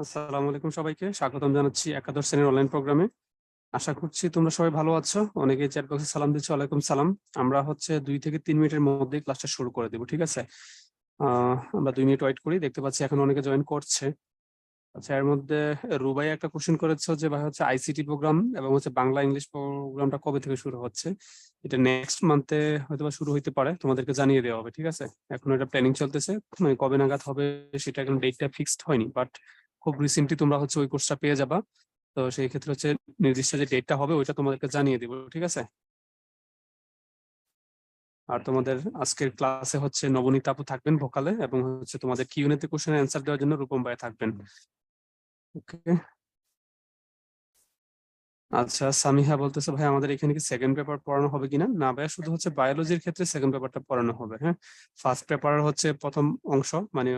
আসসালামু আলাইকুম সবাইকে। স্বাগতম জানাচ্ছি একাদশ শ্রেণীর অনলাইন প্রোগ্রামে। আশা করছি তোমরা সবাই ভালো আছো। অনেকেই চ্যাট বক্সে সালাম দিচ্ছ। ওয়ালাইকুম সালাম। আমরা ২ থেকে ৩ মিনিটের মধ্যেই ক্লাসটা শুরু করে দেব। ঠিক আছে? আমরা ২ মিনিট ওয়েট করি। দেখতে পাচ্ছি এখন অনেকে জয়েন করছে। আচ্ছা, এর মধ্যে রুবাই একটা কোয়েশ্চেন করেছো যে ভাই হচ্ছে আইসিটি প্রোগ্রাম এবং হচ্ছে বাংলা ইংলিশ প্রোগ্রামটা কবে থেকে শুরু হচ্ছে? এটা নেক্সট মান্থে হয়তোবা শুরু হইতে পারে। তোমাদেরকে জানিয়ে দেওয়া হবে। ঠিক আছে? এখন এটা প্ল্যানিং চলতেছে। মানে কবে নাগাদ হবে সেটা এখন ডেটটা ফিক্সড হয়নি। বাট খুব রিসেন্টলি তোমরা হচ্ছে ওই কোর্সটা পেয়ে যাবা। তো সেই ক্ষেত্রে হচ্ছে নির্দিষ্ট যে ডেটটা হবে ওইটা তোমাদেরকে জানিয়ে দিব। ঠিক আছে? আর তোমাদের আজকের ক্লাসে হচ্ছে নবনীতা আপু থাকবেন ভোকালে এবং হচ্ছে তোমাদের কিউএনএ তে কোশ্চেনের অ্যান্সার দেওয়ার জন্য রূপম ভাই থাকবেন। ওকে। আচ্ছা, সামিহা বলতেছে ভাই আমাদের এখানে কি সেকেন্ড পেপার পড়ানো হবে কিনা? না ভাই, শুধু হচ্ছে বায়োলজির ক্ষেত্রে সেকেন্ড পেপারটা পড়ানো হবে। হ্যাঁ, ফার্স্ট পেপার হচ্ছে প্রথম অংশ, মানে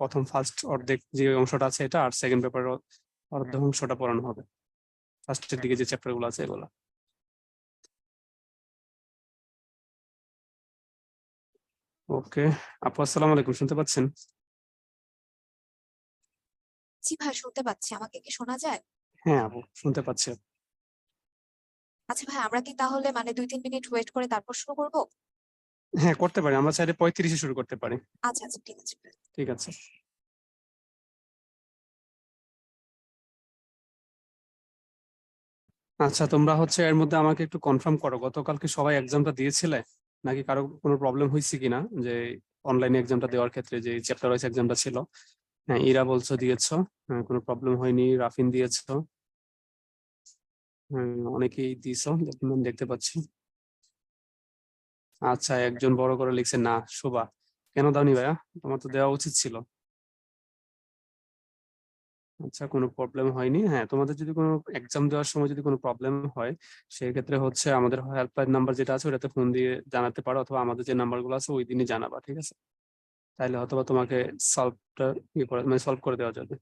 প্রথম ফার্স্ট অর্ধেক যে অংশটা আছে এটা, আর সেকেন্ড পেপার অর্ধেক অংশটা পড়ানো হবে। ফার্স্টের দিকে যে চ্যাপ্টার গুলো আছে এগুলো। ওকে আপু, আসসালামু আলাইকুম, শুনতে পাচ্ছেন? জি ভাই, শুনতে পাচ্ছি। আমাকে কি শোনা যায়? হ্যাঁ আপু, শুনতে পাচ্ছি। আচ্ছা ভাই, আমরা কি তাহলে 2-3 মিনিট ওয়েট করে তারপর শুরু করবো? হ্যাঁ, করতে পারি, আমরা চাইলে 35-এ শুরু করতে পারি। আচ্ছা আচ্ছা, ঠিক আছে ভাই। ঠিক আছে। আচ্ছা, তোমরা হচ্ছে এর মধ্যে আমাকে একটু কনফার্ম করো, গতকালকে সবাই এক্সামটা দিয়েছিলে নাকি কারো কোনো প্রবলেম হয়েছে কিনা? যে অনলাইনে এক্সামটা দেওয়ার ক্ষেত্রে যে চ্যাপ্টার ওয়াইজ এক্সামটা ছিল। হ্যাঁ, ইরা বলছো দিয়েছো। হ্যাঁ, কোনো প্রবলেম হয়নি। রাফিন দিয়েছো। হ্যাঁ, অনেকেই দিয়েছো, দেখতে পাচ্ছি। আচ্ছা, একজন বড় করে লিখছে না। শোভা, কেন দাওনি ভাইয়া? তোমার তো দেওয়া উচিত ছিল। আচ্ছা, কোনো প্রবলেম হয়নি। হ্যাঁ, তোমাদের যদি কোনো এক্সাম দেওয়ার সময় যদি কোনো প্রবলেম হয়, সেক্ষেত্রে হচ্ছে আমাদের হেল্পলাইন নাম্বার যেটা আছে ওটাতে ফোন দিয়ে জানাতে পারো, অথবা আমাদের যে নাম্বারগুলো আছে ওই দিনই জানাবা। ঠিক আছে? তাইলে হয়তোবা তোমাকে সলভটা সলভ করে দেওয়া যাবে।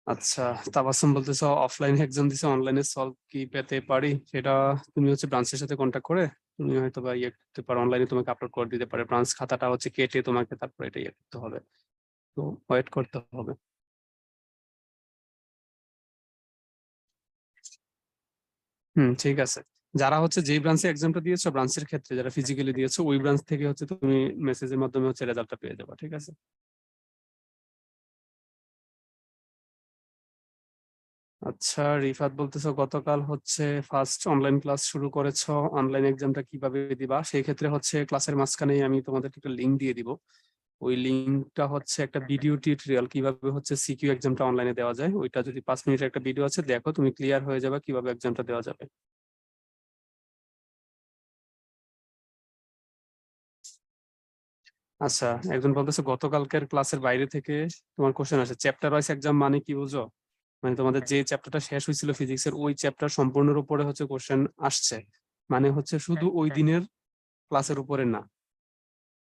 আচ্ছা, তাবাসসুম বলতেছো অফলাইনে এক্সাম দিছো, অনলাইনে সলভ কি পেতে পারি? সেটা তুমি হচ্ছে ব্রাঞ্চের সাথে কন্ট্যাক্ট করে তুমি হয়তো বা ইয়ে করতে পারো, অনলাইনে তোমাকে আপলোড করে দিতে পারে। ব্রাঞ্চ খাতাটা হচ্ছে কেটে তোমাকে তারপরে এটা ইয়ে করতে হবে। তো ওয়েট করতে হবে। ঠিক আছে। যারা হচ্ছে যেই ব্রাঞ্চে এক্সামটা দিয়েছো, ব্রাঞ্চের ক্ষেত্রে যারা ফিজিক্যালি দিয়েছো ওই ব্রাঞ্চ থেকে হচ্ছে তুমি মেসেজের মাধ্যমে হচ্ছে রেজাল্টটা পেয়ে যাবে। ঠিক আছে? আচ্ছা, রিফাত বলতেছো গতকাল হচ্ছে ফার্স্ট অনলাইন ক্লাস শুরু করেছো, অনলাইন এক্সামটা কিভাবে দিবা? সেই ক্ষেত্রে হচ্ছে ক্লাসের মাঝখানেই আমি তোমাদেরকে একটা লিঙ্ক দিয়ে দিব। ওই লিঙ্কটা হচ্ছে একটা ভিডিও টিউটোরিয়াল, কিভাবে হচ্ছে সিকিউ এক্সামটা অনলাইনে দেওয়া যায়। ওইটা যদি 5 মিনিটের একটা ভিডিও আছে, দেখো তুমি ক্লিয়ার হয়ে যাবে কিভাবে এক্সামটা দেওয়া যাবে। আচ্ছা, একজন বলতেছে গতকালকের ক্লাসের বাইরে থেকে তোমার কোশ্চেন আসে, চ্যাপ্টার ওয়াইজ এক্সাম মানে কি বুঝো? মানে তোমাদের যে চ্যাপ্টারটা শেষ হয়েছিল ফিজিক্সের, ওই চ্যাপ্টার সম্পূর্ণের উপরে হচ্ছে কোশ্চেন আসছে। মানে হচ্ছে শুধু ওই দিনের ক্লাসের উপরে না।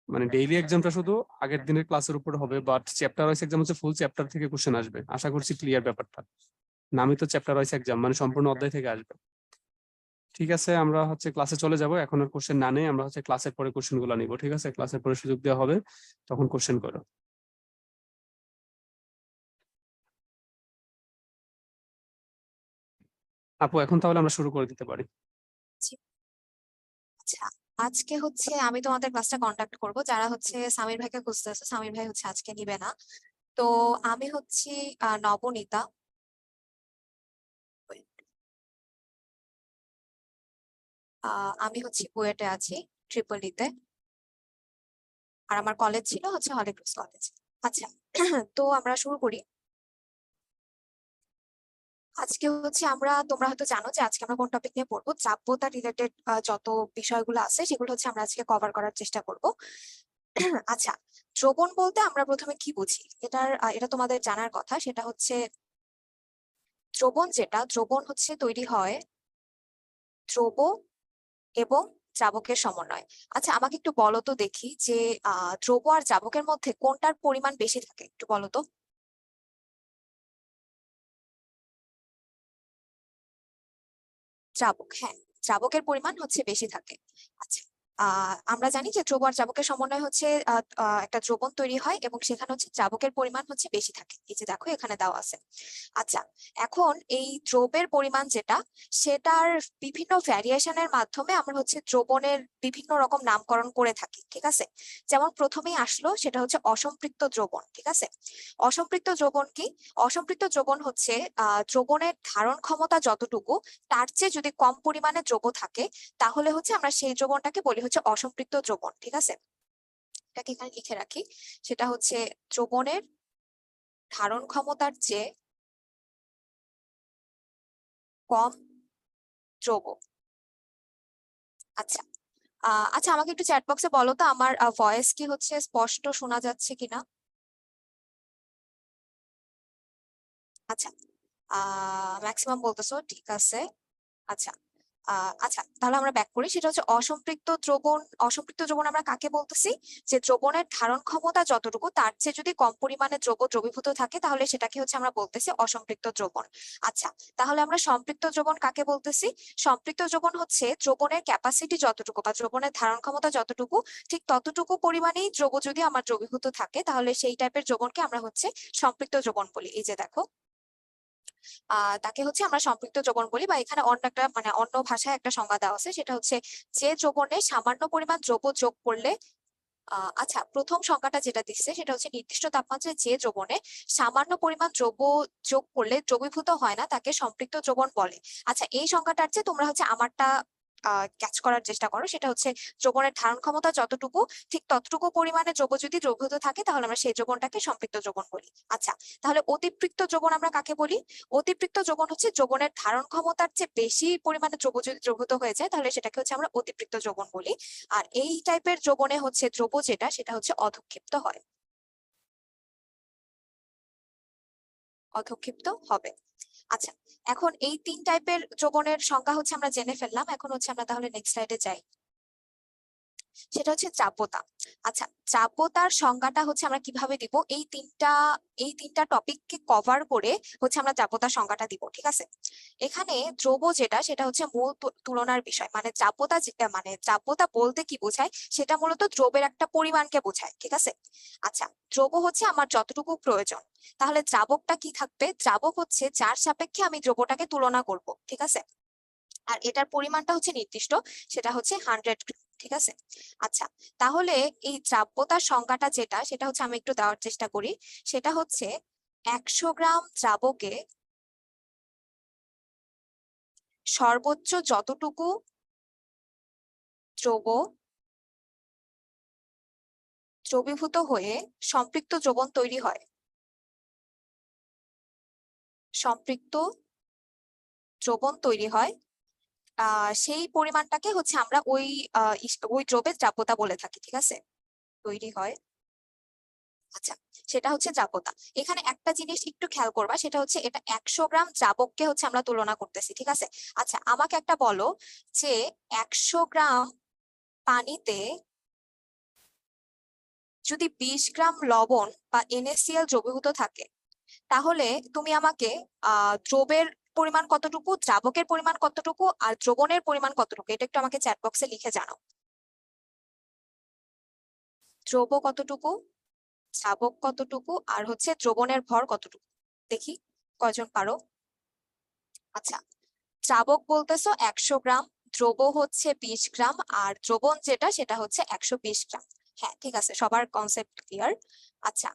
মানে ডেইলি এক্সামটা শুধু আগের দিনের ক্লাসের উপরে হবে, বাট চ্যাপ্টার ওয়াইজ এক্সাম হচ্ছে ফুল চ্যাপ্টার থেকে কোশ্চেন আসবে। আশা করছি ক্লিয়ার ব্যাপারটা। নামই তো চ্যাপ্টার ওয়াইজ এক্সাম, মানে সম্পূর্ণ অধ্যায় থেকে আসবে। ঠিক আছে, আমরা হচ্ছে ক্লাসে চলে যাব। এখন আর কোশ্চেন না নেই, আমরা হচ্ছে ক্লাসের পরে কোশ্চেন গুলো নিবো। ঠিক আছে? ক্লাসের পরে সুযোগ দেওয়া হবে, তখন কোশ্চেন করো। আপু, এখন তাহলে আমরা শুরু করে দিতে পারি। জি। আচ্ছা, আজকে হচ্ছে আমি তোমাদের ক্লাসটা কন্ডাক্ট করব। যারা হচ্ছে সামির ভাইকে খুঁজতেছে, সামির ভাই হচ্ছে আজকে নিবে না। তো আমি হচ্ছি নবনীতা। আমি হচ্ছে বুয়েটে আছি, ট্রিপল ই তে। আর আমার কলেজ ছিল হচ্ছে হলিক্রস কলেজ। আচ্ছা, তো আমরা শুরু করি। আজকে হচ্ছে তোমরা হয়তো জানো যে আজকে আমরা কোন টপিক নিয়ে পড়বো। যাব্যতা রিলেটেড যত বিষয়গুলো আছে সেগুলো হচ্ছে আমরা আজকে কভার করার চেষ্টা করব। আচ্ছা, দ্রবণ বলতে আমরা প্রথমে কি বুঝি? এটা তোমাদের জানার কথা। সেটা হচ্ছে দ্রবণ হচ্ছে তৈরি হয় দ্রব এবং দ্রাবকের সমন্বয়। আচ্ছা, আমাকে একটু বলো তো দেখি যে দ্রব আর দ্রাবকের মধ্যে কোনটার পরিমাণ বেশি থাকে, একটু বলো তো। দ্রাবক, হ্যাঁ, দ্রাবকের পরিমাণ হচ্ছে বেশি থাকে। আচ্ছা, আমরা জানি যে দ্রব আর দ্রাবকের সমন্বয় হচ্ছে একটা দ্রবণ তৈরি হয় এবং সেখানে হচ্ছে দ্রাবকের পরিমাণ হচ্ছে বেশি থাকে, এই যে দেখো এখানে দেওয়া আছে। আচ্ছা, এখন এই দ্রবের পরিমাণ যেটা, সেটার বিভিন্ন ভ্যারিয়েশনের মাধ্যমে আমরা হচ্ছে দ্রবণের বিভিন্ন রকম নামকরণ করে থাকি, ঠিক আছে। যেমন প্রথমেই আসলো সেটা হচ্ছে অসম্পৃক্ত দ্রবণ, ঠিক আছে। অসম্পৃক্ত দ্রবণ কি? অসম্পৃক্ত দ্রবণ হচ্ছে দ্রবণের ধারণ ক্ষমতা যতটুকু তার চেয়ে যদি কম পরিমাণে দ্রব থাকে, তাহলে হচ্ছে আমরা সেই দ্রবণটাকে বলি হচ্ছে অসম্পৃক্ত দ্রবণ, ঠিক আছে। এটাকে এখানে লিখে রাখি, সেটা হচ্ছে দ্রবণের ধারণ ক্ষমতার চেয়ে কম দ্রব। আচ্ছা, আচ্ছা আমাকে একটু চ্যাট বক্সে বলো তো আমার ভয়েস কি হচ্ছে স্পষ্ট শোনা যাচ্ছে কিনা। আচ্ছা, ম্যাক্সিমাম বলতেছো, ঠিক আছে। আচ্ছা, আচ্ছা তাহলে আমরা ব্যাক করি, সেটা হচ্ছে অসম্পৃক্ত দ্রবণ। অসম্পৃক্ত দ্রবণ আমরা কাকে বলতেছি? যে দ্রবণের ধারণ ক্ষমতা যতটুকু তার চেয়ে যদি কম পরিমাণে দ্রবীভূত থাকে তাহলে সেটাকে হচ্ছে আমরা বলতেছি অসম্পৃক্ত দ্রবণ। আচ্ছা, তাহলে আমরা সম্পৃক্ত দ্রবণ কাকে বলতেছি? সম্পৃক্ত দ্রবণ হচ্ছে দ্রবণের ক্যাপাসিটি যতটুকু বা দ্রবণের ধারণ ক্ষমতা যতটুকু, ঠিক ততটুকু পরিমাণেই দ্রব যদি আমার দ্রবীভূত থাকে তাহলে সেই টাইপের দ্রবণকে আমরা হচ্ছে সম্পৃক্ত দ্রবণ বলি। এই যে দেখো, তাকে হচ্ছে আমরা সম্পৃক্ত দ্রবণ বলি, বা এখানে অন্য একটা মানে অন্য ভাষায় একটা সংজ্ঞা দেওয়া আছে, সেটা হচ্ছে যে দ্রবণে সামান্য পরিমাণ দ্রব যোগ করলে আচ্ছা, প্রথম সংজ্ঞাটা যেটা দিচ্ছে সেটা হচ্ছে নির্দিষ্ট তাপমাত্রায় যে দ্রবণে সামান্য পরিমাণ দ্রব যোগ করলে দ্রবীভূত হয় না তাকে সম্পৃক্ত দ্রবণ বলে। আচ্ছা, এই সংজ্ঞাটার চেয়ে তোমরা হচ্ছে আমারটা ক্যাচ করার চেষ্টা করো, সেটা হচ্ছে দ্রবণের ধারণ ক্ষমতা যতটুকু ঠিক ততটুকু পরিমাণে দ্রব যদি দ্রবীভূত থাকে তাহলে আমরা সেই দ্রবণটাকে সম্পৃক্ত দ্রবণ বলি। আচ্ছা, তাহলে অতিপৃক্ত দ্রবণ আমরা কাকে বলি? অতিপৃক্ত দ্রবণ হচ্ছে দ্রবণের ধারণ ক্ষমতার চেয়ে বেশি পরিমাণে দ্রব যদি দ্রবীভূত হয়ে যায় তাহলে সেটাকে হচ্ছে আমরা অতিপৃক্ত দ্রবণ বলি। আর এই টাইপের দ্রবণে হচ্ছে দ্রব যেটা সেটা হচ্ছে অধঃক্ষিপ্ত হয়, অধঃক্ষিপ্ত হবে। আচ্ছা, এখন এই তিন টাইপের দ্রবণের সংজ্ঞা হচ্ছে আমরা জেনে ফেললাম, এখন হচ্ছে আমরা তাহলে নেক্সট স্লাইডে যাই। সেটা হচ্ছে চাপতা। আচ্ছা, চাপতার সংজ্ঞাটা হচ্ছে আমরা কিভাবে দিব, এই তিনটা টপিককে কভার করে হচ্ছে আমরা চাপতার সংজ্ঞাটা দিব, ঠিক আছে। এখানে দ্রব যেটা সেটা হচ্ছে মূল তুলনার বিষয়, মানে চাপতা মানে চাপতা বলতে কি বোঝায়, সেটা মূলত দ্রবের একটা পরিমাণকে বোঝায়, ঠিক আছে। আচ্ছা, দ্রব হচ্ছে আমার যতটুকু প্রয়োজন, তাহলে দ্রাবকটা কি থাকবে? দ্রাবক হচ্ছে যার সাপেক্ষে আমি দ্রবটাকে তুলনা করব, ঠিক আছে। আর এটার পরিমাণটা হচ্ছে নির্দিষ্ট, সেটা হচ্ছে 100 গ্রাম, ঠিক আছে। আচ্ছা, তাহলে এই দ্রাব্যতার সংজ্ঞাটা যেটা সেটা হচ্ছে আমি একটু দেওয়ার চেষ্টা করি, সেটা হচ্ছে 100 গ্রাম দ্রাবকে সর্বোচ্চ যতটুকু দ্রব দ্রবীভূত হয়ে সম্পৃক্ত দ্রবণ তৈরি হয়, সম্পৃক্ত দ্রবণ তৈরি হয়, সেই পরিমাণটাকে হচ্ছে আমরা ওই দ্রবের দ্রাব্যতা বলে থাকি, ঠিক আছে। তৈরি হয়, আচ্ছা, সেটা হচ্ছে দ্রাব্যতা। এখানে একটা জিনিস একটু খেয়াল করবা, সেটা হচ্ছে এটা 100 গ্রাম দ্রাবককে হচ্ছে আমরা তুলনা করতেছি, ঠিক আছে। আচ্ছা, আমাকে একটা বলো যে 100 গ্রাম পানিতে যদি 20 গ্রাম লবণ বা NaCl দ্রবীভূত থাকে, তাহলে তুমি আমাকে দ্রবের পরিমাণ কতটুকু, দ্রাবকের পরিমাণ কতটুকু আর দ্রবণের পরিমাণ কতটুকু, এটা একটু আমাকে চ্যাট বক্সে লিখে জানাও। দ্রব কতটুকু, দ্রাবক কতটুকু, আর হচ্ছে দ্রবণের ভর কতটুকু, দেখি কয়জন পারো। আচ্ছা, দ্রাবক বলতেছো 100 গ্রাম, দ্রব হচ্ছে 20 গ্রাম, আর দ্রবণ যেটা সেটা হচ্ছে 120 গ্রাম। হ্যাঁ, ঠিক আছে, সবার কনসেপ্ট ক্লিয়ার। আচ্ছা,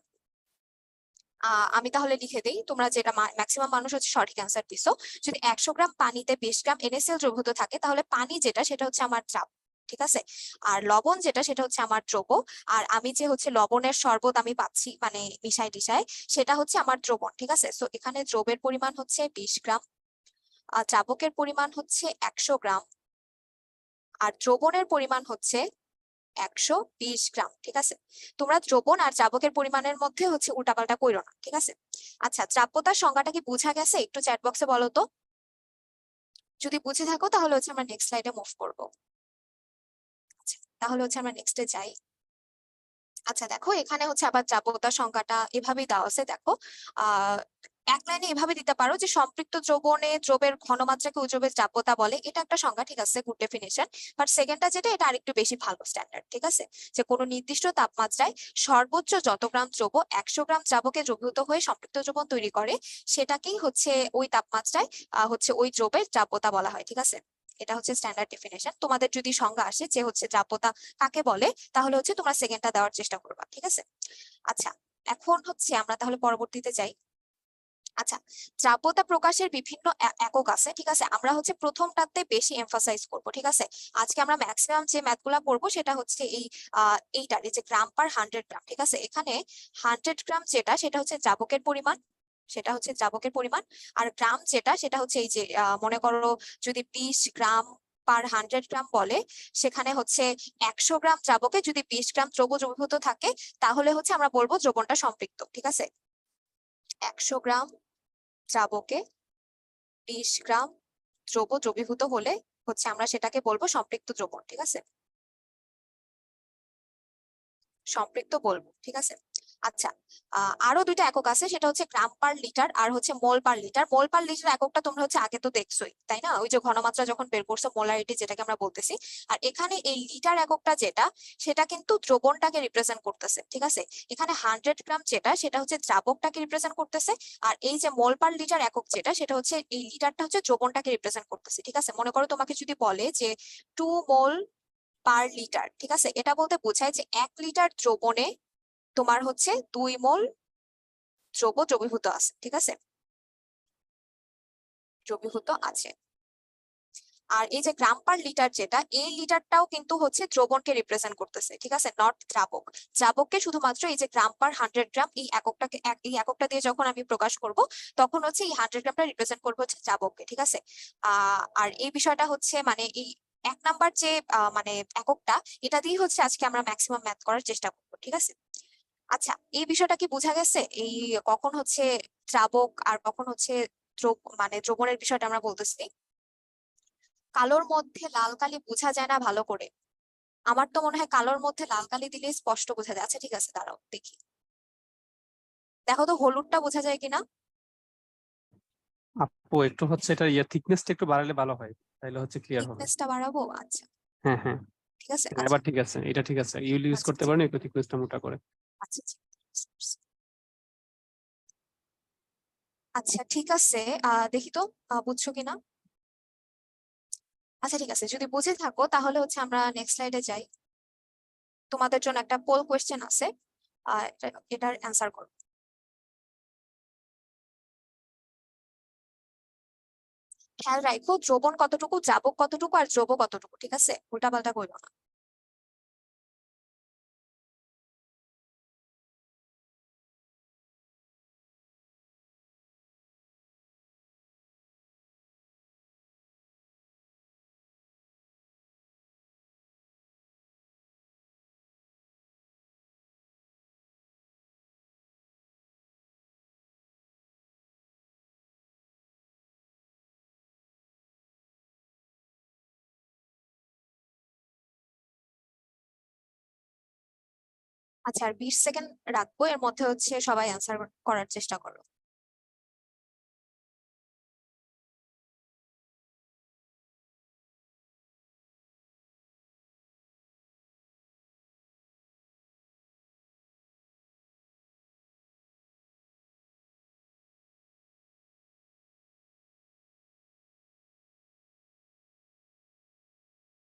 আমি তাহলে লিখে দেই, তোমরা যেটা ম্যাক্সিমাম মানুষ হচ্ছে সঠিক অ্যান্সার দিছো। যদি 100 গ্রাম পানিতে 20 গ্রাম NaCl দ্রবীভূত থাকে তাহলে পানি যেটা সেটা হচ্ছে আমার দ্রাবক, ঠিক আছে। আর লবণ যেটা সেটা হচ্ছে আমার দ্রব, আর আমি যে হচ্ছে লবণের শরবত আমি পাচ্ছি মানে মিশাই টিশাই, সেটা হচ্ছে আমার দ্রবণ, ঠিক আছে। তো এখানে দ্রবের পরিমাণ হচ্ছে 20 গ্রাম, আর দ্রাবকের পরিমাণ হচ্ছে 100 গ্রাম, আর দ্রবণের পরিমাণ হচ্ছে 120 গ্রাম, ঠিক আছে। তোমরা দ্রবণ আর দ্রাবকের পরিমাণের মধ্যে হচ্ছে উল্টাপাল্টা কইরো না, ঠিক আছে। আচ্ছা, দ্রাব্যতার সংজ্ঞাটা কি বোঝা গেছে? একটু চ্যাট বক্সে বলো তো, যদি বুঝে থাকো তাহলে হচ্ছে আমরা নেক্সট স্লাইডে মুভ করবো। আচ্ছা, তাহলে হচ্ছে আমরা নেক্সটে যাই। আচ্ছা দেখো, এখানে হচ্ছে আবার দ্রাব্যতার সংজ্ঞাটা এভাবেই দেওয়া আছে, দেখো এক লাইনে এভাবে দিতে পারো যে সম্পৃক্ত দ্রবণে দ্রবের ঘনমাত্রাকে ওই দ্রবের দ্রাব্যতা বলে, এটা একটা সংজ্ঞা, ঠিক আছে, গুড ডেফিনেশন। বাট সেকেন্ডটা যেটা, এটা আরেকটু বেশি ভালো স্ট্যান্ডার্ড, ঠিক আছে, যে কোনো নির্দিষ্ট তাপমাত্রায় সর্বোচ্চ যত গ্রাম দ্রব 100 গ্রাম দ্রাবকে দ্রবীভূত হয়ে সম্পৃক্ত দ্রবণ তৈরি করে, সেটাকেই হচ্ছে ওই তাপমাত্রায় হচ্ছে ওই দ্রবের দ্রাব্যতা বলা হয়, ঠিক আছে। এটা হচ্ছে স্ট্যান্ডার্ড ডেফিনেশন। তোমাদের যদি সংজ্ঞা আসে যে হচ্ছে দ্রাব্যতা কাকে বলে, তাহলে হচ্ছে তোমরা সেকেন্ডটা দেওয়ার চেষ্টা করবা, ঠিক আছে। আচ্ছা, এখন হচ্ছে আমরা তাহলে পরবর্তীতে যাই। আচ্ছা, দ্রাব্যতা প্রকাশের বিভিন্ন একক আছে, ঠিক আছে, আমরা হচ্ছে প্রথমটাতে বেশি এমফাসাইজ করব, ঠিক আছে। আজকে আমরা ম্যাক্সিমাম যে ম্যাথগুলা পড়বো সেটা হচ্ছে এইটার, এই যে গ্রাম পার 100 গ্রাম, ঠিক আছে। এখানে 100 গ্রাম যেটা, সেটা হচ্ছে দ্রাবকের পরিমাণ, সেটা হচ্ছে দ্রাবকের পরিমাণ। আর গ্রাম যেটা, সেটা হচ্ছে এই যে মনে করো যদি 20 গ্রাম পার 100 গ্রাম বলে, সেখানে হচ্ছে 100 গ্রাম দ্রাবকে যদি 20 গ্রাম দ্রব দ্রবীভূত থাকে, তাহলে হচ্ছে আমরা বলবো দ্রবণটা সম্পৃক্ত, ঠিক আছে। 100 গ্রাম দ্রাবকে 20 গ্রাম দ্রব দ্রবীভূত হলে হচ্ছে আমরা সেটাকে বলবো সম্পৃক্ত দ্রবণ, ঠিক আছে, সম্পৃক্ত বলবো, ঠিক আছে। আচ্ছা, আরো দুইটা একক আছে, সেটা হচ্ছে গ্রাম পার লিটার আর হচ্ছে মোল পার লিটার। মোল পার লিটার এককটা তোমরা হচ্ছে আগে তো দেখছোই, তাই না, ওই যে ঘনমাত্রা যখন বের করছো, মোলারিটি যেটাকে আমরা বলতেছি। আর এখানে এই লিটার এককটা যেটা, সেটা কিন্তু দ্রবণটাকে রিপ্রেজেন্ট করতেছে, ঠিক আছে। এখানে 100 গ্রাম যেটা, সেটা হচ্ছে দ্রাবকটাকে রিপ্রেজেন্ট করতেছে। আর এই যে মোল পার লিটার একক যেটা, সেটা হচ্ছে এই লিটারটা হচ্ছে দ্রবণটাকে রিপ্রেজেন্ট করতেছে, ঠিক আছে। মনে করো তোমাকে যদি বলে যে 2 মোল পার লিটার, ঠিক আছে, এটা বলতে বোঝায় যে 1 লিটার দ্রবণে তোমার হচ্ছে 2 মোল দ্রব দ্রবীভূত আছে, ঠিক আছে, দ্রবীভূত আছে। আর এই যে গ্রাম পার লিটার যেটা, এই লিটারটাও কিন্তু হচ্ছে দ্রবণকে রিপ্রেজেন্ট করতেছে, ঠিক আছে, নট দ্রাবক। দ্রাবককে শুধুমাত্র এই যে গ্রাম পার 100 গ্রাম এই এককটাকে এই এককটা দিয়ে যখন আমি প্রকাশ করব, তখন হচ্ছে এই 100 গ্রামটা রিপ্রেজেন্ট করবো হচ্ছে দ্রাবককে, ঠিক আছে। আর এই বিষয়টা হচ্ছে মানে এই 1 নাম্বার যে মানে এককটা, এটা দিয়ে হচ্ছে আজকে আমরা ম্যাক্সিমাম ম্যাথ করার চেষ্টা করবো, ঠিক আছে। আচ্ছা, এই বিষয়টা কি বোঝা গেছে, এই কখন হচ্ছে দ্রাবক আর কখন হচ্ছে মানে দ্রবণের বিষয়টা আমরা বলতেছি। কালোর মধ্যে লাল কালি বোঝা যায় না ভালো করে, আমার তো মনে হয় কালোর মধ্যে লাল কালি দিলে স্পষ্ট বোঝা যায়। আচ্ছা ঠিক আছে, দাঁড়াও দেখি, দেখো তো হলুদটা বোঝা যায় কিনা। আপু একটু হচ্ছে এটা থিকনেসটা একটু বাড়ালে ভালো হয়, তাহলে হচ্ছে ক্লিয়ার হবে। থিকনেসটা বাড়াবো, আচ্ছা হ্যাঁ হ্যাঁ ঠিক আছে, হ্যাঁ, আচ্ছা এবার ঠিক আছে, এটা ঠিক আছে, ইউল ইউজ আচ্ছা করতে পারেন একটু থিকনেসটা মোটা করে। আচ্ছা আচ্ছা আচ্ছা ঠিক আছে, দেখি তো বুঝছো কিনা। আচ্ছা ঠিক আছে, যদি বুঝে থাকো তাহলে হচ্ছে আমরা নেক্সট স্লাইডে যাই। তোমাদের জন্য একটা পোল কোয়েশ্চেন আছে, এটার অ্যান্সার করো। খেয়াল রাখো দ্রবণ কতটুকু, দ্রাবক কতটুকু আর দ্রব কতটুকু, ঠিক আছে, উল্টাপাল্টা করো না। আচ্ছা, আর 20 সেকেন্ড রাখবো, এর মধ্যে হচ্ছে সবাই অ্যান্সার করার চেষ্টা করো।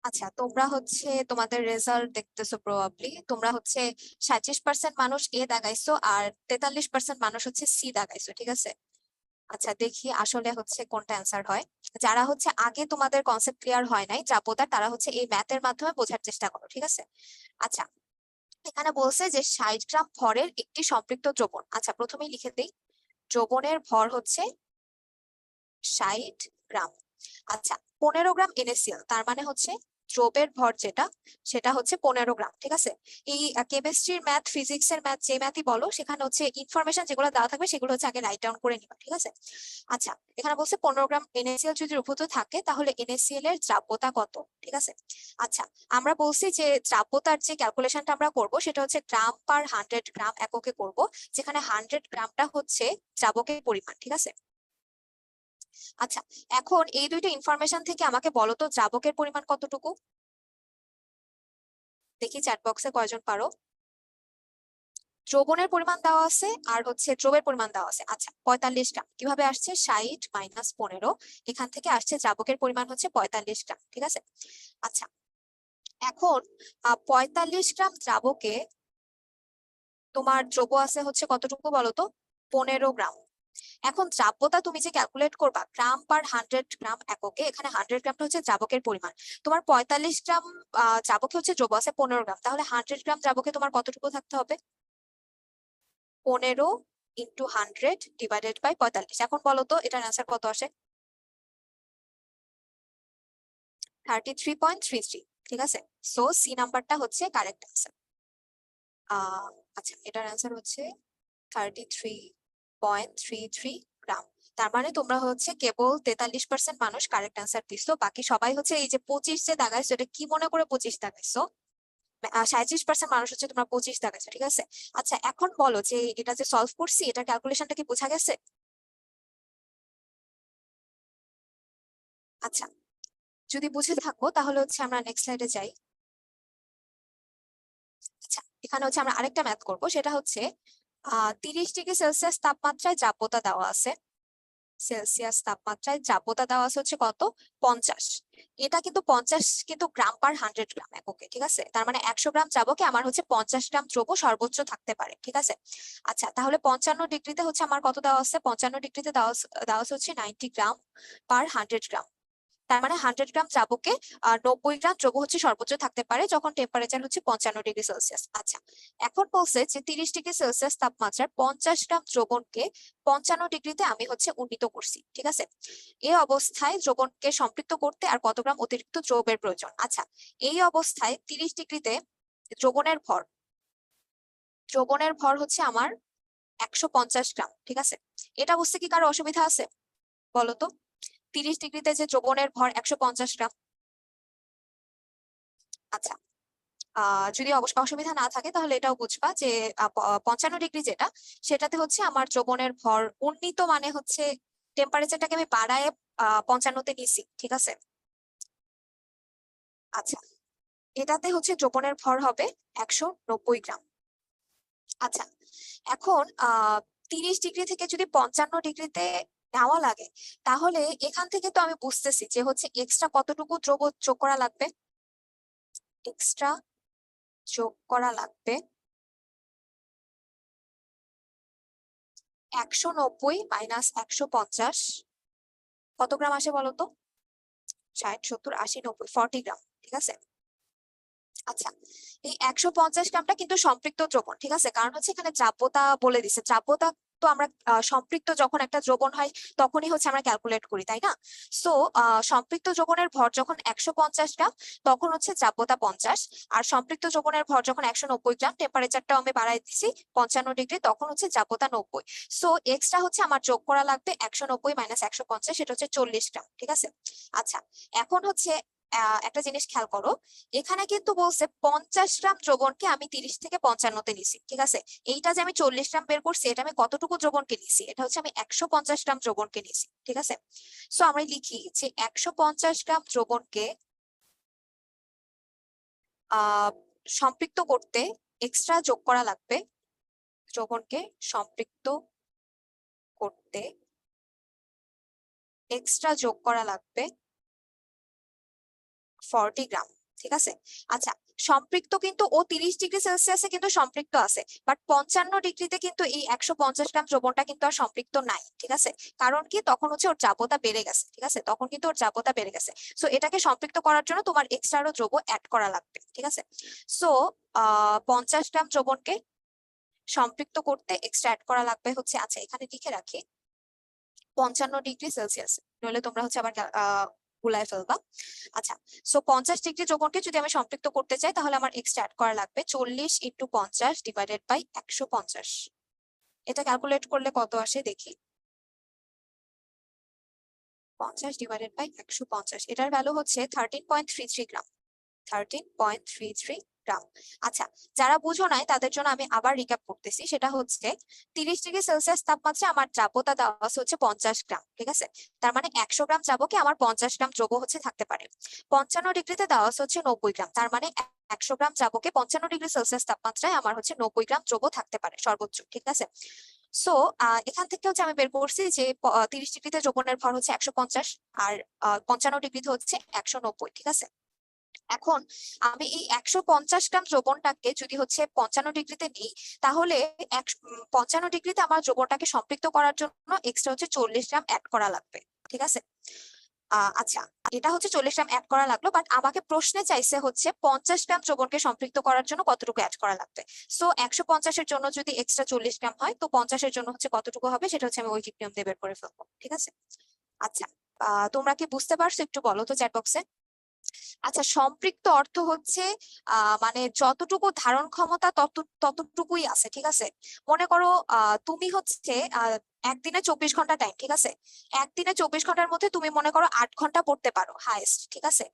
আচ্ছা, তোমরা হচ্ছে তোমাদের রেজাল্ট দেখতেছো, প্রবাবলি তোমরা হচ্ছে 37% মানুষ এ দাগাইছো আর 43% মানুষ হচ্ছে সি দাগাইছো, ঠিক আছে। আচ্ছা দেখি আসলে হচ্ছে কোনটা অ্যান্সার হয়। যারা হচ্ছে আগে তোমাদের কনসেপ্ট ক্লিয়ার হয় নাই দ্রাব্যতার, তারা হচ্ছে এই ম্যাথের মাধ্যমে বোঝার চেষ্টা করো, ঠিক আছে। আচ্ছা, এখানে বলছে যে 60 গ্রাম ভরের একটি সম্পৃক্ত দ্রবণ। আচ্ছা প্রথমেই লিখে দেই, দ্রবণের ভর হচ্ছে 60 গ্রাম। আচ্ছা, 15 গ্রাম NaCl, তার মানে হচ্ছে দ্রবের ভর যেটা সেটা হচ্ছে 15 গ্রাম, ঠিক আছে। এই কেমিস্ট্রির ম্যাথ, ফিজিক্স এর ম্যাথ, যে ম্যাথই বলো, সেখানে হচ্ছে ইনফরমেশন যেগুলো দেওয়া থাকবে সেগুলো হচ্ছে আগে রাইট ডাউন করে নিবা, ঠিক আছে। আচ্ছা, এখানে বলছে 15 গ্রাম NaCl যদি দ্রবীভূত থাকে তাহলে NaCl এর দ্রাব্যতা কত, ঠিক আছে। আচ্ছা, আমরা বলছি যে দ্রাব্যতার যে ক্যালকুলেশনটা আমরা করব সেটা হচ্ছে গ্রাম পার 100 গ্রাম এককে করব, যেখানে 100 গ্রামটা হচ্ছে দ্রাবকের পরিমাণ, ঠিক আছে। আচ্ছা, এখন এই দুইটা ইনফরমেশন থেকে আমাকে বলো তো দ্রাবকের পরিমাণ কতটুকু। দেখি চ্যাট বক্সে কয়জন পারো। দ্রবণের পরিমাণ দেওয়া আছে আর হচ্ছে দ্রবের পরিমাণ দেওয়া আছে। আচ্ছা, 45 গ্রাম কিভাবে আসছে, 60 মাইনাস 15, এখান থেকে আসছে দ্রাবকের পরিমাণ হচ্ছে 45 গ্রাম, ঠিক আছে। আচ্ছা, এখন 45 গ্রাম দ্রাবকে তোমার দ্রব্য আছে হচ্ছে কতটুকু বলো তো, 15 গ্রাম। এখন দ্রাব্যতা তুমি যে ক্যালকুলেট করবা গ্রাম পার 100 গ্রাম এককে, এখানে 100 গ্রামটা হচ্ছে দ্রাবকের পরিমাণ। তোমার 45 গ্রাম দ্রাবকে হচ্ছে দ্রব্য আছে 15 গ্রাম, তাহলে 100 গ্রাম দ্রাবকে তোমার কতটুকু থাকতে হবে, 15 ইন্টু 100 ডিভাইডেড বাই 45। এখন বলো তো এটার অ্যান্সার কত আসে, 33.33, ঠিক আছে। সো সি নাম্বারটা হচ্ছে কারেক্ট অ্যান্সার। আচ্ছা, এটার অ্যান্সার হচ্ছে 33.33 গ্রাম। তার মানে তোমরা হচ্ছে কেবল 43% মানুষ কারেক্ট অ্যান্সার দিছো, বাকি সবাই হচ্ছে এই যে 25 যে দাগাইছো, এটা কি মনে করে 25 দাগাইছো। 37% মানুষ হচ্ছে তোমরা 25 দাগাইছো, ঠিক আছে। আচ্ছা, এখন বলো যে এটা যে সলভ করছি এটা ক্যালকুলেশনটা কি বোঝা গেছে। আচ্ছা, যদি বুঝে থাকো তাহলে হচ্ছে আমরা নেক্সট স্লাইডে যাই। আচ্ছা, এখানে হচ্ছে আমরা আরেকটা ম্যাথ করব, সেটা হচ্ছে 30°C তাপমাত্রায় দ্রাব্যতা দেওয়া আছে। সেলসিয়াস তাপমাত্রায় দ্রাব্যতা দেওয়া আছে হচ্ছে কত, 50। এটা কিন্তু 50 কিন্তু গ্রাম পার 100 গ্রাম এককে, ঠিক আছে। তার মানে 100 গ্রাম দ্রাবকে আমার হচ্ছে 50 গ্রাম দ্রব্য সর্বোচ্চ থাকতে পারে, ঠিক আছে। আচ্ছা, তাহলে 55 ডিগ্রিতে হচ্ছে আমার কত দেওয়া আছে, 55 ডিগ্রিতে দেওয়া আছে হচ্ছে 90 গ্রাম পার 100 গ্রাম। তার মানে 100 গ্রাম দ্রাবকে 90 গ্রাম দ্রব্য হচ্ছে সর্বোচ্চ থাকতে পারে যখন টেম্পারেচার হচ্ছে 55°C। আচ্ছা, এখন বলছে যে 30°C তাপমাত্রার 50 গ্রাম দ্রবণকে 55 ডিগ্রিতে আমি হচ্ছে উন্নীত করছি, ঠিক আছে। এই অবস্থায় দ্রবণকে সম্পৃক্ত করতে আর কত গ্রাম অতিরিক্ত দ্রবের প্রয়োজন। আচ্ছা, এই অবস্থায় 30 ডিগ্রিতে দ্রবণের ভর হচ্ছে আমার 150 গ্রাম, ঠিক আছে। এটা বুঝতে কি কারো অসুবিধা আছে বলতো, 30 ডিগ্রিতে যে দ্রবণের ভর 150 গ্রাম। আচ্ছা, যদি অসুবিধা না থাকে তাহলে এটাও বুঝবা যে 55 ডিগ্রি যেটা, সেটাতে হচ্ছে আমার দ্রবণের ভর উন্নীত মানে হচ্ছে টেম্পারেচারটাকে আমি বাড়ায় 55-তে নিছি, ঠিক আছে। আচ্ছা, এটাতে হচ্ছে দ্রবণের ভর হবে 190 গ্রাম। আচ্ছা, এখন 30 ডিগ্রি থেকে যদি 55 ডিগ্রিতে নেওয়া লাগে, তাহলে এখান থেকে তো আমি বুঝতেছি যে হচ্ছে এক্সট্রা কতটুকু দ্রব্য যোগ করা লাগবে, এক্সট্রা যোগ করা লাগবে 190 মাইনাস 150, কত গ্রাম আসে বলতো, 60, 70, 80, 90, 40 গ্রাম, ঠিক আছে। আচ্ছা, এই 150 গ্রামটা কিন্তু সম্পৃক্ত দ্রবণ, ঠিক আছে, কারণ হচ্ছে এখানে দ্রাব্যতা বলে দিছে। দ্রাব্যতা তো আমরা সম্পৃক্ত যখন একটা দ্রবণ হয় তখনই হচ্ছে আমরা ক্যালকুলেট করি, তাই না। সো সম্পৃক্ত দ্রবণের ভর যখন 150 গ্রাম তখন হচ্ছে দ্রাব্যতা 50, আর সম্পৃক্ত দ্রবণের ভর যখন 190 গ্রাম, টেম্পারেচারটাও আমি বাড়াই দিছি 55 ডিগ্রি, তখন হচ্ছে দ্রাব্যতা 90। সো এক্সট্রা হচ্ছে আমার যোগ করা লাগবে 190 মাইনাস 150, সেটা হচ্ছে 40 গ্রাম, ঠিক আছে। আচ্ছা, এখন হচ্ছে একটা জিনিস খেয়াল করো, এখানে কিন্তু বলছে 50 গ্রাম দ্রবণকে আমি 30 থেকে 55-তে নিছি, ঠিক আছে। এইটা যে আমি 40 গ্রাম বের করছি, এটা আমি কতটুকু দ্রবণকে নিছি, এটা হচ্ছে আমি 150 গ্রাম দ্রবণকে নিছি, ঠিক আছে। সো আমরা লিখি যে 150 গ্রাম দ্রবণকে আহ সম্পৃক্ত করতে এক্সট্রা যোগ করা লাগবে, দ্রবণকে সম্পৃক্ত করতে এক্সট্রা যোগ করা লাগবে 40 গ্রাম, ঠিক আছে। আচ্ছা, সম্পৃক্ত কিন্তু ও 30°C কিন্তু সম্পৃক্ত আছে, বাট 55 ডিগ্রিতে কিন্তু এই 150 গ্রাম দ্রবণটা কিন্তু আর সম্পৃক্ত নাই, ঠিক আছে। কারণ কি, তখন হচ্ছে ওর দ্রাব্যতা বেড়ে গেছে, ঠিক আছে, তখন কিন্তু ওর দ্রাব্যতা বেড়ে গেছে। সো এটাকে সম্পৃক্ত করার জন্য তোমার এক্সট্রা আরো দ্রব্য অ্যাড করা লাগবে, ঠিক আছে। সো 50 গ্রাম দ্রবণকে সম্পৃক্ত করতে এক্সট্রা অ্যাড করা লাগবে হচ্ছে, আচ্ছা এখানে লিখে রাখি 55°C, নইলে তোমরা হচ্ছে আবার গুলায় ফেলবা। আচ্ছা, সো 50 ডিগ্রি দ্রবণকে যদি আমি সম্পৃক্ত করতে চাই তাহলে আমার এক্সট্রা অ্যাড করা লাগবে 40 × 50 ডিভাইডেড বাই 150। এটা ক্যালকুলেট করলে কত আসে দেখি। 50 ডিভাইডেড বাই 150, এটার ভ্যালু হচ্ছে 13.33 গ্রাম। 13.33 গ্রাম। আচ্ছা, যারা বুঝো নাই তাদের জন্য আমি আবার রিক্যাপ করতেছি, সেটা হচ্ছে 30 ডিগ্রি সেলসিয়াস তাপমাত্রায় আমার দ্রাব্যতা দেওয়া আছে হচ্ছে 50 গ্রাম, ঠিক আছে। তার মানে 100 গ্রাম দ্রাবকে আমার 50 গ্রাম দ্রব্য হচ্ছে থাকতে পারে। 55 ডিগ্রিতে দেওয়া আছে হচ্ছে 90 গ্রাম, তার মানে 100 গ্রাম দ্রাবকে 55 ডিগ্রি সেলসিয়াস তাপমাত্রায় আমার হচ্ছে 90 গ্রাম দ্রব্য থাকতে পারে সর্বোচ্চ, ঠিক আছে। সো এখান থেকে হচ্ছে আমি বের করছি যে 30 ডিগ্রিতে দ্রবণের ভর হচ্ছে 150 আর 55 ডিগ্রিতে হচ্ছে 190, ঠিক আছে। এখন আমি এই 150 গ্রাম দ্রবণটাকে যদি হচ্ছে 55 ডিগ্রিতে নিই, তাহলে 55 ডিগ্রিতে আমার দ্রবণটাকে সম্পৃক্ত করার জন্য এক্সট্রা হচ্ছে 40 গ্রাম অ্যাড করা লাগবে, ঠিক আছে। আচ্ছা, এটা হচ্ছে 40 গ্রাম অ্যাড করা লাগলো, বাট আমাকে প্রশ্নে চাইছে হচ্ছে 50 গ্রাম দ্রবণকে সম্পৃক্ত করার জন্য কতটুকু অ্যাড করা লাগবে। সো 150 এর জন্য যদি এক্সট্রা 40 গ্রাম হয়, তো 50 এর জন্য হচ্ছে কতটুকু হবে সেটা হচ্ছে আমি ঐকিক নিয়ম দিয়ে বের করে ফেলবো, ঠিক আছে। আচ্ছা, তোমরা কি বুঝতে পারছো একটু বলো তো চ্যাট বক্সে। আচ্ছা, সম্পৃক্ত অর্থ হচ্ছে মানে যতটুকু ধারণ ক্ষমতা ততটুকুই আছে, ঠিক আছে। মনে করো তুমি হচ্ছে একদিনে 24 ঘন্টা টাইম, ঠিক আছে। একদিনে 24 ঘন্টার মধ্যে তুমি মনে করো 8 ঘন্টা পড়তে পারো হাইয়েস্ট, ঠিক আছে।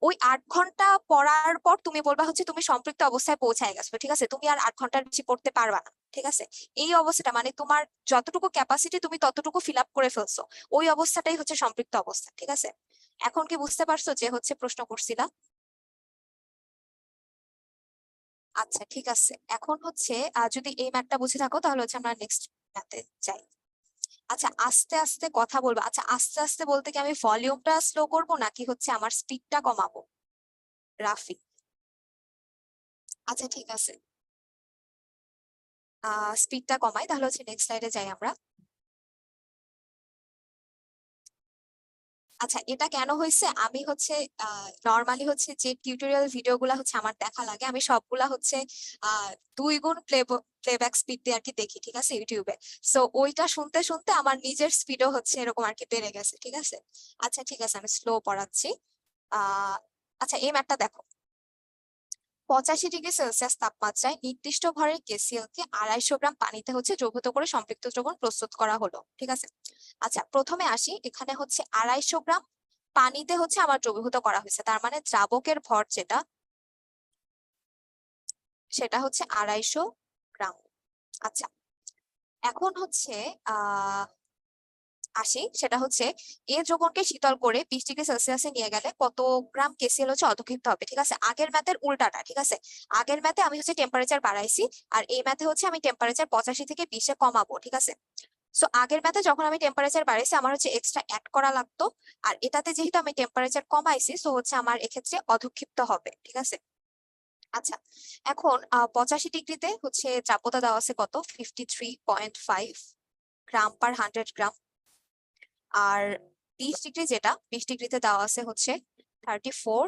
ওই 8 ঘন্টা পড়ার পর তুমি বলবা হচ্ছে তুমি সম্পৃক্ত অবস্থায় পৌঁছায় গেছো, ঠিক আছে। তুমি আর 8 ঘন্টার বেশি পড়তে পারবা না, ঠিক আছে। এই অবস্থাটা মানে তোমার যতটুকু ক্যাপাসিটি তুমি ততটুকু ফিল আপ করে ফেলছো, ওই অবস্থাটাই হচ্ছে সম্পৃক্ত অবস্থা, ঠিক আছে। এখন কি বুঝতে পারছো যে হচ্ছে প্রশ্ন করছিলাম। আচ্ছা, ঠিক আছে। এখন হচ্ছে যদি এই ম্যাথটা বুঝে থাকো তাহলে হচ্ছে আমরা নেক্সট ম্যাথে যাই। আচ্ছা, আস্তে আস্তে কথা বলবো। আচ্ছা, আস্তে আস্তে বলতে কি আমি ভলিউমটা স্লো করব নাকি হচ্ছে আমার স্পিডটা কমাবো? রাফি, আচ্ছা ঠিক আছে, স্পিডটা কমাই, তাহলে হচ্ছে নেক্সট স্লাইডে যাই আমরা। আচ্ছা, এটা কেন হয়েছে, আমি হচ্ছে নর্মালি হচ্ছে যে টিউটোরিয়াল ভিডিও গুলা হচ্ছে আমার দেখা লাগে, আমি সবগুলা হচ্ছে 2 গুণ প্লেব্যাক স্পিড দিয়ে আর কি দেখি, ঠিক আছে, ইউটিউবে। সো ওইটা শুনতে শুনতে আমার নিজের স্পিডও হচ্ছে এরকম আর কি বেড়ে গেছে, ঠিক আছে। আচ্ছা ঠিক আছে, আমি স্লো পড়াচ্ছি। আহ আচ্ছা, এই ম্যাটটা দেখো। 85 ডিগ্রি সেলসিয়াস তাপমাত্রায় নির্দিষ্ট ভরের কেসিএল কে 250 গ্রাম পানিতে হচ্ছে দ্রবীভূত করে সম্পৃক্ত দ্রবণ প্রস্তুত করা হলো, ঠিক আছে। আচ্ছা, প্রথমে আসি, এখানে হচ্ছে 250 গ্রাম পানিতে হচ্ছে আমার দ্রবীভূত করা হয়েছে, তার মানে দ্রাবকের ভর যেটা সেটা হচ্ছে 250 গ্রাম। আচ্ছা, এখন হচ্ছে আসি, সেটা হচ্ছে এই দ্রবণকে শীতল করে 20 ডিগ্রি সেলসিয়াসে নিয়ে গেলে কত গ্রাম কেসিএল হচ্ছে অধক্ষিপ্ত হবে, ঠিক আছে। আগের ম্যাথের উল্টাটা, ঠিক আছে। আগের ম্যাথে আমি হচ্ছে টেম্পারেচার বাড়াইছি, আর এই ম্যাথে হচ্ছে আমি টেম্পারেচার 85 থেকে 20-এ কমাবো, ঠিক আছে। সো আগের ম্যাথে যখন আমি টেম্পারেচার বাড়াইছি আমার হচ্ছে এক্সট্রা অ্যাড করা লাগতো, আর এটাতে যেহেতু আমি টেম্পারেচার কমাইছি, সো হচ্ছে আমার এক্ষেত্রে অধক্ষিপ্ত হবে, ঠিক আছে। আচ্ছা, এখন 85 ডিগ্রিতে হচ্ছে দ্রাব্যতা দেওয়া আছে কত, 53.5 গ্রাম পার 100 গ্রাম। আর 20 ডিগ্রি, যেটা 20 ডিগ্রিতে দেওয়া আছে হচ্ছে 34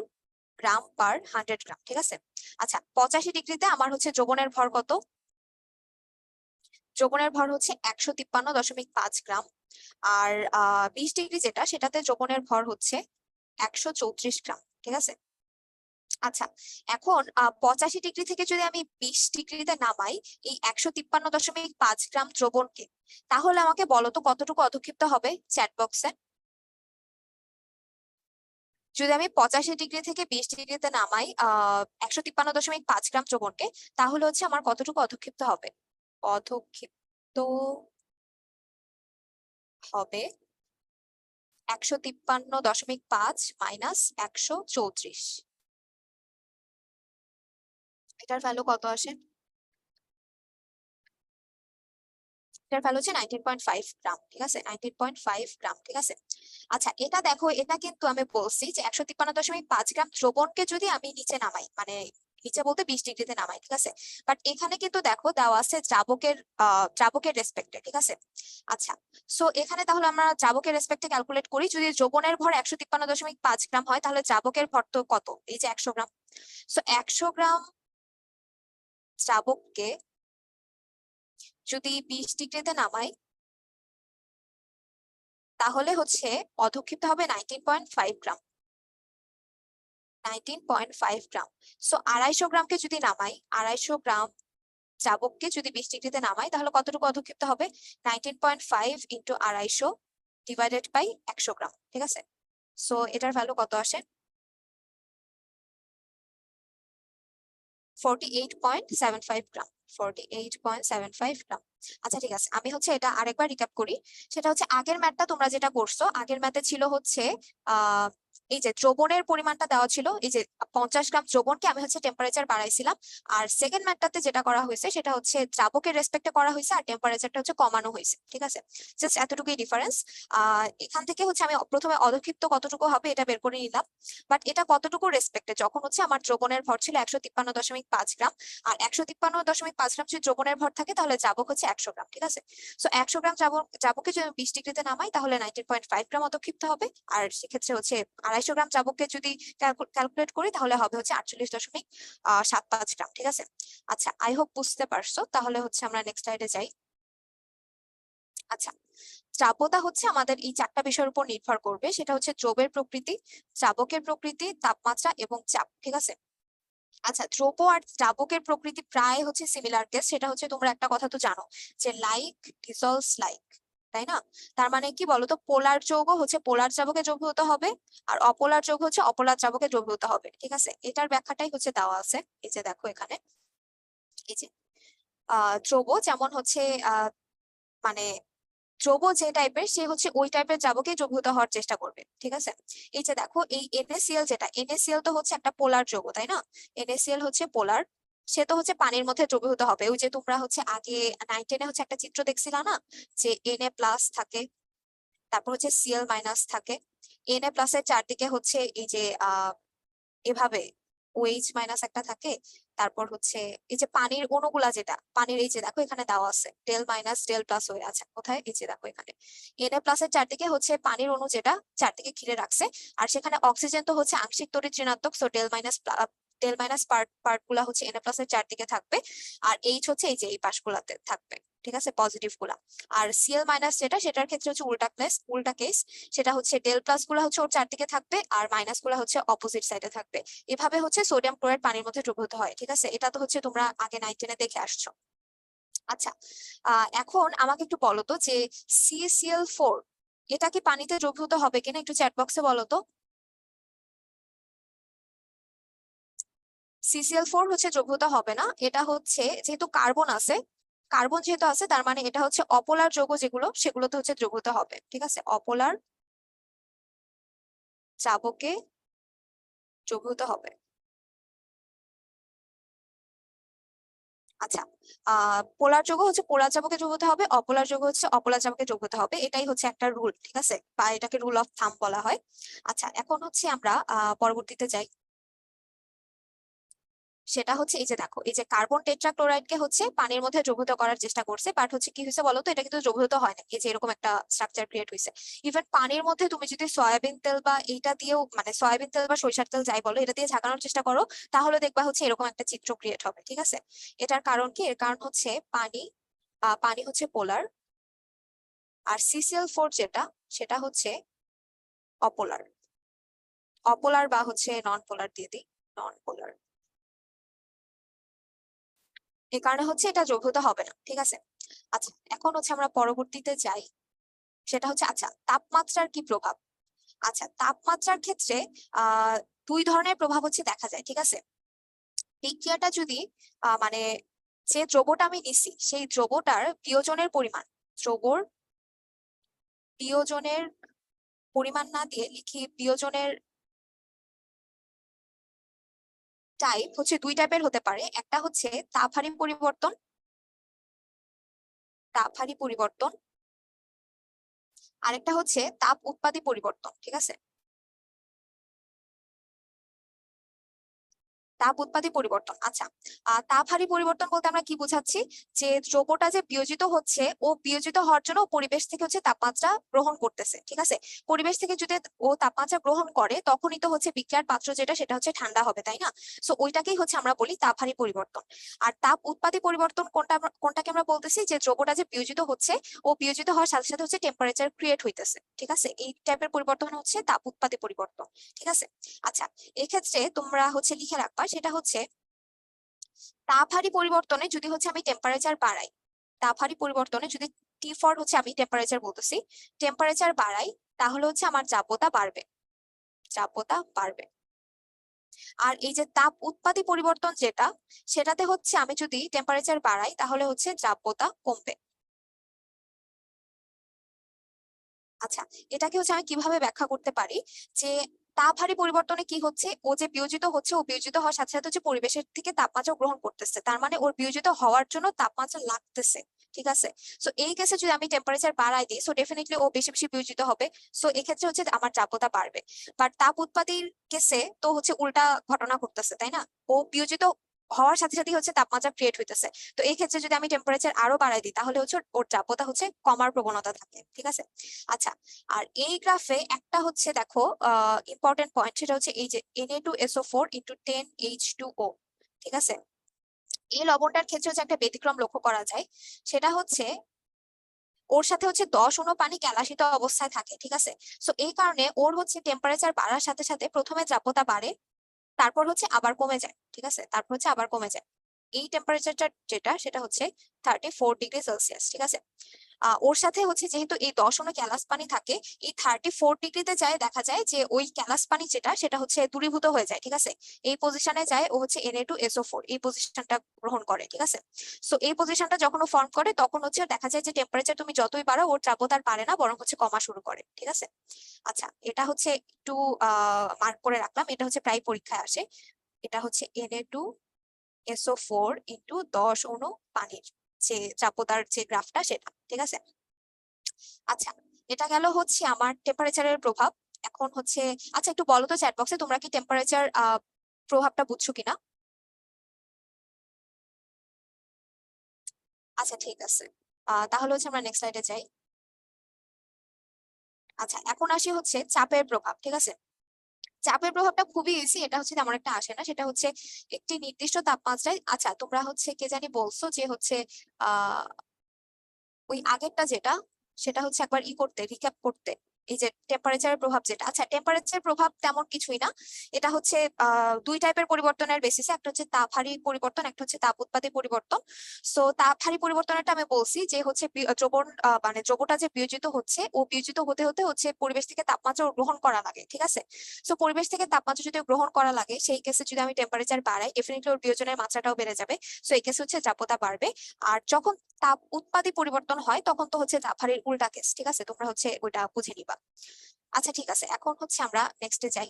গ্রাম পার 100 গ্রাম, ঠিক আছে। আচ্ছা, 85 ডিগ্রিতে আমার হচ্ছে দ্রবণের ভর কত, দ্রবণের ভর হচ্ছে 153.5 গ্রাম। আর 20 ডিগ্রি যেটা, সেটাতে দ্রবণের ভর হচ্ছে 134 গ্রাম, ঠিক আছে। আচ্ছা, এখন 85 ডিগ্রি থেকে যদি আমি 20 ডিগ্রিতে নামাই এই 153.5 গ্রাম দ্রবণকে, তাহলে আমাকে বলো তো কতটুকু অধক্ষিপ্ত হবে চ্যাট বক্সে। যদি আমি 85 ডিগ্রি থেকে 20 ডিগ্রিতে নামাই 153.5 গ্রাম দ্রবণকে, তাহলে হচ্ছে আমার কতটুকু অধক্ষিপ্ত হবে। অধক্ষিপ্ত হবে 153.5 মাইনাস 134। এটার ভ্যালু কত আসে? এটার ভ্যালু হচ্ছে 19.5 গ্রাম, ঠিক আছে, 19.5 গ্রাম, ঠিক আছে। আচ্ছা, এটা দেখো, এটা কিন্তু আমি বলছি যে 153.5 গ্রাম দ্রবণকে যদি আমি নিচে নামাই, মানে নিচে বলতে 20 ডিগ্রিতে নামাই, ঠিক আছে। বাট এখানে কিন্তু দেখো দেওয়া আছে দ্রাবকের রেসপেক্টে, ঠিক আছে। আচ্ছা, সো এখানে তাহলে আমরা দ্রাবকের রেসপেক্টে ক্যালকুলেট করি, যদি দ্রবণের ভর 153.5 গ্রাম হয় তাহলে দ্রাবকের ভর তো কত, এই যে 100 গ্রাম। সো 100 গ্রাম দ্রাবককে যদি 20 ডিগ্রিতে নামাই, তাহলে হচ্ছে অধঃক্ষিপ্ত হবে 19.5 গ্রাম। 19.5 গ্রাম। সো 250 গ্রামকে যদি নামাই, 250 গ্রাম চাবককে যদি 20 ডিগ্রিতে নামাই, তাহলে কতটুকু অধঃক্ষিপ্ত হবে? 19.5 ইন্টু 250 ডিভাইডেড বাই 100 গ্রাম। ঠিক আছে, সো এটার ভ্যালু কত আসে? 48.75 গ্রাম। 48.75 গ্রাম। আচ্ছা ঠিক আছে, আমি হচ্ছে এটা আরেকবার রিক্যাপ করি। সেটা হচ্ছে আগের ম্যাথটা তোমরা যেটা করছো, আগের ম্যাথে ছিল হচ্ছে এই যে দ্রবণের পরিমাণটা দেওয়া ছিল, এই যে 50 গ্রাম দ্রবণকে আমি হচ্ছে টেম্পারেচার বাড়াইছিলাম। আর সেকেন্ড ম্যাথটাতে যেটা করা হয়েছে সেটা হচ্ছে দ্রাবকের রেসপেক্টে করা হয়েছে আর টেম্পারেচারটা হচ্ছে কমানো হয়েছে। ঠিক আছে, জাস্ট এতটুকুই ডিফারেন্স। এখান থেকে হচ্ছে আমি প্রথমে অধঃক্ষিপ্ত কতটুকু হবে এটা বের করে নিলাম। বাট এটা কতটুকু রেসপেক্টে, যখন হচ্ছে আমার দ্রবণের ভর ছিল 153.5 গ্রাম, আর 153.5 গ্রাম যদি দ্রবণের ভর থাকে তাহলে দ্রাবক হচ্ছে 100 গ্রাম। ঠিক আছে, সো 100 গ্রাম দ্রাবককে যদি 20 ডিগ্রিতে নামাই তাহলে 19.5 গ্রাম অধঃক্ষিপ্ত হবে। আর সেক্ষেত্রে হচ্ছে 250 গ্রাম দ্রাবককে যদি ক্যালকুলেট করি তাহলে হবে হচ্ছে 48.75 গ্রাম। ঠিক আছে, আচ্ছা আই হোপ বুঝতে পারছো। তাহলে হচ্ছে আমরা নেক্সট স্লাইডে যাই। আচ্ছা, দ্রাব্যতা হচ্ছে আমাদের এই 4টা বিষয়ের উপর নির্ভর করবে। সেটা হচ্ছে দ্রবের প্রকৃতি, দ্রাবকের প্রকৃতি, তাপমাত্রা এবং চাপ। ঠিক আছে, আচ্ছা দ্রব্য আর দ্রাবকের প্রকৃতি প্রায় হচ্ছে সিমিলার কেস। সেটা হচ্ছে তোমরা একটা কথা তো জানো যে লাইক ডিসলভস লাইক, তাই না? তার মানে কি বলতো, পোলার যৌগ হচ্ছে পোলার দ্রাবকে দ্রবীভূত হবে, আর অপোলার যৌগ হচ্ছে অপোলার দ্রাবকে দ্রবীভূত হবে। ঠিক আছে, এটার ব্যাখ্যাটাই হচ্ছে দেওয়া আছে। এই যে দেখো এখানে, এই যে দ্রব্য যেমন হচ্ছে মানে দ্রব্য যে টাইপের, সে হচ্ছে ওই টাইপের দ্রাবকে দ্রবীভূত হওয়ার চেষ্টা করবে। ঠিক আছে, এই যে দেখো এই NaCl, যেটা NaCl তো হচ্ছে একটা পোলার যৌগ, তাই না? NaCl হচ্ছে পোলার, সে তো হচ্ছে পানির মধ্যে দ্রবীভূত হবে। ওই যে তোমরা হচ্ছে আগে 9-10 হচ্ছে একটা চিত্র দেখছিলা না, যে Na+ থাকে, তারপর হচ্ছে Cl- থাকে। Na+ এর চারদিকে হচ্ছে এই যে এভাবে OH- একটা থাকে। তারপর হচ্ছে এই যে পানির অণুগুলা, যেটা পানির, এই যে দেখো এখানে দেওয়া আছে ডেল মাইনাস ডেল প্লাস হয়ে আছে কোথায়, এই যে দেখো এখানে Na+ এর চারদিকে হচ্ছে পানির অণু, যেটা চারদিকে ঘিরে রাখছে। আর সেখানে অক্সিজেন তো হচ্ছে আংশিক তড়িৎ ঋণাত্মক, সো ডেল মাইনাস পার্ট গুলা হচ্ছে Na+ এর চারদিকে থাকবে। আর H হচ্ছে এই যে এই পাশগুলাতে থাকবে। ঠিক আছে, পজিটিভ গুলা। আর Cl- যেটা, সেটার ক্ষেত্রে হচ্ছে উল্টা কেস। সেটা হচ্ছে ডেল প্লাস গুলা হচ্ছে ওর চারদিকে থাকবে, আর মাইনাস গুলা হচ্ছে অপোজিট সাইডে থাকবে। এভাবে হচ্ছে সোডিয়াম ক্লোরাইড পানির মধ্যে দ্রবীভূত হয়। ঠিক আছে, এটা তো হচ্ছে তোমরা আগে 9-10 দেখে আসছো। আচ্ছা, এখন আমাকে একটু বলো তো যে CCl4 এটা কি পানিতে দ্রবীভূত হবে কিনা, একটু চ্যাট বক্সে বলো তো। CCl4 হচ্ছে দ্রবীভূত হবে না। এটা হচ্ছে যেহেতু কার্বন আছে, কার্বন যেহেতু আছে, তার মানে এটা হচ্ছে অপোলার যৌগ, যেগুলো সেগুলোতে হচ্ছে দ্রবীভূত হবে। ঠিক আছে, অপোলার দ্রাবকে দ্রবীভূত হবে। আচ্ছা, পোলার যৌগ হচ্ছে পোলার দ্রাবকে দ্রবীভূত হবে, অপোলার যৌগ হচ্ছে অপোলার দ্রাবকে দ্রবীভূত হবে। এটাই হচ্ছে একটা রুল। ঠিক আছে, বা এটাকে রুল অফ থাম্ব বলা হয়। আচ্ছা, এখন হচ্ছে আমরা পরবর্তীতে যাই। সেটা হচ্ছে এই যে দেখো, এই যে কার্বন টেট্রাক্লোরাইড কে হচ্ছে পানির মধ্যে দ্রবীভূত করার চেষ্টা করছে, বাট হচ্ছে কি হয়েছে বলতো, এটা কিন্তু দ্রবীভূত হয় না। এই যে এরকম একটা স্ট্রাকচার ক্রিয়েট হয়েছে। ইভেন পানির মধ্যে তুমি যদি সয়াবিন তেল বা এইটা দিয়েও, মানে সয়াবিন তেল বা সরিষার তেল যাই বলো, এটা দিয়ে ঝাঁকানোর চেষ্টা করো, তাহলে দেখবা হচ্ছে এরকম একটা চিত্র ক্রিয়েট হবে। ঠিক আছে, এটার কারণ কি? এর কারণ হচ্ছে পানি হচ্ছে পোলার, আর CCl4 যেটা, সেটা হচ্ছে অপোলার। অপোলার বা হচ্ছে নন পোলার দিয়ে দিই, নন পোলার। এই কারণে হচ্ছে এটা দ্রবীভূত হবে না। ঠিক আছে, আচ্ছা এখন হচ্ছে আমরা পরবর্তীতে যাই। সেটা হচ্ছে আচ্ছা তাপমাত্রার কি প্রভাব। আচ্ছা, তাপমাত্রার ক্ষেত্রে আহ 2 ধরনের প্রভাব হচ্ছে দেখা যায়। ঠিক আছে, বিক্রিয়াটা যদি মানে যে দ্রবটা আমি নিছি, সেই দ্রবটার বিয়োজনের পরিমাণ, দ্রবর বিয়োজনের পরিমাণ না দিয়ে লিখি বিয়োজনের টাইপ হচ্ছে 2 টাইপের হতে পারে। একটা হচ্ছে তাপহারী পরিবর্তন, তাপহারী পরিবর্তন। আরেকটা হচ্ছে তাপ উৎপাদী পরিবর্তন। ঠিক আছে, তাপ উৎপাদী পরিবর্তন। আচ্ছা, তাপ হারি পরিবর্তন বলতে আমরা কি বোঝাচ্ছি, যে দ্রব্যটা যে বিয়োজিত হচ্ছে, ও বিয়োজিত হওয়ার জন্য পরিবেশ থেকে হচ্ছে তাপমাত্রা গ্রহণ করতেছে, ঠিক আছে। পরিবেশ থেকে যদি ও তাপমাত্রা গ্রহণ করে, তখনই তো হচ্ছে বিক্রিয়ার পাত্র যেটা, সেটা হচ্ছে ঠান্ডা হবে, তাই না? সো ওইটাকেই হচ্ছে আমরা বলি তাপ হারি পরিবর্তন। আর তাপ উৎপাদী পরিবর্তন কোনটাকে আমরা বলতেছি, যে দ্রব্যটা যে বিয়োজিত হচ্ছে, ও বিয়োজিত হওয়ার সাথে সাথে হচ্ছে টেম্পারেচার ক্রিয়েট হইতেছে, ঠিক আছে। এই টাইপের পরিবর্তন হচ্ছে তাপ উৎপাদী পরিবর্তন, ঠিক আছে। আচ্ছা, এক্ষেত্রে তোমরা হচ্ছে লিখে রাখবা, সেটা হচ্ছে তাপ হারি পরিবর্তনে যদি হচ্ছে আমি টেম্পারেচার বাড়াই, তাপ হারি পরিবর্তনে যদি টি ফর হচ্ছে আমি টেম্পারেচার বলতেছি, টেম্পারেচার বাড়াই, তাহলে হচ্ছে আমার চাপতা বাড়বে, চাপতা বাড়বে। আর এই যে তাপ উৎপাদী পরিবর্তন যেটা, সেটাতে হচ্ছে আমি যদি টেম্পারেচার বাড়াই, তাহলে হচ্ছে চাপতা কমবে। আচ্ছা, এটাকে হচ্ছে আমি কিভাবে ব্যাখ্যা করতে পারি, যে তাপ হারি পরিবর্তনে কি হচ্ছে, ও যে বিয়োজিত হচ্ছে, ও বিয়োজিত হওয়ার সাথে সাথে হচ্ছে পরিবেশের থেকে তাপমাত্রা গ্রহণ করতেছে, তার মানে ওর বিয়োজিত হওয়ার জন্য তাপমাত্রা লাগতেছে, ঠিক আছে। সো এই কেসে যদি আমি টেম্পারেচার বাড়াই দিই, সো ডেফিনেটলি ও বেশি বেশি বিয়োজিত হবে। সো এক্ষেত্রে হচ্ছে আমার চাপতা বাড়বে। বাট তাপ উৎপাদীর কেসে তো হচ্ছে উল্টা ঘটনা ঘটতেছে, তাই না? ও বিয়োজিত হওয়ার সাথে সাথে হচ্ছে তাপমাত্রা ক্রিয়েট হইতেছে। তো এই ক্ষেত্রে যদি আমি টেম্পারেচার আরো বাড়াই দিই, তাহলে হচ্ছে ওর চাপতা হচ্ছে কমার প্রবণতা থাকে, ঠিক আছে। আচ্ছা, আর এই গ্রাফে একটা হচ্ছে দেখো ইম্পর্টেন্ট পয়েন্ট, সেটা হচ্ছে এই যে Na2SO4 × 10H2O, ঠিক আছে। এই লবণটার ক্ষেত্রে হচ্ছে একটা ব্যতিক্রম লক্ষ্য করা যায়, সেটা হচ্ছে ওর সাথে হচ্ছে 10 অণু পানি গ্যালাসিত অবস্থায় থাকে, ঠিক আছে। সো এই কারণে ওর হচ্ছে টেম্পারেচার বাড়ার সাথে সাথে প্রথমে চাপতা বাড়ে, তারপর হচ্ছে আবার কমে যায়, ঠিক আছে, তারপর হচ্ছে আবার কমে যায়। এই টেম্পারেচারটা যেটা, সেটা হচ্ছে 34°C, ঠিক আছে। ওর সাথে হচ্ছে যেহেতু এই 10 অণু ক্যালাস পানি থাকে, এই 34°তে যায়, দেখা যায় যে ওই ক্যালাস পানি যেটা, সেটা হচ্ছে দূরীভূত হয়ে যায়, ঠিক আছে। এই পজিশনে যায়, ও হচ্ছে Na2SO4 এই পজিশনটা গ্রহণ করে, ঠিক আছে। সো এই পজিশনটা যখন ও ফর্ম করে, তখন হচ্ছে দেখা যায় যে টেম্পারেচার তুমি যতই বাড়াও, ওর চাপতা আর বাড়ে না, বরং হচ্ছে কমা শুরু করে, ঠিক আছে। আচ্ছা, এটা হচ্ছে একটু মার্ক করে রাখলাম, এটা হচ্ছে প্রায় পরীক্ষায় আসে। এটা হচ্ছে Na2SO4 × 10 অণু পানির যে চাপতার যে গ্রাফটা, সেটা, ঠিক আছে। আচ্ছা, এটা গেল হচ্ছে আমার টেম্পারেচারের প্রভাব। এখন হচ্ছে, আচ্ছা একটু বলো তো চ্যাট বক্সে, তোমরা কি টেম্পারেচার প্রভাবটা বুঝছো কিনা? আচ্ছা, ঠিক আছে। তাহলে হচ্ছে আমরা নেক্সট স্লাইডে যাই। আচ্ছা, এখন আসি হচ্ছে চাপের প্রভাব, ঠিক আছে। চাপের প্রভাবটা খুবই ইজি, এটা হচ্ছে তেমন একটা আসে না, সেটা হচ্ছে একটি নির্দিষ্ট তাপমাত্রায়, আচ্ছা তোমরা হচ্ছে কে জানি বলছো যে হচ্ছে আহ ওই আগেরটা যেটা, সেটা হচ্ছে একবার করতে রিক্যাপ করতে, এই যে টেম্পারেচারের প্রভাব যেটা। আচ্ছা, টেম্পারেচারের প্রভাব তেমন কিছুই না, এটা হচ্ছে দুই টাইপের পরিবর্তনের বেসিসে, একটা হচ্ছে তাপ হারি পরিবর্তন, একটা হচ্ছে তাপ উৎপাদী পরিবর্তন। সো তাপ হারি পরিবর্তনটা আমি বলছি যে হচ্ছে দ্রবণ মানে দ্রবটা যে বিয়োজিত হচ্ছে, ও বিয়োজিত হতে হতে হচ্ছে পরিবেশ থেকে তাপমাত্রা গ্রহণ করা লাগে, ঠিক আছে। সো পরিবেশ থেকে তাপমাত্রা যদি গ্রহণ করা লাগে, সেই কেসে যদি আমি টেম্পারেচার বাড়াই, ডেফিনেটলি ওর বিয়োজনের মাত্রাটাও বেড়ে যাবে। সো এই কেসে হচ্ছে চাপতা বাড়বে। আর যখন তাপ উৎপাদী পরিবর্তন হয়, তখন তো হচ্ছে তাপ হারির উল্টা কেস, ঠিক আছে, তোমরা হচ্ছে ওইটা বুঝে নিবা। আচ্ছা, ঠিক আছে, এখন হচ্ছে আমরা নেক্সটে যাই।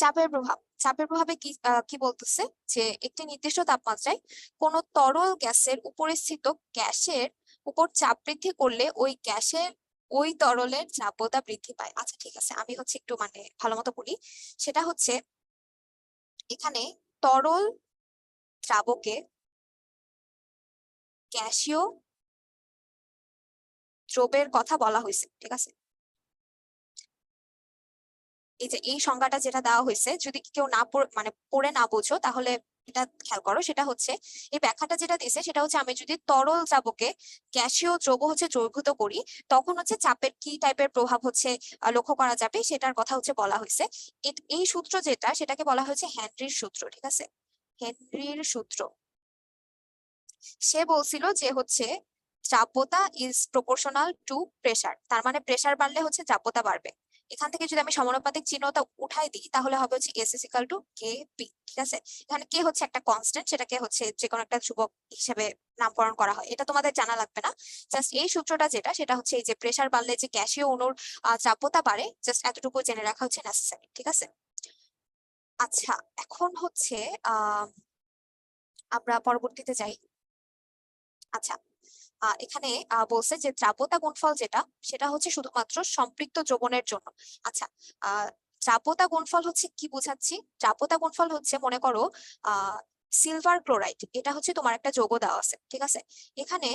চাপের প্রভাব, চাপের প্রভাবে কি কি বলতেছে, যে একটি নির্দিষ্ট তাপমাত্রায় কোন তরল গ্যাসের উপরে স্থিত গ্যাসের উপর চাপ বৃদ্ধি করলে ওই গ্যাসের ওই তরলের চাপতা বৃদ্ধি পায়। আচ্ছা, ঠিক আছে, আমি হচ্ছে একটু মানে ভালো মতো বলি। সেটা হচ্ছে এখানে তরল দ্রাবকে গ্যাসীয় দ্রবের কথা বলা হয়েছে, ঠিক আছে। এই যে এই সংজ্ঞাটা যেটা দেওয়া হয়েছে, যদি কেউ না মানে পড়ে না বোঝো, তাহলে এটা খেয়াল করো। সেটা হচ্ছে এই ব্যাখ্যাটা যেটা দিছে, সেটা হচ্ছে আমি যদি তরল দ্রাবকে গ্যাসীয় দ্রব হচ্ছে দ্রবীভূত করি, তখন হচ্ছে চাপের কি টাইপের প্রভাব হচ্ছে লক্ষ্য করা যাবে, সেটার কথা হচ্ছে বলা হয়েছে। এই সূত্র যেটা, সেটাকে বলা হয়েছে হেনরির সূত্র, ঠিক আছে, হেনরির সূত্র। সে বলছিল যে হচ্ছে চাপতা ইজ প্রপোর্শনাল টু প্রেসার, তার মানে প্রেসার বাড়লে হচ্ছে চাপতা বাড়বে। এখান থেকে যদি আমি সমানুপাতিক চিহ্নটা উঠাই দিই, তাহলে হবে হচ্ছে S equal to K P, ঠিক আছে। এখানে কে হচ্ছে একটা কনস্ট্যান্ট, সেটাকে হচ্ছে যে কোনো একটা ধ্রুবক হিসেবে নামকরণ করা হয়, এটা তোমাদের জানা লাগবে না। জাস্ট এই সূত্রটা যেটা, সেটা হচ্ছে এই যে প্রেসার বাড়লে যে গ্যাসীয় অণুর চাপতা বাড়ে, জাস্ট এতটুকু জেনে রাখা হচ্ছে নেসেসারি, ঠিক আছে। আচ্ছা, এখন হচ্ছে আমরা পরবর্তীতে যাই। আচ্ছা, এখানে বলছে যে দ্রাব্যতা গুণফল যেটা, সেটা হচ্ছে শুধুমাত্র সম্পৃক্ত দ্রবণের জন্য। আচ্ছা, চাপতা গুণফল হচ্ছে কি বোঝাচ্ছি? চাপতা গুণফল হচ্ছে মনে করো সিলভার ক্লোরাইড, এটা হচ্ছে তোমার একটা যৌগ দেওয়া আছে, ঠিক আছে? এখানে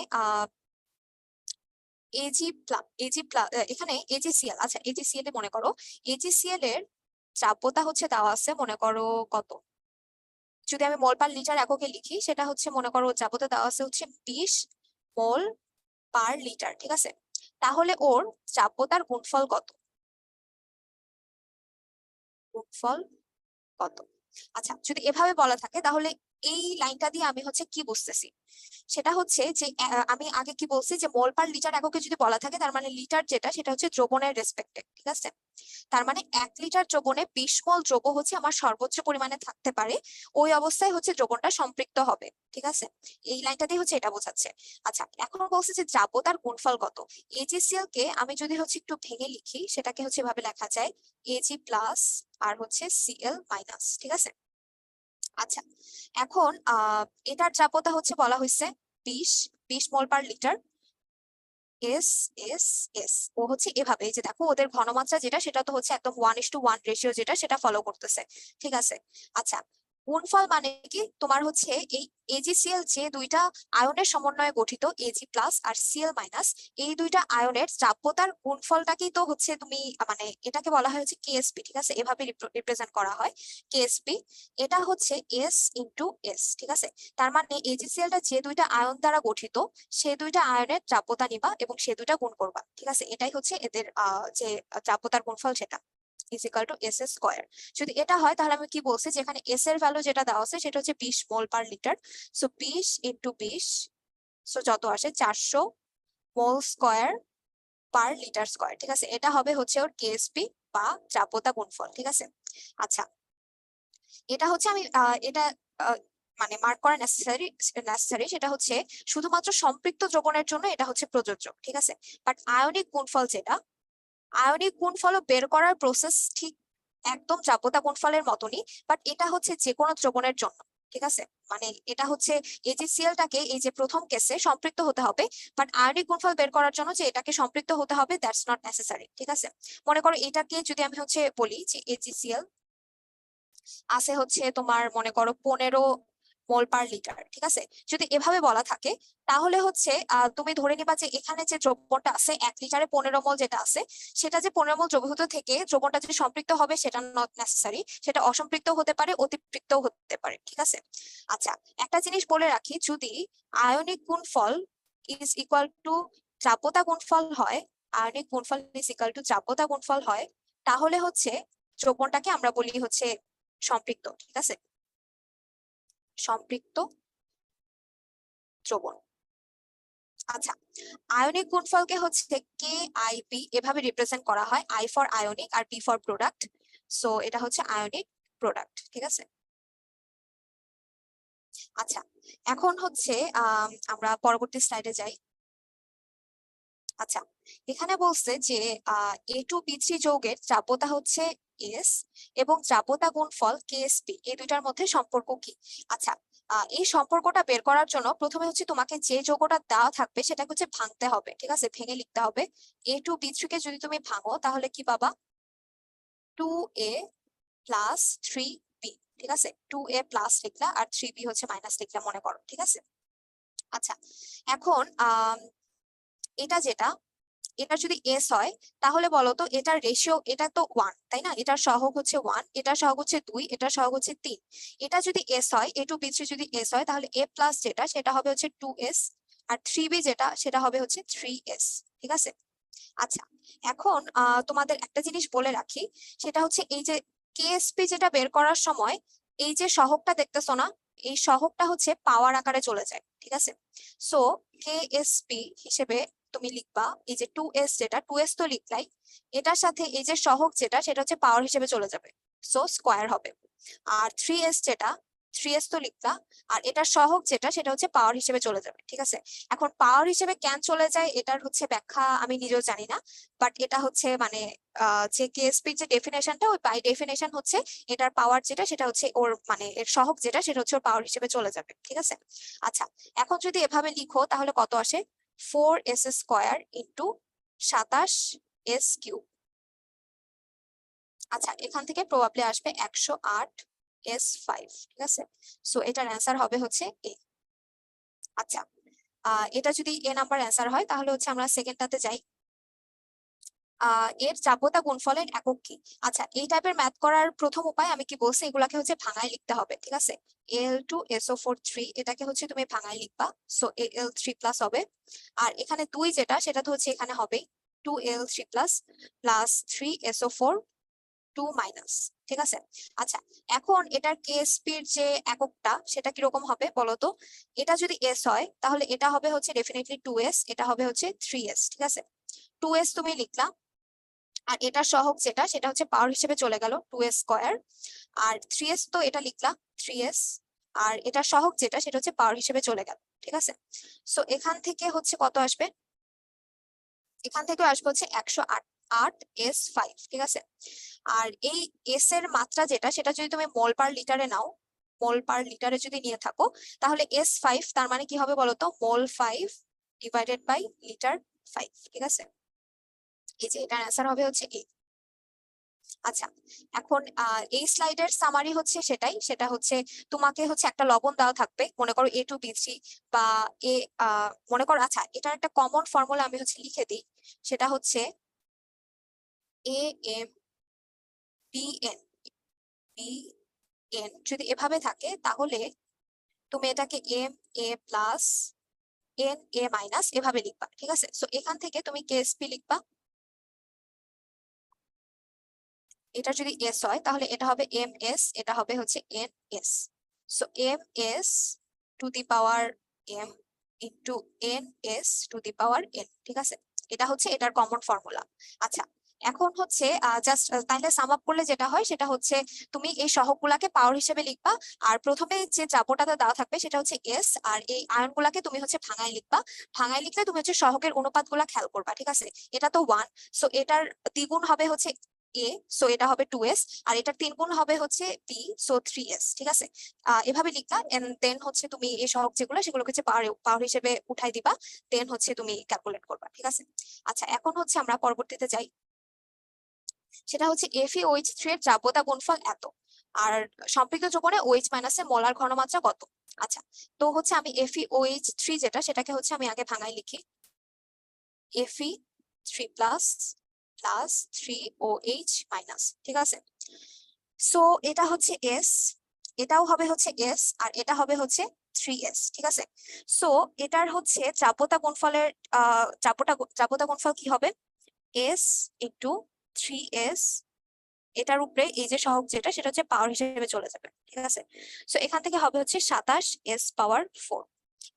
এখানে এজিসিএল, আচ্ছা এজিসিএল এ মনে করো এজিসিএল এর চাপতা হচ্ছে দেওয়া আছে মনে করো কত, যদি আমি মোল পার লিটার এককে লিখি সেটা হচ্ছে মনে করো চাপতা দেওয়া আছে হচ্ছে 20 মোল পার লিটার, ঠিক আছে? তাহলে ওর চাপতার গুণফল কত? গুণফল কত? আচ্ছা যদি এভাবে বলা থাকে তাহলে এই লাইনটা দিয়ে আমি হচ্ছে কি বুঝতেছি, সেটা হচ্ছে যে আমি আগে কি বলছি যে মোল পার লিটার এককে যদি বলা থাকে তার মানে লিটার যেটা সেটা হচ্ছে দ্রবণের রেসপেক্টে, ঠিক আছে? তার মানে 1 লিটার দ্রবণে 20 মোল দ্রব্য হচ্ছে আমার সর্বোচ্চ পরিমাণে থাকতে পারে, ওই অবস্থায় হচ্ছে দ্রবণটা সম্পৃক্ত হবে, ঠিক আছে? এই লাইনটাতেই হচ্ছে এটা বোঝাচ্ছে। আচ্ছা এখন বলছে যে দ্রাব্যতার গুণফল কত। এজিসিএল কে আমি যদি হচ্ছে একটু ভেঙে লিখি সেটাকে হচ্ছে এভাবে লেখা যায় এজি প্লাস আর হচ্ছে সিএল মাইনাস, ঠিক আছে? আচ্ছা এখন এটার দ্রাব্যতা হচ্ছে বলা হয়েছে 20 mole per litre. S S S ও হচ্ছে এভাবে, এই যে দেখো ওদের ঘনমাত্রা যেটা সেটা তো হচ্ছে একদম 1:1 রেশিও যেটা সেটা ফলো করতেছে, ঠিক আছে? আচ্ছা গুণফল মানে কি তোমার হচ্ছে এই এজিসিএল যে দুইটা আয়নের সমন্বয়ে গঠিত এজি প্লাস আর সিএল মাইনাস, এই দুইটা আয়নের দ্রাব্যতার গুণফলটাকেই তো হচ্ছে তুমি মানে এটাকে বলা হয় হচ্ছে কেএসপি, ঠিক আছে? এভাবে রিপ্রেজেন্ট করা হয় কেএসপি। এটা হচ্ছে এস ইন্টু এস, ঠিক আছে? তার মানে এজিসিএলটা যে দুইটা আয়ন দ্বারা গঠিত সে দুইটা আয়নের দ্রাব্যতা নিবা এবং সে দুইটা গুণ করবা, ঠিক আছে? এটাই হচ্ছে এদের যে দ্রাব্যতার গুণফল সেটা ইজ ইকুয়াল টু এস এর স্কয়ার। যদি এটা হয় তাহলে আমি কি বলছি যে এখানে এস এর ভ্যালু যেটা দেওয়া আছে সেটা হচ্ছে 20 mole per litre, so 20 into 20, so যত আসে 400 mole square per litre square, ঠিক আছে? এটা হবে হচ্ছে ওর কেএসপি বা দ্রাব্যতা গুণফল, ঠিক আছে? আচ্ছা এটা হচ্ছে আমি এটা আহ, মানে মার্ক করা নেসেসারি সেটা হচ্ছে শুধুমাত্র সম্পৃক্ত দ্রবণের জন্য এটা হচ্ছে প্রযোজ্য, ঠিক আছে? বাট আয়নিক গুণফল যেটা, আয়নিক গুণফল বের করার প্রসেস ঠিক একদম দ্রাব্যতা গুণফলের মতনই, বাট এটা হচ্ছে যে কোনো দ্রবণের জন্য, ঠিক আছে? মানে এটা হচ্ছে এজিসিএল টাকে এই যে প্রথম কেসে সম্পৃক্ত হতে হবে, বাট আয়নিক গুণফল বের করার জন্য যে এটাকে সম্পৃক্ত হতে হবে দ্যাটস নট নেসেসারি, ঠিক আছে? মনে করো এটাকে যদি আমি হচ্ছে বলি যে এজিসিএল আছে হচ্ছে তোমার মনে করো 15 মোল পার লিটার, ঠিক আছে? যদি এভাবে বলা থাকে তাহলে হচ্ছে তুমি ধরে নিবা যে এখানে যে দ্রবণটা আছে 1 লিটারে 15 মোল যেটা আছে সেটা যে 15 মোল দ্রবীভূত থেকে দ্রবণটা যে সম্পৃক্ত হবে সেটা নট নেসেসারি, সেটা অসম্পৃক্ত হতে পারে অতিপৃক্ত হতে পারে, ঠিক আছে? আচ্ছা একটা জিনিস বলে রাখি, যদি আয়নিক গুণফল ইজ ইকুয়াল টু দ্রাব্যতা গুণফল হয়, আয়নিক গুণফল ইজ ইকুয়াল টু দ্রাব্যতা গুণফল হয়, তাহলে হচ্ছে দ্রবণটাকে আমরা বলি হচ্ছে সম্পৃক্ত, ঠিক আছে? সম্পৃক্ত দ্রবণ। আচ্ছা আয়নিক গুণফলকে হচ্ছে কে আই পি এভাবে রিপ্রেজেন্ট করা হয়, আই ফর আয়নিক আর পি ফর প্রোডাক্ট, সো এটা হচ্ছে আয়নিক প্রোডাক্ট, ঠিক আছে? আচ্ছা এখন হচ্ছে আমরা পরবর্তী স্লাইডে যাই। আচ্ছা এখানে বলছে যে A2B3 যৌগের দ্রাব্যতা হচ্ছে এস এবং দ্রাব্যতা গুণফল কেএসপি, এই দুইটার মধ্যে সম্পর্ক কি? আচ্ছা এই সম্পর্কটা বের করার জন্য প্রথমে হচ্ছে তোমাকে যে যৌগটা দেওয়া থাকবে সেটা হচ্ছে ভাঙতে হবে, ঠিক আছে? ভেঙে লিখতে হবে। A2B3 কে যদি তুমি ভাঙো তাহলে কি পাবা? 2A প্লাস 3B, ঠিক আছে? 2A প্লাস লিখলা আর 3B হচ্ছে মাইনাস লিখলা মনে করো, ঠিক আছে? আচ্ছা এখন এটা যেটা, এটা যদি এস হয় তাহলে বলো তো এটার রেশিও, এটা তো 1 তাই না? এটার সহগ হচ্ছে 1, এটার সহগ হচ্ছে 2, এটার সহগ হচ্ছে 3। এটা যদি এস হয়, A2B3 যদি এস হয় তাহলে A প্লাস যেটা সেটা হবে হচ্ছে 2S আর 3B যেটা সেটা হবে হচ্ছে 3S, ঠিক আছে? আচ্ছা এখন তোমাদের একটা জিনিস বলে রাখি, সেটা হচ্ছে এই যে কেএসপি যেটা বের করার সময় এই যে সহগটা দেখতেছো না, এই সহগটা হচ্ছে পাওয়ার আকারে চলে যায়, ঠিক আছে? সো কেএসপি হিসেবে তুমি লিখবা এই যে 2S, যেটা 2S তো লিখলাই, এটার সাথে এই যে সহগ যেটা সেটা হচ্ছে পাওয়ার হিসেবে চলে যাবে, সো স্কোয়ার হবে। আর 3S যেটা, 3S তো লিখলা, আর এটার সহগ যেটা সেটা হচ্ছে পাওয়ার হিসেবে চলে যাবে, ঠিক আছে? এখন পাওয়ার হিসেবে কেন চলে যায় এটার হচ্ছে ব্যাখ্যা আমি নিজেও জানি না, বাট এটা হচ্ছে মানে যে কেএসপি যে ডেফিনেশনটা ওই বাই ডেফিনেশন হচ্ছে এটার পাওয়ার যেটা সেটা হচ্ছে ওর মানে এর সহগ যেটা সেটা হচ্ছে ওর পাওয়ার হিসেবে চলে যাবে, ঠিক আছে? আচ্ছা এখন যদি এভাবে লিখো তাহলে কত আসে? 4S square into 27S cube. আচ্ছা, এখান থেকে প্রবাবলি আসবে 108s5, ঠিক আছে। সো এটার অ্যান্সার হবে হচ্ছে এ। আচ্ছা, এটা যদি এ নাম্বার অ্যান্সার হয় তাহলে হচ্ছে আমরা সেকেন্ডটাতে যাই। এর যাবতা গুণফলের একক কি? আচ্ছা, এই টাইপের ম্যাথ করার প্রথম উপায় আমি কি বলছি, এগুলাকে হচ্ছে ভাঙায় লিখতে হবে, ঠিক আছে। Al2SO4 3 এটাকে হচ্ছে তুমি ভাঙায় লিখবা, সো Al3+ হবে। আর এখানে 2 যেটা, সেটা তো হচ্ছে এখানে হবে 2Al3+ প্লাস 3SO4 2 মাইনাস, ঠিক আছে। আচ্ছা, এখন এটার কেএসপির যে এককটা সেটা কিরকম হবে বলতো। এটা যদি এস হয় তাহলে এটা হবে হচ্ছে ডেফিনেটলি 2s, এটা হবে হচ্ছে 3s, ঠিক আছে। 2s তুমি লিখলা, আর এটার সহগ যেটা সেটা হচ্ছে পাওয়ার হিসেবে চলে গেল 2s²। আর 3s তো এটা লিখলাম 3s, আর এটার সহগ যেটা সেটা হচ্ছে পাওয়ার হিসেবে চলে গেল, ঠিক আছে। সো এখান থেকে হচ্ছে কত আসবে, এখান থেকে আসবে হচ্ছে 108s5, ঠিক আছে। আর এই এস এর মাত্রা যেটা, সেটা যদি তুমি মোল পার লিটারে নাও, মোল পার লিটারে যদি নিয়ে থাকো, তাহলে S5 তার মানে কি হবে বলতো, মোল 5 ডিভাইডেড বাই লিটার 5, ঠিক আছে। এই যে এটার অ্যান্সার হবে হচ্ছে এ। আচ্ছা, এখন এই স্লাইডের সামারি হচ্ছে সেটাই, সেটা হচ্ছে তোমাকে হচ্ছে একটা লবণ দেওয়া থাকবে, মনে করো A2B3 বা এ, মনে করো, আচ্ছা এটার একটা কমন ফর্মুলা আমি হচ্ছে লিখে দিই, সেটা হচ্ছে AMBN। BN যদি এভাবে থাকে তাহলে তুমি এটাকে MA+NA- এভাবে লিখবা, ঠিক আছে। সো এখান থেকে তুমি কেএসপি লিখবা, এটা যদি এস হয় তাহলে এটা হবে MS, এটা হবে হচ্ছে NS। So MS two the power M into NS two the power N, ঠিক আছে। এটা হচ্ছে এটার কমন ফর্মুলা। আচ্ছা, এখন হচ্ছে জাস্ট তাহলে সাম আপ করলে যেটা হয় সেটা হচ্ছে তুমি এই সহগগুলাকে পাওয়ার হিসেবে লিখবা, আর প্রথমে যে চাপটাতে দেওয়া থাকবে সেটা হচ্ছে এস, আর এই আয়নগুলাকে তুমি হচ্ছে ভাঙায় লিখবা। ভাঙায় লিখলে তুমি হচ্ছে সহগের অনুপাতগুলা খেয়াল করবা, ঠিক আছে। এটা তো 1, সো এটার দ্বিগুণ হবে হচ্ছে এ, সো এটা হবে 2s, আর এটার 3 গুণ হবে হচ্ছে বি, সো 3s, ঠিক আছে। এভাবে লিখলা, এন্ড দেন হচ্ছে তুমি এই সহগ যেগুলো সেগুলোকে হচ্ছে পাওয়ার পাওয়ার হিসেবে উঠাই দিবা, দেন হচ্ছে তুমি ক্যালকুলেট করবা, ঠিক আছে। আচ্ছা, এখন হচ্ছে আমরা পরবর্তীতে যাই, সেটা হচ্ছে FeOH3 এর যাবতা গুণফল এত, আর সম্পৃক্ত দ্রবণে OH মাইনাসের মোলার ঘনমাত্রা কত। আচ্ছা, তো হচ্ছে আমি FeOH3 যেটা, সেটাকে হচ্ছে আমি আগে ভাঙায় লিখি, Fe3+ প্লাস 3OH মাইনাস, ঠিক আছে। সো এটা হচ্ছে এস, এটাও হবে হচ্ছে এস, আর এটা হবে হচ্ছে 3s, ঠিক আছে। সো এটার হচ্ছে যাবতা গুণফলের যাবতা গুণফল কি হবে, এস ইন্টু 3s, এটার উপরে এই যে সহগ যেটা সেটা হচ্ছে পাওয়ার হিসেবে চলে যাবে, ঠিক আছে। সো এখান থেকে হবে হচ্ছে 27s⁴।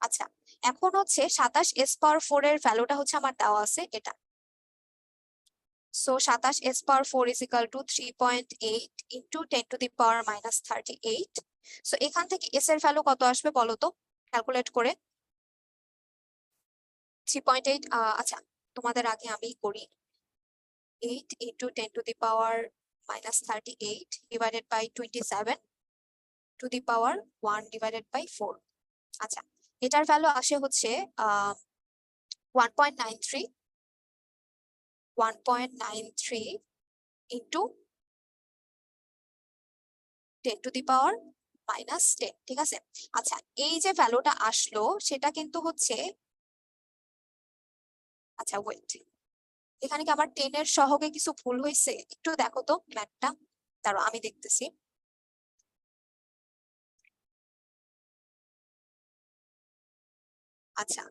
আচ্ছা, এখন হচ্ছে 27s⁴ এর ভ্যালুটা হচ্ছে আমার দেওয়া আছে এটা। So 27s⁴ is equal to 3.8 into 10⁻⁻38। So এখান থেকে এস এর ভ্যালু কত আসবে বলো তো, ক্যালকুলেট করে। 3.8, আচ্ছা তোমাদের আগে আমি করি, 8 into 10⁻⁻38 divided by 27 to the power 1 divided by 4। আচ্ছা, এটার ভ্যালু আসে হচ্ছে 1.93 ইন্টু 10⁻⁻10, ঠিক আছে। আচ্ছা, এই যে ভ্যালুটা আসলো সেটা কিন্তু হচ্ছে, আচ্ছা ওয়েট, এখানে কি আমার 10 এর সহগে কিছু ভুল হয়েছে, একটু দেখো তো ম্যাথটা, দাঁড়াও আমি দেখতেছি। আচ্ছা,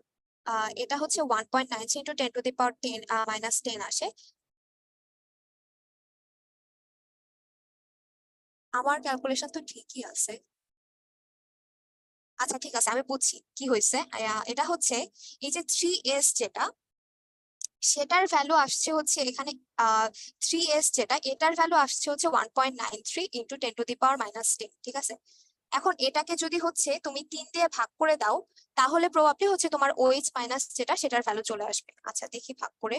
এটা হচ্ছে 1.93 ইন্টু 10⁻10 আসে। আমার ক্যালকুলেশন তো ঠিকই আছে। আচ্ছা ঠিক আছে, আমি বুঝছি কি হয়েছে। এটা হচ্ছে এই যে 3s যেটা, সেটার ভ্যালু আসছে হচ্ছে এখানে 3s যেটা, এটার ভ্যালু আসছে হচ্ছে 1.93 ইন্টু 10⁻⁻10, ঠিক আছে। এখন এটাকে যদি হচ্ছে তুমি 3 দিয়ে ভাগ করে দাও, তাহলে প্রবাবলি হচ্ছে তোমার OH মাইনাস যেটা সেটার ভ্যালু চলে আসবে। আচ্ছা দেখি ভাগ করে,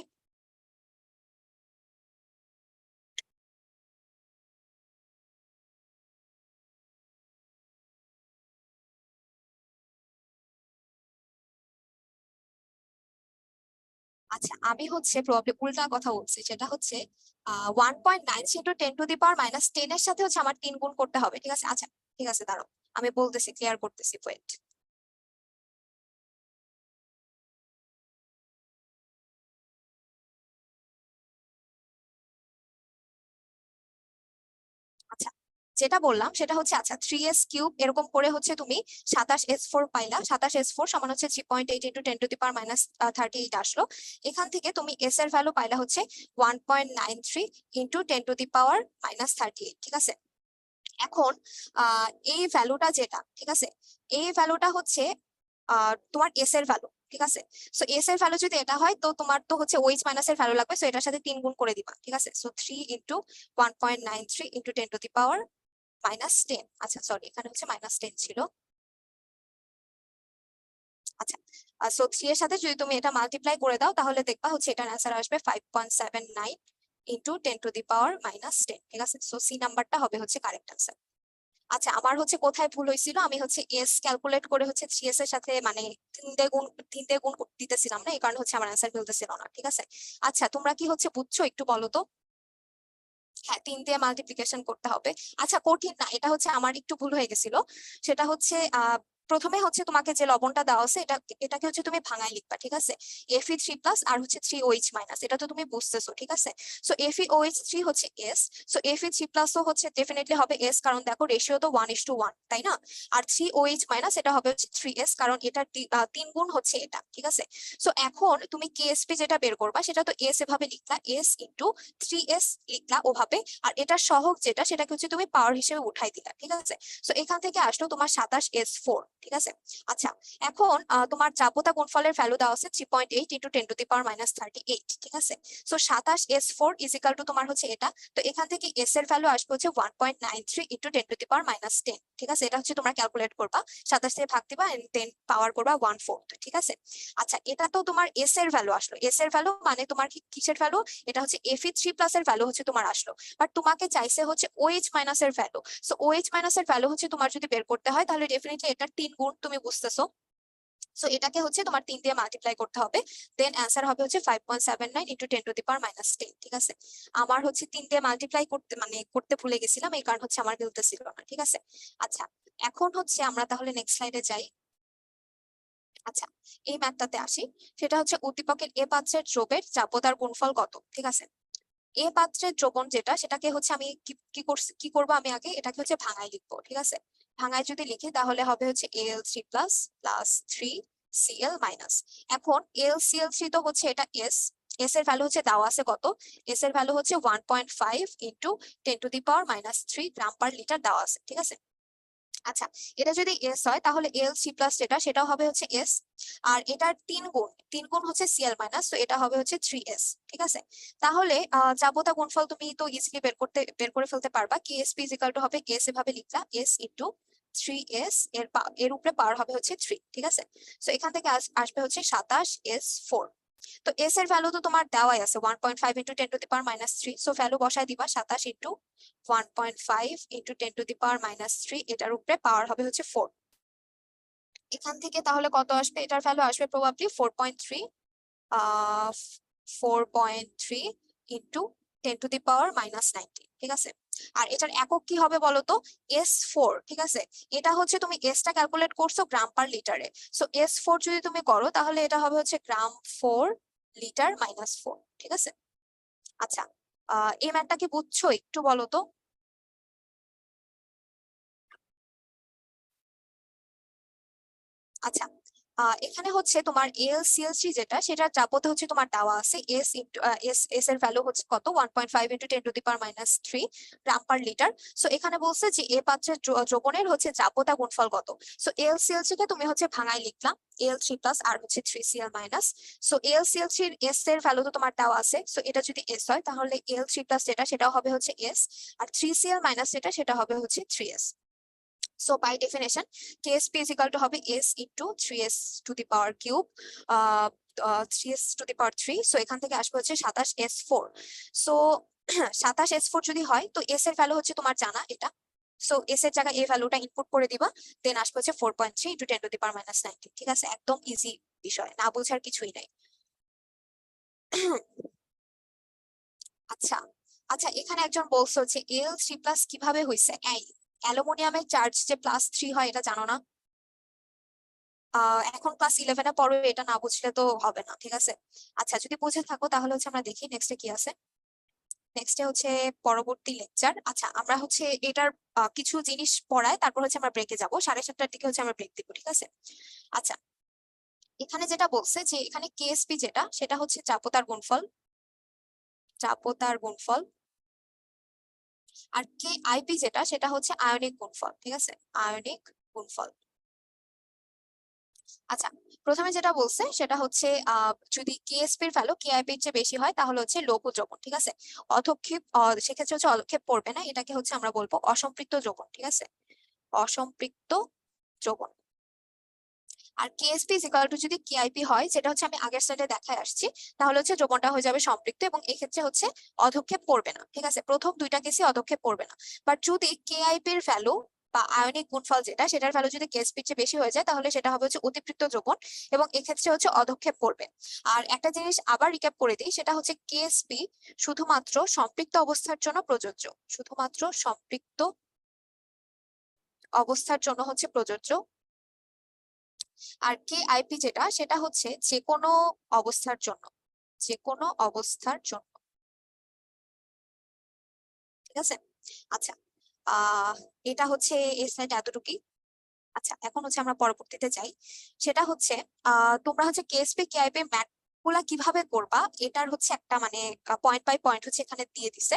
আচ্ছা আমি হচ্ছে প্রবাবলি উল্টা কথা বলছি, যেটা হচ্ছে 1.9 into 10 two the power minus 10 এর সাথে হচ্ছে আমার 3 গুণ করতে হবে, ঠিক আছে? আচ্ছা ঠিক আছে, দাঁড়াও আমি বলতেছি, ক্লিয়ার করতেছি, ওয়েট। আচ্ছা যেটা বললাম সেটা হচ্ছে, আচ্ছা 3s কিউব এরকম করে হচ্ছে তুমি 27s4 পাইলা, 27s4 সমান হচ্ছে 3.8 into 10 two the power minus 38 আসলো। এখান থেকে তুমি এস এর ভ্যালু পাইলা হচ্ছে 1.93 into 10 two the power minus 38, ঠিক আছে? এখন এই ভ্যালুটা যেটা, ঠিক আছে, এই ভ্যালুটা হচ্ছে তোমার এস এর ভ্যালু, ঠিক আছে? সো এস এর ভ্যালু যদি এটা হয় তো তোমার তো হচ্ছে ওইচ মাইনাস এর ভ্যালু লাগবে, সো এটার সাথে 3 গুণ করে দিবা, ঠিক আছে? So 3 into 1.93 into 10 two the power minus 10, আচ্ছা সরি এখানে হচ্ছে -10 ছিল। আচ্ছা সো 3 এর সাথে যদি তুমি এটা মাল্টিপ্লাই করে দাও তাহলে দেখবা হচ্ছে এটার অ্যান্সার আসবে 5.79 into 10 two the power minus 10, ঠিক আছে? সো সি নাম্বারটা হবে হচ্ছে কারেক্ট অ্যান্সার। আচ্ছা আমার হচ্ছে কোথায় ভুল হয়েছিল, আমি হচ্ছে এস ক্যালকুলেট করে হচ্ছে 3s এর সাথে মানে 3 দিয়ে গুণ দিতেছিলাম না, এই কারণে হচ্ছে আমার অ্যান্সার মিলতেছিল না, ঠিক আছে? আচ্ছা তোমরা কি হচ্ছে বুঝছো একটু বলো তো? হ্যাঁ 3 দিয়ে মাল্টিপ্লিকেশন করতে হবে। আচ্ছা কঠিন না, এটা হচ্ছে আমার একটু ভুল হয়ে গেছিল। সেটা হচ্ছে প্রথমে হচ্ছে তোমাকে যে লবণটা দেওয়া আছে এটাকে হচ্ছে তুমি ভাঙায় লিখবা, ঠিক আছে? Fe3+ আর হচ্ছে 3OH-, এটা তো তুমি বুঝতেছো, ঠিক আছে? সো FeOH3 হচ্ছে এস, সো Fe3+ ও হচ্ছে ডেফিনেটলি হবে এস, কারণ দেখো রেশিও তো 1:1, তাই না? আর 3OH- এটা হবে হচ্ছে 3s, কারণ এটা 3 গুণ হচ্ছে এটা, ঠিক আছে? সো এখন তুমি কেএসপি যেটা বের করবা সেটা তো এস এভাবে লিখলা, এস ইন্টু 3s লিখলা ওভাবে, আর এটার সহগ যেটা সেটাকে হচ্ছে তুমি পাওয়ার হিসেবে উঠাই দিলা, ঠিক আছে? সো এখান থেকে আসলো তোমার 27s4, ঠিক আছে? আচ্ছা এখন তোমার চাপতা গুণফলের ভ্যালু দেওয়া আছে 3.8 into 10 two the power minus 38, ঠিক আছে? সো 27s4 ইজিক্যাল টু তোমার হচ্ছে এটা, তো এখান থেকে এস এর ভ্যালু আসবে হচ্ছে 1.93 into 10 two the power minus 10, ঠিক আছে? এটা হচ্ছে তোমরা ক্যালকুলেট করবা, 27 দিয়ে ভাগ দিবা এন্ড দেন পাওয়ার করবা 1/4, ঠিক আছে? আচ্ছা এটা তো তোমার এস এর ভ্যালু আসলো, এস এর ভ্যালু মানে তোমার কিসের ভ্যালু? এটা হচ্ছে Fe3+ এর ভ্যালু হচ্ছে তোমার আসলো, বাট তোমাকে চাইছে হচ্ছে OH- এর ভ্যালু। সো OH- এর ভ্যালু হচ্ছে তোমার যদি বের করতে হয় তাহলে ডেফিনেটলি এটা 3 গুণ, তুমি বুঝতেছো? সো এটাকে হচ্ছে তোমার 3 দিয়ে মাল্টিপ্লাই করতে হবে, দেন অ্যান্সার হবে হচ্ছে 5.79 into 10 two the power minus 10, ঠিক আছে? আমার হচ্ছে 3 দিয়ে মাল্টিপ্লাই করতে ভুলে গেছিলাম, এই কারণ হচ্ছে আমার মিলতেছিল না, ঠিক আছে? আচ্ছা এখন হচ্ছে আমরা তাহলে নেক্সট স্লাইডে যাই। আচ্ছা এই ম্যাথটাতে আসি, সেটা হচ্ছে উদ্দীপকের এ পাত্রের দ্রবের চাপতার গুণফল কত, ঠিক আছে? এ পাত্রের দ্রবণ যেটা সেটাকে হচ্ছে আমি কি করবো, আমি আগে এটাকে হচ্ছে ভাঙায় লিখবো, ঠিক আছে? ভাঙায় যদি লিখি তাহলে হবে হচ্ছে Al3+ প্লাস 3Cl-। এখন LCl3 তো হচ্ছে এটা এস, এস এর ভ্যালু হচ্ছে দেওয়া আছে কত, এস এর ভ্যালু হচ্ছে 1.5 into 10 two the power minus 3 gram per litre দেওয়া আছে, ঠিক আছে? আচ্ছা এটা যদি এস হয় তাহলে Al3+ যেটা সেটাও হবে হচ্ছে এস, আর এটার 3 গুণ হচ্ছে Cl-, তো এটা হবে হচ্ছে 3s, ঠিক আছে? তাহলে চাপতা গুণফল তুমি তো ইজিলি বের করে ফেলতে পারবা, KSP ইজিক্যাল টু হবে এস এভাবে লিখলা, এস ইন্টু 3s এর উপরে পাওয়ার হবে হচ্ছে 3, ঠিক আছে? তো এখান থেকে আসবে হচ্ছে 27s4। তো এস এর ভ্যালু তো তোমার দেওয়াই আছে 1.5 into 10 two the power minus 3, so value বসায় দিবা 27 into 1.5 into 10 two the power minus 3, এটার উপরে পাওয়ার হবে হচ্ছে 4। এখান থেকে তাহলে কত আসবে, এটার ভ্যালু আসবে probably 4.3, 4.3 into 10 two the power minus 19, ঠিক আছে? আর এটার একক কি হবে বলতো? S4, ঠিক আছে? এটা হচ্ছে তুমি এসটা ক্যালকুলেট করছো গ্রাম পার লিটারে, সো S4 যদি তুমি করো তাহলে এটা হবে হচ্ছে গ্রাম 4 লিটার-4, ঠিক আছে? আচ্ছা এই ম্যাথটা কি বুঝছো একটু বলো তো? আচ্ছা এখানে হচ্ছে তোমার AlCl3 যেটা সেটা চাপতে হচ্ছে তোমার দেওয়া আছে এস ইন্টু এস এর ভ্যালু হচ্ছে কত 1.5 into 10 two the power minus 3 gram per litre. So এখানে বলছে যে এ পাত্রের দ্রবণের হচ্ছে চাপতা গুণফল কত। সো AlCl3 কে তুমি হচ্ছে ভাঙায় লিখলাম Al3+ আর হচ্ছে 3Cl-। সো AlCl3 এস এর ভ্যালু তো তোমার দেওয়া আছে, সো এটা যদি এস হয় তাহলে Al3+ যেটা সেটাও হবে হচ্ছে এস, আর 3Cl- যেটা সেটা হবে হচ্ছে 3s। So by definition, KSP is equal to হবে S into 3s to the power cube, 3s to the power 3. So এখান থেকে আসবে হচ্ছে 27s4। So 27s4 যদি হয় তো S এর ভ্যালু হচ্ছে তোমার জানা এটা, সো এস এর জায়গায় এই ভ্যালুটা ইনপুট করে দিবা, দেন আসবে হচ্ছে 4.3 into 10 two the power minus 19, ঠিক আছে? একদম ইজি বিষয়, না বোঝার কিছুই নাই। আচ্ছা আচ্ছা, এখানে একজন বলছো যে Al3+ কিভাবে হয়েছে? এই অ্যালুমিনিয়ামের চার্জ যে +3 হয় এটা জানো না? এখন ক্লাস 11-এ পড়ো, এটা না বুঝলে তো হবে না, ঠিক আছে? আচ্ছা, যদি বুঝে থাকো তাহলে হচ্ছে আমরা দেখি নেক্সটে কি আছে। নেক্সটে হচ্ছে পরবর্তী লেকচার। আচ্ছা, আমরা হচ্ছে এটার কিছু জিনিস পড়ায়, তারপর হচ্ছে আমরা ব্রেকে যাবো, 7:30টার দিকে হচ্ছে আমরা ব্রেক দিব, ঠিক আছে? আচ্ছা, এখানে যেটা বলছে যে এখানে কেএসপি যেটা, সেটা হচ্ছে চাপতার গুণফল, চাপতার গুণফল। আর কে আইপি যেটা, সেটা হচ্ছে আয়নিক গুণফল, ঠিক আছে? আয়নিক গুণফল। আচ্ছা, প্রথমে যেটা বলছে সেটা হচ্ছে যদি কেএসপি এর ভ্যালু কেআইপি এর চেয়ে বেশি হয় তাহলে হচ্ছে লৌহ যৌগন, ঠিক আছে? অধক্ষেপ সেক্ষেত্রে হচ্ছে অধক্ষেপ পড়বে না, এটাকে হচ্ছে আমরা বলবো অসম্পৃক্ত যৌগন, ঠিক আছে? অসম্পৃক্ত যৌগন। আর কেএসপি ইজ ইকুয়াল টু যদি কেআইপি হয়, যেটা হচ্ছে আমি আগের স্লাইডে দেখায় আসছি, তাহলে হচ্ছে যৌগনটা হয়ে যাবে সম্পৃক্ত এবং এক্ষেত্রে হচ্ছে অধক্ষেপ পড়বে না, ঠিক আছে? প্রথম দুইটা কেসে অধক্ষেপ পড়বে না। বাট যদি কেআইপি এর ভ্যালু বা আয়নিক গুণফল যেটা, সেটার ভ্যালু যদি কেএসপি এর চেয়ে বেশি হয়ে যায় তাহলে সেটা হবে হচ্ছে অতিপৃক্ত যৌগন এবং এক্ষেত্রে হচ্ছে অধক্ষেপ পড়বে। আর একটা জিনিস আবার রিক্যাপ করে দিই, সেটা হচ্ছে কেএসপি শুধুমাত্র সম্পৃক্ত অবস্থার জন্য প্রযোজ্য, শুধুমাত্র সম্পৃক্ত অবস্থার জন্য হচ্ছে প্রযোজ্য। আর কে আইপি যেটা, সেটা হচ্ছে যে কোনো অবস্থার জন্য, যে কোনো অবস্থার জন্য, ঠিক আছে? আচ্ছা, এটা হচ্ছে এই স্লাইড এতটুকুই। আচ্ছা, এখন হচ্ছে আমরা পরবর্তীতে যাই। সেটা হচ্ছে তোমরা হচ্ছে কেএসপি কেআইপি ম্যাথ গুলা কিভাবে করবা, এটার হচ্ছে একটা মানে পয়েন্ট বাই পয়েন্ট হচ্ছে এখানে দিয়ে দিছে।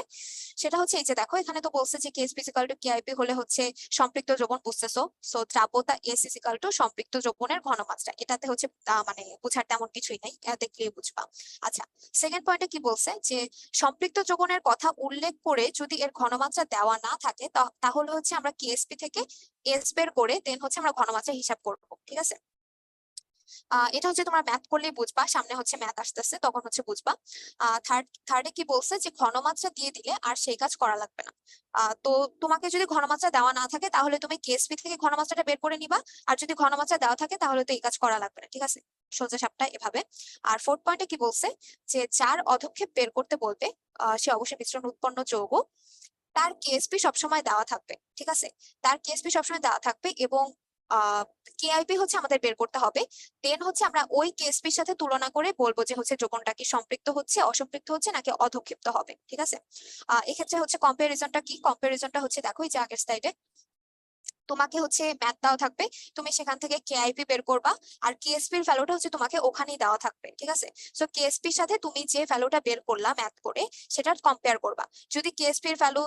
সেটা হচ্ছে এই যে দেখো, এখানে তো বলছে যে Ksp is equal to KIP হলে হচ্ছে সম্পৃক্ত যৌগন, বুঝতেছো? সো দ্রাব্যতা এস ইজ ইকুয়াল টু সম্পৃক্ত যৌগনের ঘনমাত্রা। এটাতে হচ্ছে মানে বোঝার তেমন কিছুই নাই, দেখলেই বুঝবা। আচ্ছা, সেকেন্ড পয়েন্টে কি বলছে যে সম্পৃক্ত যৌগনের কথা উল্লেখ করে যদি এর ঘনমাত্রা দেওয়া না থাকে তাহলে হচ্ছে আমরা কেএসপি থেকে এস বের করে দেন হচ্ছে আমরা ঘনমাত্রা হিসাব করব, ঠিক আছে? এটা হচ্ছে তোমরা ম্যাথ করলেই বুঝবা, সামনে হচ্ছে ম্যাথ আসতেছে তখন হচ্ছে বুঝবা। থার্ডে কি বলছে যে ঘনমাত্রা দিয়ে দিলে আর সেই কাজ করা লাগবে না। তো তোমাকে যদি ঘনমাত্রা দেওয়া না থাকে তাহলে তুমি কেএসপি থেকে ঘনমাত্রাটা বের করে নিবা, আর যদি ঘনমাত্রা দেওয়া থাকে তাহলে তো এই কাজ করা লাগবে না, ঠিক আছে? সোজা সাপটা এভাবে। আর ফোর্থ পয়েন্টে কি বলছে যে যার অধক্ষেপ বের করতে বলবে সে অবশ্যই মিশ্রণ উৎপন্ন যৌগ, তার কেএসপি সবসময় দেওয়া থাকবে, ঠিক আছে? তার কেএসপি সবসময় দেওয়া থাকবে এবং কেআইপি হচ্ছে আমাদের বের করতে হবে। দেন হচ্ছে আমরা ওই কেএসপির সাথে তুলনা করে বলবো যে হচ্ছে যৌগনটা কি সম্পৃক্ত হচ্ছে, অসম্পৃক্ত হচ্ছে নাকি অধক্ষিপ্ত হবে, ঠিক আছে? এক্ষেত্রে হচ্ছে কম্পারিজনটা কি, কম্পারিজনটা হচ্ছে দেখো এই যে আগের স্লাইডে তোমাকে হচ্ছে ম্যাথ দেওয়া থাকবে, তুমি সেখান থেকে কেআইপি বের করবা, আর কেএসপির ভ্যালুটা হচ্ছে তোমাকে ওখানেই দেওয়া থাকবে, ঠিক আছে? সো কেএসপির সাথে তুমি যে ভ্যালুটা বের করলা ম্যাথ করে সেটা কম্পেয়ার করবা। যদি কেএসপির ভ্যালু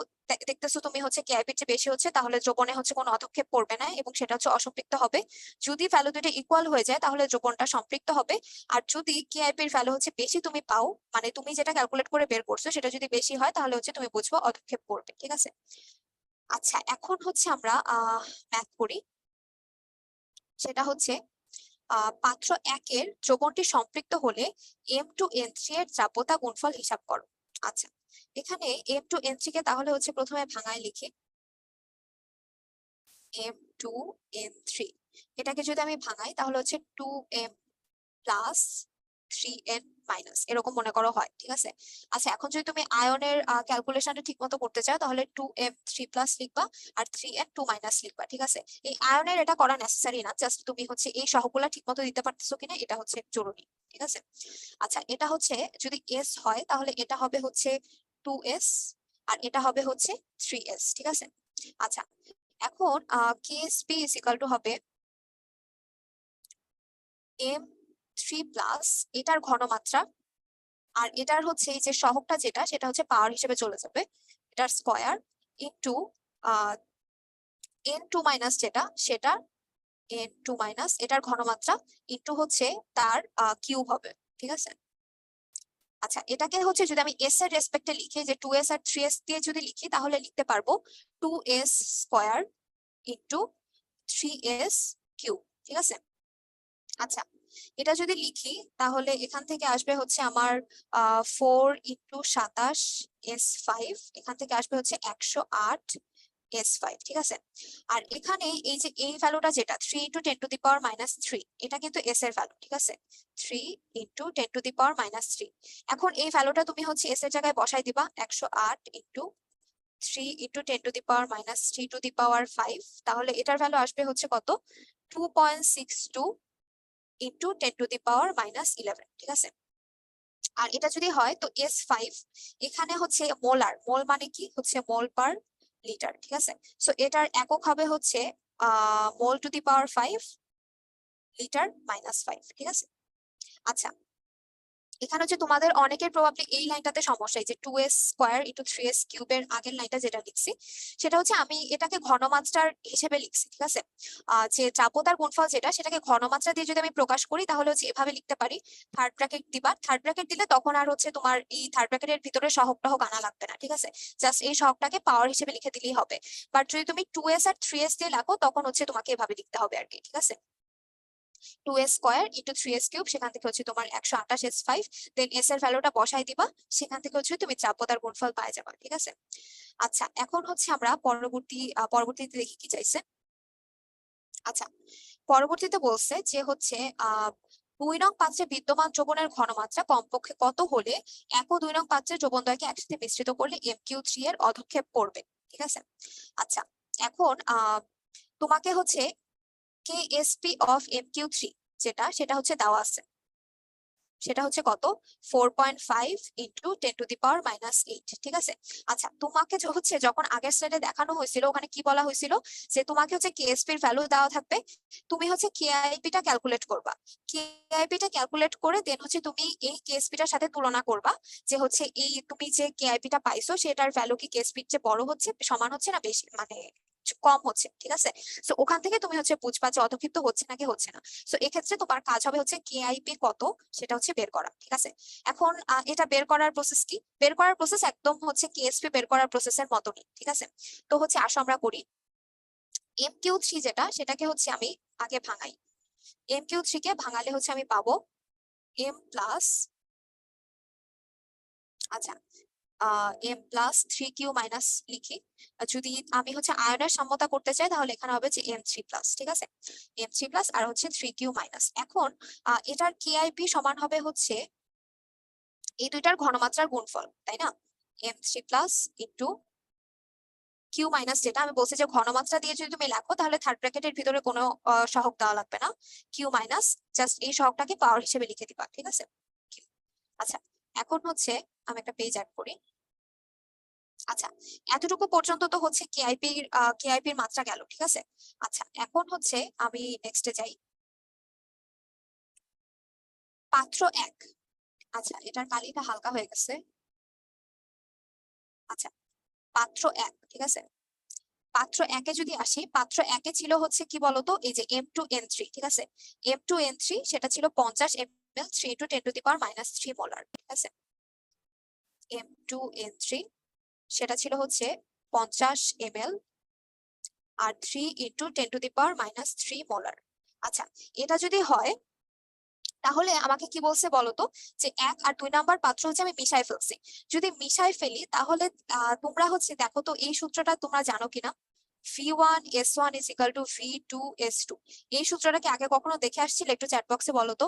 দেখতেছো তুমি হচ্ছে কেআইপির চেয়ে বেশি হচ্ছে, তাহলে যৌগনে হচ্ছে কোনো অধক্ষেপ পড়বে না এবং সেটা হচ্ছে অসম্পৃক্ত হবে। যদি ভ্যালু দুটো ইকুয়াল হয়ে যায় তাহলে যৌগনটা সম্পৃক্ত হবে। আর যদি কেআইপির ভ্যালু হচ্ছে বেশি তুমি পাও, মানে তুমি যেটা ক্যালকুলেট করে বের করছো সেটা যদি বেশি হয় তাহলে হচ্ছে তুমি বুঝবো অধক্ষেপ পড়বে, ঠিক আছে? আচ্ছা, এখন হচ্ছে আমরা ম্যাথ করি। সেটা হচ্ছে পাত্র 1-এর যৌগনটি সম্পৃক্ত হলে M2N3 এর চাপতা গুণফল হিসাব করো। আচ্ছা, এখানে M2N3 কে তাহলে হচ্ছে প্রথমে ভাঙায় লিখি, M2N3 এটাকে যদি আমি ভাঙাই তাহলে হচ্ছে 2M প্লাস 3n মাইনাস এরকম মনে করো হয়, ঠিক আছে? আচ্ছা, এখন যদি তুমি আয়নের ক্যালকুলেশনটা ঠিক মতো করতে চাও তাহলে 2m3 প্লাস লিখবা আর 3n 2 মাইনাস লিখবা, ঠিক আছে? এই আয়নের এটা করা নেসেসারি না, জাস্ট তুমি হচ্ছে এই সহগুলা ঠিক মতো দিতে পারতেছো কিনা এটা হচ্ছে জরুরি, ঠিক আছে? আচ্ছা, এটা হচ্ছে যদি s হয় তাহলে এটা হবে হচ্ছে 2s আর এটা হবে হচ্ছে 3s, ঠিক আছে? আচ্ছা, এখন KSP ইজ ইকুয়াল টু হবে M3 প্লাস এটার ঘনমাত্রা, আর এটার হচ্ছে এই যে সহগটা যেটা সেটা হচ্ছে পাওয়ার হিসেবে চলে যাবে, এটার স্কয়ার ইনটু n2 মাইনাস যেটা সেটা n2 মাইনাস এটার ঘনমাত্রা ইনটু হচ্ছে তার কিউব হবে, ঠিক আছে? আচ্ছা, এটাকে হচ্ছে যদি আমি s এর রেসপেক্টে লিখি যে 2s আর 3s দিয়ে যদি লিখি তাহলে লিখতে পারবো 2s square into 3s cube, ঠিক আছে? আচ্ছা, এটা যদি লিখি তাহলে এখান থেকে আসবে হচ্ছে আমার 4 × 27 s5, এখান থেকে আসবে হচ্ছে 108 S5, ঠিক আছে। আর এখানে এই যে এই ভ্যালুটা যেটা 3 into 10 to the power minus 3, এটা কিন্তু S এর ভ্যালু, ঠিক আছে। 3 into 10 to the power minus 3। এখন এই ভ্যালুটা তুমি হচ্ছে S এর জায়গায় বসাই দিবা, 108 into 3 into 10 to the power minus 3 to the power 5। তাহলে এটার ভ্যালু আসবে হচ্ছে কত, 2.62 into 10 to the power minus 11, ঠিক আছে। আর এটা যদি হয় তো S5 এখানে হচ্ছে মোলার, মোল মানে কি হচ্ছে মোল পার লিটার, ঠিক আছে। সো এটার একক হবে হচ্ছে mole to the power 5 litre minus 5, ঠিক আছে। আচ্ছা, এখানে হচ্ছে তোমাদের অনেকের প্রবাবলি এই লাইনটাতে সমস্যা, এই যে 2s স্কয়ার ইন্টু 3s কিউবের আগের লাইনটা যেটা লিখছি সেটা হচ্ছে আমি এটাকে ঘনমাত্রার হিসেবে লিখছি, ঠিক আছে। যে চাপতার গুণফল যেটা সেটাকে ঘনমাত্রা দিয়ে যদি আমি প্রকাশ করি তাহলে হচ্ছে এভাবে লিখতে পারি, থার্ড ব্র্যাকেট দিবা, থার্ড ব্র্যাকেট দিলে তখন আর হচ্ছে তোমার এই থার্ড ব্র্যাকেটের ভিতরে সহগ টহগ আনা লাগবে না, ঠিক আছে। জাস্ট এই সহগটাকে পাওয়ার হিসেবে লিখে দিলেই হবে। বাট যদি তুমি 2s আর 3s দিয়ে লেখো তখন হচ্ছে তোমাকে এভাবে লিখতে হবে আর কি, ঠিক আছে। 2s square into 3s cube, সেখান থেকে হচ্ছে তোমার 128 S5, দেন s এর ভ্যালুটা বসাই দিবা, সেখান থেকে হচ্ছে তুমি চাপতার গুণফল পাই যাবা, ঠিক আছে। আচ্ছা, এখন হচ্ছে আমরা পরবর্তীতে দেখি কি চাইছে। আচ্ছা, পরবর্তীতে বলছে যে হচ্ছে 2 নং পাত্রে বিদ্যমান দ্রবণের ঘনমাত্রা কমপক্ষে কত হলে 1 ও 2 নং পাত্রের দ্রবণদ্বয়কে একসাথে মিশ্রিত করলে MQ3 এর অধক্ষেপ পড়বে, ঠিক আছে। আচ্ছা, এখন তোমাকে হচ্ছে KSP of MQ3 সেটা হচ্ছে দেওয়া আছে, সেটা হচ্ছে কত 4.5 into 10 to the power minus 8, ঠিক আছে। আচ্ছা, তোমাকে হচ্ছে যখন আগের স্লাইডে দেখানো হয়েছিল ওখানে কি বলা হয়েছিল যে তোমাকে হচ্ছে কেএসপি এর ভ্যালু দেওয়া থাকবে, তুমি হচ্ছে কেআইপি টা ক্যালকুলেট করবা, কেআইপি টা ক্যালকুলেট করে দেন হচ্ছে তুমি এই কেএসপি টার সাথে তুলনা করবা যে হচ্ছে এই তুমি যে কেআইপি টা পাইছো সেটার ভ্যালু কি কেএসপি চেয়ে বড় হচ্ছে, সমান হচ্ছে না বেশি, মানে কম হচ্ছে, ঠিক আছে। তো ওখান থেকে তুমি হচ্ছে বুঝবা যে অধক্ষিপ্ত হচ্ছে নাকি হচ্ছে না। তো এক্ষেত্রে তোমার কাজ হবে হচ্ছে কেআইপি কত সেটা হচ্ছে বের করা, ঠিক আছে। এখন এটা বের করার প্রসেস কি, বের করার প্রসেস একদম হচ্ছে কেএসপি বের করার প্রসেসের মতনই, ঠিক আছে। তো হচ্ছে আসো আমরা করি। MQ3 যেটা সেটাকে হচ্ছে আমি আগে ভাঙাই, MQ3 কে ভাঙালে হচ্ছে আমি পাবো M প্লাস, আচ্ছা M+3Q মাইনাস লিখি। যদি আমি হচ্ছে আয়নের সাম্যতা করতে চাই তাহলে এখানে হবে যে M3+, ঠিক আছে। M3+ আর হচ্ছে 3Q মাইনাস। এখন এটার কেআইপি সমান হবে হচ্ছে এই দুইটার ঘনমাত্রার গুণফল, তাই না। M3+ ইন্টু কিউ মাইনাস, যেটা আমি বলছি যে ঘনমাত্রা দিয়ে যদি তুমি লেখো তাহলে থার্ড ব্র্যাকেটের ভিতরে কোনো সহগ দেওয়া লাগবে না, কিউ মাইনাস জাস্ট এই সহগটাকে পাওয়ার হিসেবে লিখে দিবা, ঠিক আছে। Q। আচ্ছা, এখন হচ্ছে আমি একটা পেজ অ্যাড করি। আচ্ছা, এতটুকু পর্যন্ত তো হচ্ছে কেআইপির মাত্রা গেল, ঠিক আছে। আচ্ছা, এখন হচ্ছে আমি নেক্সটে যাই, পাত্র 1। আচ্ছা, এটার কালিটা হালকা হয়ে গেছে। আচ্ছা, পাত্র 1, ঠিক আছে। পাত্র 1-এ যদি আসি, পাত্র 1-এ ছিল হচ্ছে কি বলতো এই যে M2N3, ঠিক আছে। M2N3 সেটা ছিল 50 ml, 3 into 10 to the power minus 3 molar, ঠিক আছে। M2N3 সেটা ছিল হচ্ছে 50 ml আর 3 into 10 to the power minus 3 molar. আচ্ছা, এটা যদি হয় তাহলে আমাকে কি বলছে বলতো যে 1 আর 2 নাম্বার পাত্র হচ্ছে আমি মিশাই ফেলছি। যদি মিশাই ফেলি তাহলে তোমরা হচ্ছে দেখো তো এই সূত্রটা তোমরা জানো কিনা, V1S1 is equal to V2S2। এই সূত্রটা কি আগে কখনো দেখে আসছিলে, একটু চ্যাট বক্সে বলো তো।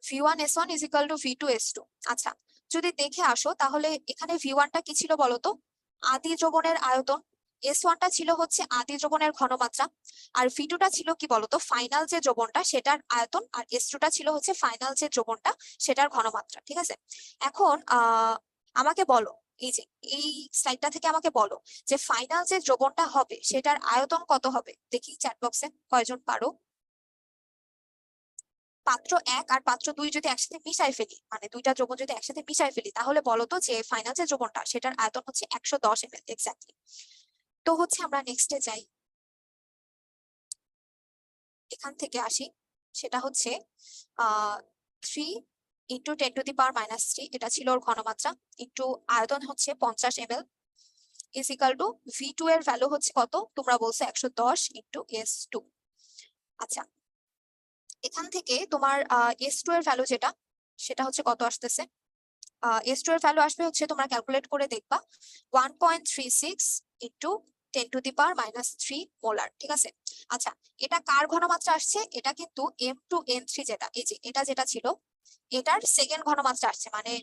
V1S1 is equal to V2S2। আচ্ছা, যদি দেখে আসো তাহলে এখানে V1টা কি ছিল বলতো, আদি দ্রবণের আয়তন, S1টা ছিল হচ্ছে আদি দ্রবণের ঘনমাত্রা, আর V2টা ছিল কি বলতো ফাইনাল যে দ্রবণটা সেটার আয়তন, আর S2টা ছিল হচ্ছে ফাইনাল যে দ্রবণটা সেটার ঘনমাত্রা, ঠিক আছে। এখন আমাকে বলো এই যে এই স্লাইডটা থেকে আমাকে বলো যে ফাইনাল যে দ্রবণটা হবে সেটার আয়তন কত হবে, দেখি চ্যাট বক্সে কয়জন পারো। পাত্র 1 আর পাত্র 2 যদি একসাথে মিশাই ফেলি, মানে দুইটা দ্রবণ যদি একসাথে মিশাই ফেলি তাহলে বলতো যে ফাইনাল যে দ্রবণটা সেটার আয়তন হচ্ছে 110 ml এক্স্যাক্টলি। তো হচ্ছে আমরা নেক্সটে যাই, এখান থেকে আসি, সেটা হচ্ছে 3 into 10 to the power minus 3, এটা ছিল ওর ঘনমাত্রা, একটু আয়তন হচ্ছে 50 ml is equal to V2 এর ভ্যালু হচ্ছে কত তোমরা বলছো 110 into S2। আচ্ছা, এখান থেকে তোমার S2 এর ভ্যালু যেটা সেটা হচ্ছে কত আসতেছে, S2 এর ভ্যালু আসবে হচ্ছে তোমরা ক্যালকুলেট করে দেখবা 1.36 ইন্টু 10⁻³ মোলার, ঠিক আছে। আচ্ছা, এটা কার ঘনমাত্রা আসছে? এটা কিন্তু M2N3 যেটা, এই যে এটা যেটা ছিল এটার সেকেন্ড ঘনমাত্রা আসছে, মানে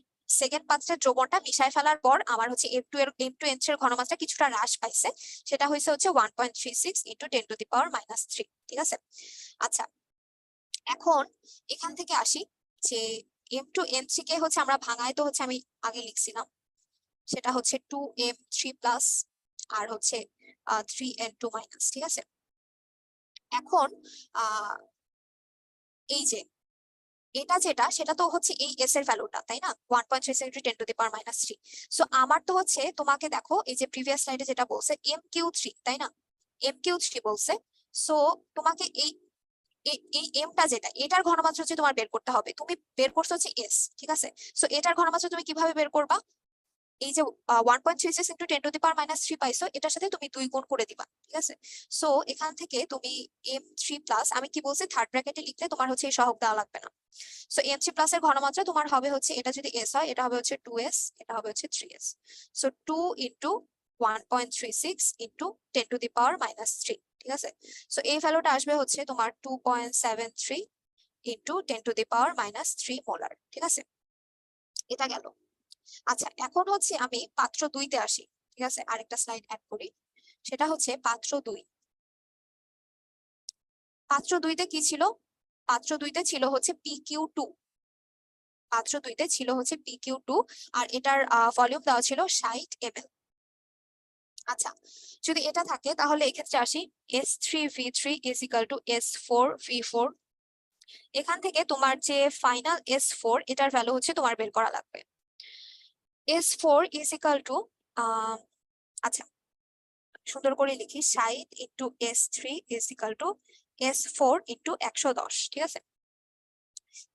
সেকেন্ড পাত্রের দ্রবণটা মিশায় ফেলার পর আমার হচ্ছে M2N3 এর ঘনমাত্রা কিছুটা হ্রাস পাইছে, সেটা হয়েছে হচ্ছে 1.36 ইন্টু 10⁻³ ঠিক আছে। আচ্ছা, এখন এখান থেকে আসি যে M2N3 কে হচ্ছে আমরা ভাঙায় তো হচ্ছে আমি আগে লিখছিলাম, সেটা হচ্ছে 2M3 প্লাস আর হচ্ছে 3N2 মাইনাস, ঠিক আছে। এখন আহ এই যে এটা যেটা, সেটা তো হচ্ছে এই এস এর ভ্যালুটা, তাই না? 1.36 ইন্টু 10⁻³ সো আমার তো হচ্ছে, তোমাকে দেখো এই যে প্রিভিয়াস স্লাইডে যেটা বলছে MQ3, তাই না? MQ3 বলছে। সো তোমাকে এই এই এমটা যেটা, এটার ঘনমাত্রা হচ্ছে তোমার বের করতে হবে। তুমি বের করছো হচ্ছে এস, ঠিক আছে। সো এটার ঘনমাত্রা তুমি কিভাবে বের করবা? এই যে 1.36 ইন্টু 10⁻³ পাইছো, এটার সাথে তুমি 2 গুণ করে দিবা, ঠিক আছে। সো এখান থেকে তুমি M3 প্লাস, আমি কি বলছি থার্ড ব্র্যাকেটে লিখলে তোমার হচ্ছে এই সহগ দেওয়া লাগবে না। সো M3 প্লাস এর ঘনমাত্রা তোমার হবে হচ্ছে, এটা যদি S হয় এটা হবে হচ্ছে 2S, এটা হবে হচ্ছে 3S। সো 2 ইন্টু 1.36 ইন্টু 10⁻³ ঠিক আছে। সো এই ভ্যালুটা আসবে হচ্ছে তোমার 2.73 ইন্টু 10⁻³ মোলার, ঠিক আছে। এটা গেল। আচ্ছা, এখন হচ্ছে আমি পাত্র 2 তে আসি, ঠিক আছে। আরেকটা স্লাইড অ্যাড করি, সেটা হচ্ছে পাত্র 2। পাত্র 2 তে কি ছিল? পাত্র 2 তে ছিল হচ্ছে PQ2, পাত্র 2 তে ছিল হচ্ছে PQ2, আর এটার ভলিউম দেওয়া ছিল 60 ml। আচ্ছা, যদি এটা থাকে তাহলে এক্ষেত্রে আসি S3V3 is equal to S4V4। এখান থেকে তোমার যে ফাইনাল S4, এটার ভ্যালু হচ্ছে তোমার বের করা লাগবে। S4 is equal to আচ্ছা সুন্দর করে লিখি, 60 into S3 is equal to S4 into 110, ঠিক আছে।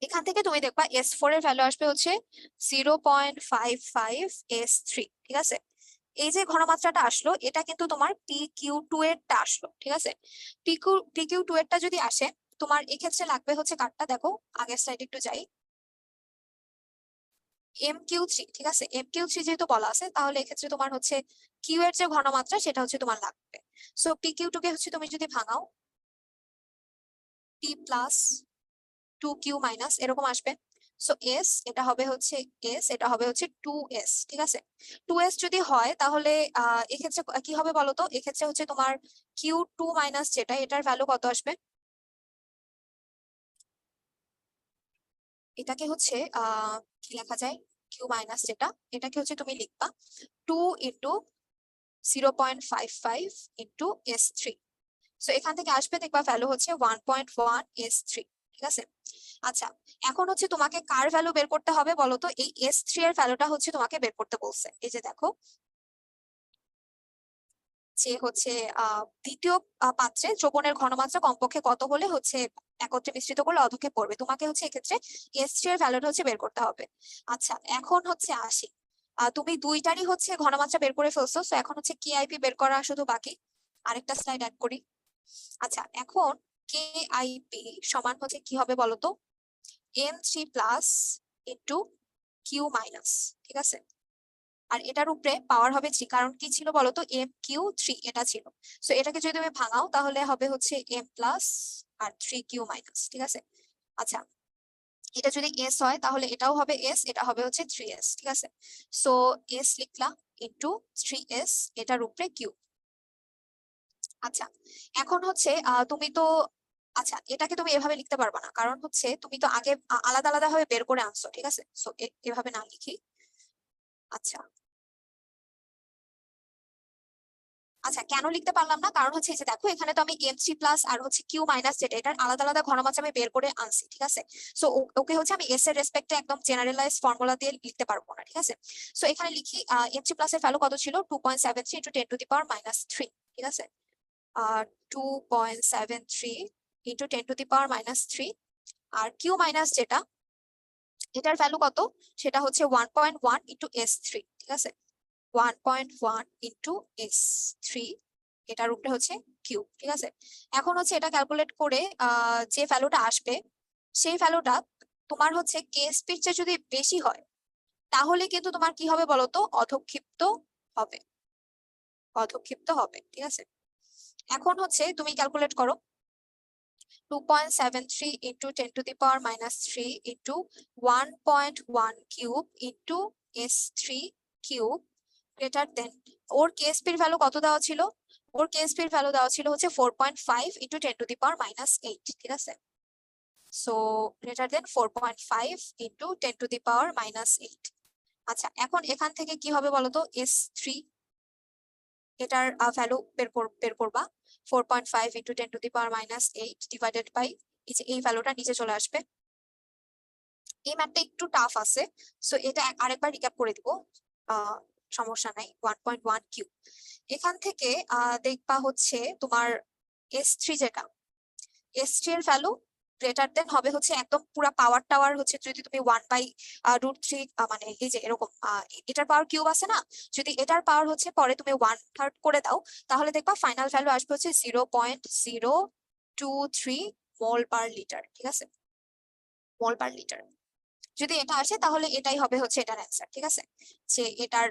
এখান থেকে তুমি দেখবা S4 এর ভ্যালু আসবে হচ্ছে 0.55 S3, ঠিক আছে। এই যে ঘনমাত্রাটা আসলো, এটা কিন্তু তোমার PQ2 এরটা আসলো, ঠিক আছে। PQ2 এরটা যদি আসে, তোমার এক্ষেত্রে লাগবে হচ্ছে কারটা, দেখো আগের স্লাইডে একটু যাই, MQ3, ঠিক আছে। MQ3 যেহেতু বলা আছে, তাহলে এক্ষেত্রে তোমার হচ্ছে Q এর যে ঘনমাত্রা সেটা হচ্ছে তোমার লাগবে। সো PQ2 কে হচ্ছে তুমি যদি ভাঙাও, P প্লাস 2Q মাইনাস এরকম আসবে। সো S এটা হবে হচ্ছে S, এটা হবে হচ্ছে 2S, ঠিক আছে। 2S যদি হয় তাহলে এক্ষেত্রে কি হবে বলতো? এক্ষেত্রে হচ্ছে তোমার Q2 মাইনাস যেটা, এটার ভ্যালু কত আসবে? এটাকে হচ্ছে কি লেখা যায়, Q মাইনাস যেটা, এটাকে হচ্ছে তুমি লিখবা 2 ইন্টু 0.55 ইন্টু S3। সো এখান থেকে আসবে, দেখবা ভ্যালু হচ্ছে 1.1 S3, ঠিক আছে। আচ্ছা, এখন হচ্ছে তোমাকে কার ভ্যালু বের করতে হবে বলো তো? এই S3 এর ভ্যালুটা হচ্ছে তোমাকে বের করতে বলছে। এই যে দেখো, যে হচ্ছে দ্বিতীয় পাত্রে দ্রবণের ঘনমাত্রা কমপক্ষে কত হলে হচ্ছে একত্রে মিশ্রিত করলে অধক্ষেপ পড়বে, তোমাকে হচ্ছে এক্ষেত্রে S3 এর ভ্যালুটা হচ্ছে বের করতে হবে। আচ্ছা, এখন হচ্ছে আসি, তুমি দুইটারই হচ্ছে ঘনমাত্রা বের করে ফেলছো, তো এখন হচ্ছে KIP বের করা শুধু বাকি। আরেকটা স্লাইড অ্যাড করি। আচ্ছা, এখন KIP সমান হচ্ছে কি হবে বলতো? M3 plus into Q minus, ঠিক আছে। আর এটার উপরে পাওয়ার হবে 3, কারণ কি ছিল বলতো? MQ3 এটা ছিল। সো এটাকে যদি তুমি ভাঙাও তাহলে হবে হচ্ছে M প্লাস আর 3Q মাইনাস, ঠিক আছে। আচ্ছা, এটা যদি S হয় তাহলে এটাও হবে S, এটা হবে হচ্ছে 3S, ঠিক আছে। সো S লিখলাম ইন্টু 3S, এটার উপরে Q। আচ্ছা, এখন হচ্ছে তুমি তো, আচ্ছা এটাকে তুমি এভাবে লিখতে পারবে না, কারণ হচ্ছে তুমি তো আগে আলাদা আলাদা ভাবে বের করে আনছো, ঠিক আছে। সো এভাবে না লিখি। আচ্ছা আচ্ছা, কেন লিখতে পারলাম না? কারণ হচ্ছে এই যে দেখো, এখানে তো আমি M3 প্লাস আর হচ্ছে Q মাইনাস যেটা, এটার আলাদা আলাদা ঘনমাত্রা আমি বের করে আনছি, ঠিক আছে। সো ওকে হচ্ছে আমি S এর রেসপেক্টে একদম জেনারেলাইজ ফর্মুলা দিয়ে লিখতে পারবো না, ঠিক আছে। সো এখানে লিখি M3 প্লাস এর ভ্যালু কত ছিল? 2.73 ইন্টু 10⁻³ ঠিক আছে। 2.73 ইন্টু 10⁻³ আর Q মাইনাস যেটা, এটার ভ্যালু কত? সেটা হচ্ছে 1.1 ইন্টু S3, ঠিক আছে। 1.1 ইন্টু S3, এটার উপরে হচ্ছে কিউ, ঠিক আছে। এখন হচ্ছে এটা ক্যালকুলেট করে যে ভ্যালুটা আসবে, সেই ভ্যালুটা তোমার হচ্ছে KSP-র চেয়ে যদি বেশি হয়, তাহলে কিন্তু তোমার কি হবে বলতো? অধক্ষিপ্ত হবে। অধক্ষিপ্ত হবে, ঠিক আছে। এখন হচ্ছে তুমি ক্যালকুলেট করো 2.73 into 10 to the power minus 3 into 1.1 cube into S3 cube greater than or KSP এর ভ্যালু কত দেওয়া ছিল? ওর KSP এর ভ্যালু দেওয়া ছিল হচ্ছে 4.5 into 10 to the power minus 8, ঠিক আছে। So greater than 4.5 into 10 to the power minus 8। আচ্ছা, এখন এখান থেকে কি হবে বলতো? S3 এটার ভ্যালু বের করবা 4.5 into 10 to the power minus 8 divided by এই ভ্যালুটা নিচে চলে আসবে। এই ম্যাথটা একটু টাফ আছে, সো এটা আরেকবার রিক্যাপ করে দিব, সমস্যা নাই। 1.1 কিউব এখান থেকে দেখবা হচ্ছে তোমার S3 যেটা, S3 এর ভ্যালু গ্রেটার দেন হবে হচ্ছে একদম পুরো পাওয়ার টাওয়ার হচ্ছে, যদি তুমি 1/√3 মানে এই যে এরকম এটার পাওয়ার কিউব আছে না, যদি এটার পাওয়ার হচ্ছে পরে তুমি 1/3 করে দাও, তাহলে দেখবা ফাইনাল ভ্যালু আসবে হচ্ছে 0.023 মোল পার লিটার, ঠিক আছে, মোল পার লিটার। যদি এটা আসে তাহলে এটাই হবে হচ্ছে এটার অ্যান্সার, ঠিক আছে। যে এটার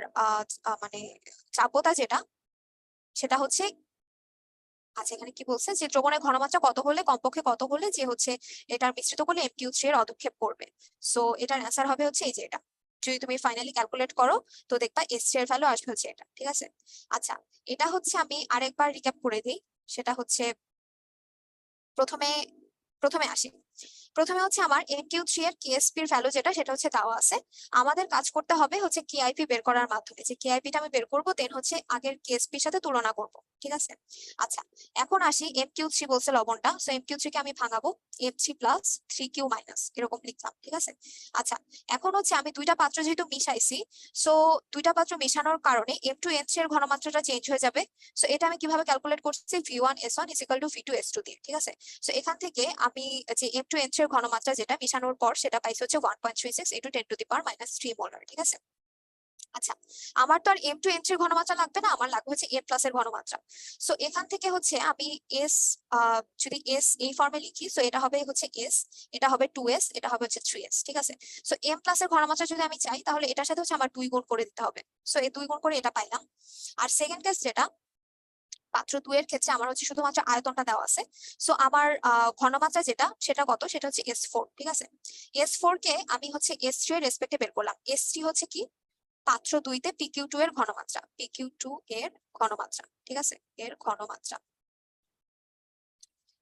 মানে চাপতা যেটা, সেটা হচ্ছে, আচ্ছা এখানে কি বলছে যে দ্রবণের ঘনমাত্রা কত হলে, কমপক্ষে কত হলে যে হচ্ছে এটার মিশ্রিত করলে MQ3 এর অধক্ষেপ করবে। সো এটার অ্যান্সার হবে হচ্ছে এই যে এটা। যদি তুমি ফাইনালি ক্যালকুলেট করো তো দেখবা S3 এর ভ্যালু আসবে হচ্ছে এটা, ঠিক আছে। আচ্ছা, এটা হচ্ছে আমি আরেকবার রিক্যাপ করে দিই, সেটা হচ্ছে প্রথমে প্রথমে আসি। প্রথমে হচ্ছে আমার MQ3 এর KSP এর ভ্যালু যেটা, সেটা হচ্ছে দেওয়া আছে। আমাদের কাজ করতে হবে হচ্ছে KIP বের করার মাধ্যমে, যে KIP টা আমি বের করবো, দেন হচ্ছে আগের KSP এর সাথে তুলনা করব, ঠিক আছে। আচ্ছা, এখন আসি MQ3 বলছে লবণটা, সো MQ3 কে আমি ভাঙাবো Mg প্লাস 3Q মাইনাস এরকম লিখলাম, ঠিক আছে। আচ্ছা, এখন হচ্ছে আমি দুইটা পাত্র যেহেতু মিশাইছি, সো দুইটা পাত্র মেশানোর কারণে M2N3 এর ঘনমাত্রাটা চেঞ্জ হয়ে যাবে। সো এটা আমি কিভাবে ক্যালকুলেট করছি? V1S1 = V2S2 দিয়ে, ঠিক আছে। সো এখান থেকে আমি যে M2N3 এর ঘনমাত্রা যেটা মিশানোর পর সেটা পাইছি হচ্ছে 1.36 into 10 to the power minus 3 molar, ঠিক আছে। আচ্ছা, আমার তো আর M2N3 এর ঘনমাত্রা লাগবে না, আমার লাগবে হচ্ছে M+ এর ঘনমাত্রা। সো এখান থেকে হচ্ছে আমি S যদি S এই ফর্মে লিখি, সো এটা হবে হচ্ছে S, এটা হবে 2S, এটা হবে হচ্ছে 3S, ঠিক আছে। সো M+ এর ঘনমাত্রা যদি আমি চাই তাহলে এটার সাথে হচ্ছে আমার 2 গুণ করে দিতে হবে। সো এই 2 গুণ করে এটা পাইলাম। আর সেকেন্ড কেস যেটা, পাত্র 2 এর ক্ষেত্রে আমার হচ্ছে শুধুমাত্র আয়তনটা দেওয়া আছে। সো আমার ঘনমাত্রা যেটা, সেটা কত? সেটা হচ্ছে S4, ঠিক আছে। S4 কে আমি হচ্ছে S3 এর রেসপেক্টে বের করলাম। S3 হচ্ছে কি? পাত্র 2 তে PQ2 এর ঘনমাত্রা, PQ2 এর ঘনমাত্রা, ঠিক আছে, এর ঘনমাত্রা।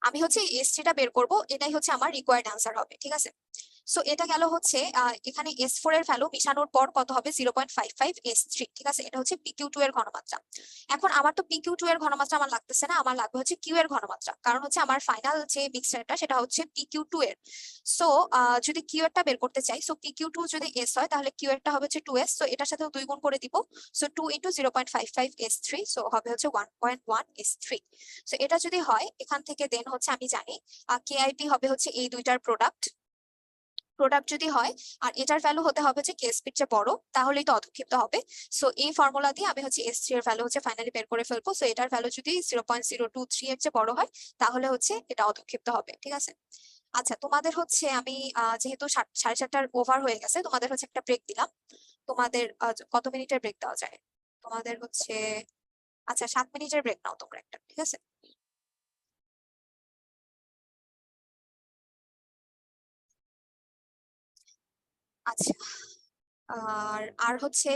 আমি হচ্ছে S3 টা বের করব, এটাই হচ্ছে আমার রিকোয়ার্ড অ্যান্সার হবে, ঠিক আছে। সো এটা গেল হচ্ছে এখানে S4 এর ভ্যালু মিশানোর পর কত হবে? 0.55 S3, ঠিক আছে। এটা হচ্ছে PQ2 এর ঘনমাত্রা। এখন আমার তো PQ2 এর ঘনমাত্রা আমার লাগতেছে না, আমার লাগবে হচ্ছে Q এর ঘনমাত্রা, কারণ হচ্ছে আমার ফাইনাল যে মিক্সচারটা সেটা হচ্ছে PQ2 এর। সো যদি Q এরটা বের করতে চাই, সো PQ2 যদি S হয় তাহলে Q এরটা হবে হচ্ছে 2S, সো এটার সাথেও 2 গুণ করে দিব। সো 2 into 0.55 S3, সো হবে হচ্ছে 1.1 S3। সো এটা যদি হয় এখান থেকে দেন হচ্ছে আমি জানি KIP হবে হচ্ছে এই দুইটার প্রোডাক্ট যদি হয়, আর এটার ভ্যালু হতে হবে যে KSP এর চেয়ে বড়, তাহলেই তো অধক্ষিপ্ত হবে। সো এই ফর্মুলা দিয়ে আমি হচ্ছে S3 এর ভ্যালু হচ্ছে ফাইনালি বের করে ফেলবো। সো এটার ভ্যালু যদি 0.023 এর চেয়ে বড় হয় তাহলে হচ্ছে এটা অধক্ষিপ্ত হবে, ঠিক আছে। আচ্ছা, তোমাদের হচ্ছে আমি যেহেতু 7:30টার ওভার হয়ে গেছে, তোমাদের হচ্ছে একটা ব্রেক দিলাম। তোমাদের কত মিনিটের ব্রেক দেওয়া যায়? তোমাদের হচ্ছে, আচ্ছা 7 মিনিটের ব্রেক নাও তোমরা একটা, ঠিক আছে। আচ্ছা, আর হচ্ছে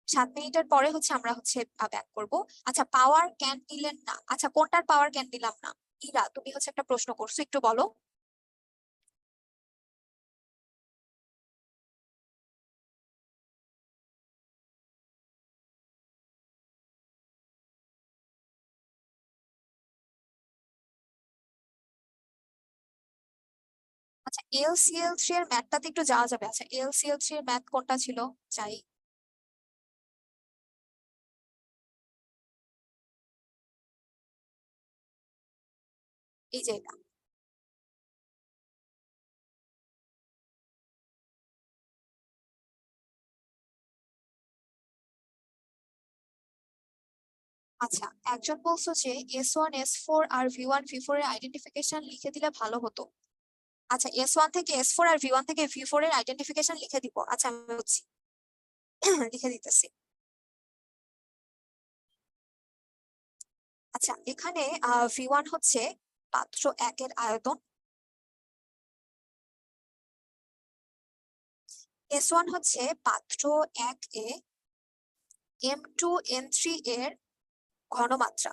7 মিনিটের পরে হচ্ছে আমরা হচ্ছে ব্যাক করব। আচ্ছা, পাওয়ার ক্যান নিলেন না, আচ্ছা কোনটার পাওয়ার ক্যান নিলাম না? ইরা, তুমি হচ্ছে একটা প্রশ্ন করছো, একটু বলো। আচ্ছা, LCL3 এর ম্যাথটাতে একটু যাওয়া যাবে? আচ্ছা, LCL3 এর ম্যাথ কোনটা ছিল? চাই, এই যে এটা। আচ্ছা, একজন বলছো যে S1 S4 আর V1 V4 এর আইডেন্টিফিকেশন লিখে দিলে ভালো হতো। আচ্ছা, S1 থেকে S4 আর V1 থেকে V4 এর আইডেন্টিফিকেশন লিখে দিব। আচ্ছা, আমি হচ্ছে লিখে দিতেছি। আচ্ছা, এখানে V1 হচ্ছে পাত্র 1 এর আয়তন, S1 হচ্ছে পাত্র 1 এ M2 N3 এর ঘনমাত্রা,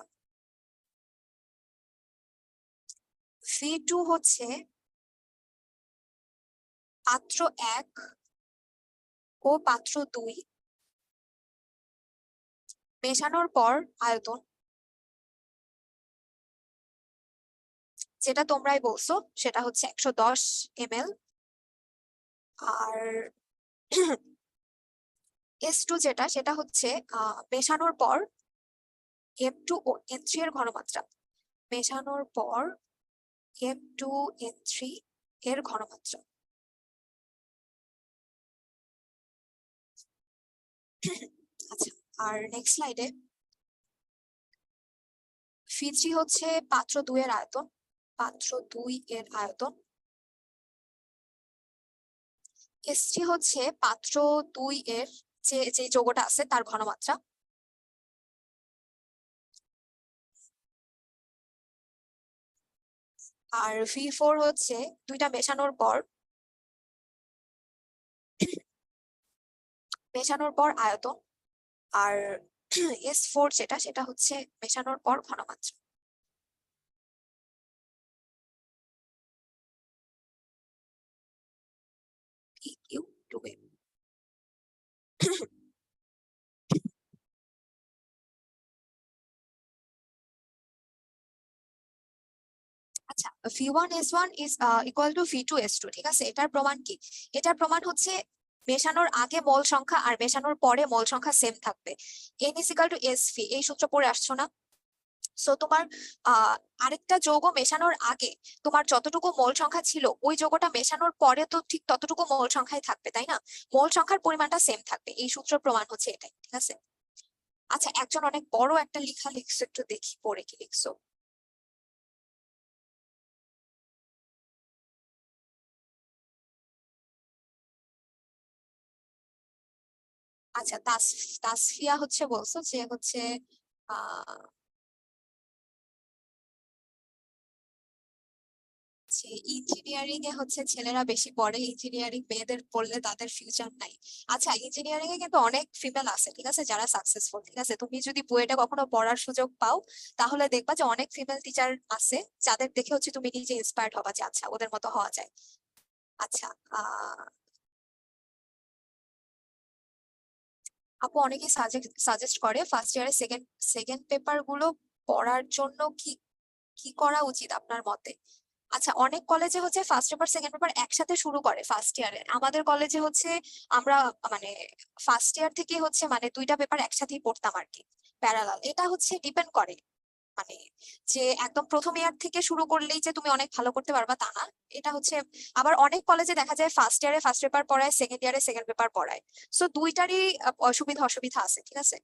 V2 হচ্ছে পাত্র 1 ও পাত্র 2 মেশানোর পর আয়তন, যেটা তোমরাই বলছো সেটা হচ্ছে 110 ml। আর S2 যেটা, সেটা হচ্ছে মেশানোর পর M2 ও N3 এর ঘনমাত্রা, মেশানোর পর M2 N3 এর ঘনমাত্রা। আচ্ছা, আর নেক্সট স্লাইডে V3 হচ্ছে পাত্র 2 এর আয়তন, পাত্র 2 এর আয়তন, S3 হচ্ছে পাত্র 2 এর যে যে যৌগটা আছে তার ঘনমাত্রা, আর V4 হচ্ছে দুইটা মেশানোর পর আয়তন, আর S4 যেটা, সেটা হচ্ছে মেশানোর পর ঘনমাত্রা। PQ2A। আচ্ছা, V1S1 is equal two V2S2, ঠিক আছে? এটার প্রমাণ কি? এটার প্রমাণ হচ্ছে মেশানোর আগে মোল সংখ্যা আর মেশানোর পরে মোল সংখ্যা সেম থাকবে। N is equal two SV, এই সূত্র পড়ে আসছো না? সো তোমার আরেকটা যৌগ মেশানোর আগে তোমার যতটুকু মোল সংখ্যা ছিল, ওই যৌগটা মেশানোর পরে তো ঠিক ততটুকু মোল সংখ্যাই থাকবে, তাই না? মোল সংখ্যার পরিমাণটা সেম থাকবে, এই সূত্র প্রমাণ হচ্ছে এটাই, ঠিক আছে? আচ্ছা, একজন অনেক বড় একটা লেখা লিখছো, একটু দেখি পড়ে কি লিখছো। আচ্ছা, তাসফিয়া হচ্ছে বলছো যে হচ্ছে আহ যে ইঞ্জিনিয়ারিং এ হচ্ছে ছেলেরা বেশি পড়ে, ইঞ্জিনিয়ারিং মেয়েদের পড়লে তাদের ফিউচার নাই। আচ্ছা, ইঞ্জিনিয়ারিং এ কিন্তু অনেক ফিমেল আছে, ঠিক আছে, যারা সাকসেসফুল, ঠিক আছে? তুমি যদি বুয়েটে কখনো পড়ার সুযোগ পাও, তাহলে দেখবা যে অনেক ফিমেল টিচার আছে, যাদের দেখে হচ্ছে তুমি নিজে ইন্সপায়ার্ড হবা যে আচ্ছা ওদের মতো হওয়া যায়। আচ্ছা, আপু অনেকেই সাজেস্ট করে ফার্স্ট ইয়ারে সেকেন্ড সেকেন্ড পেপার গুলো পড়ার জন্য কি কি করা উচিত আপনার মতে? আচ্ছা, অনেক কলেজে হচ্ছে ফার্স্ট পেপার সেকেন্ড পেপার একসাথে শুরু করে ফার্স্ট ইয়ারে, আমাদের কলেজে হচ্ছে আমরা মানে ফার্স্ট ইয়ার থেকে হচ্ছে মানে দুইটা পেপার একসাথেই পড়তাম আর কি, প্যারালাল। এটা হচ্ছে ডিপেন্ড করে, মানে যে একদম প্রথম ইয়ার থেকে শুরু করলেই যে তুমি অনেক ভালো করতে পারবা তা না। এটা হচ্ছে আবার অনেক কলেজে দেখা যায় ফার্স্ট ইয়ারে ফার্স্ট পেপার পড়ায়, সেকেন্ড ইয়ারে সেকেন্ড পেপার পড়ায়। সো দুইটারই সুবিধা অসুবিধা আছে, ঠিক আছে?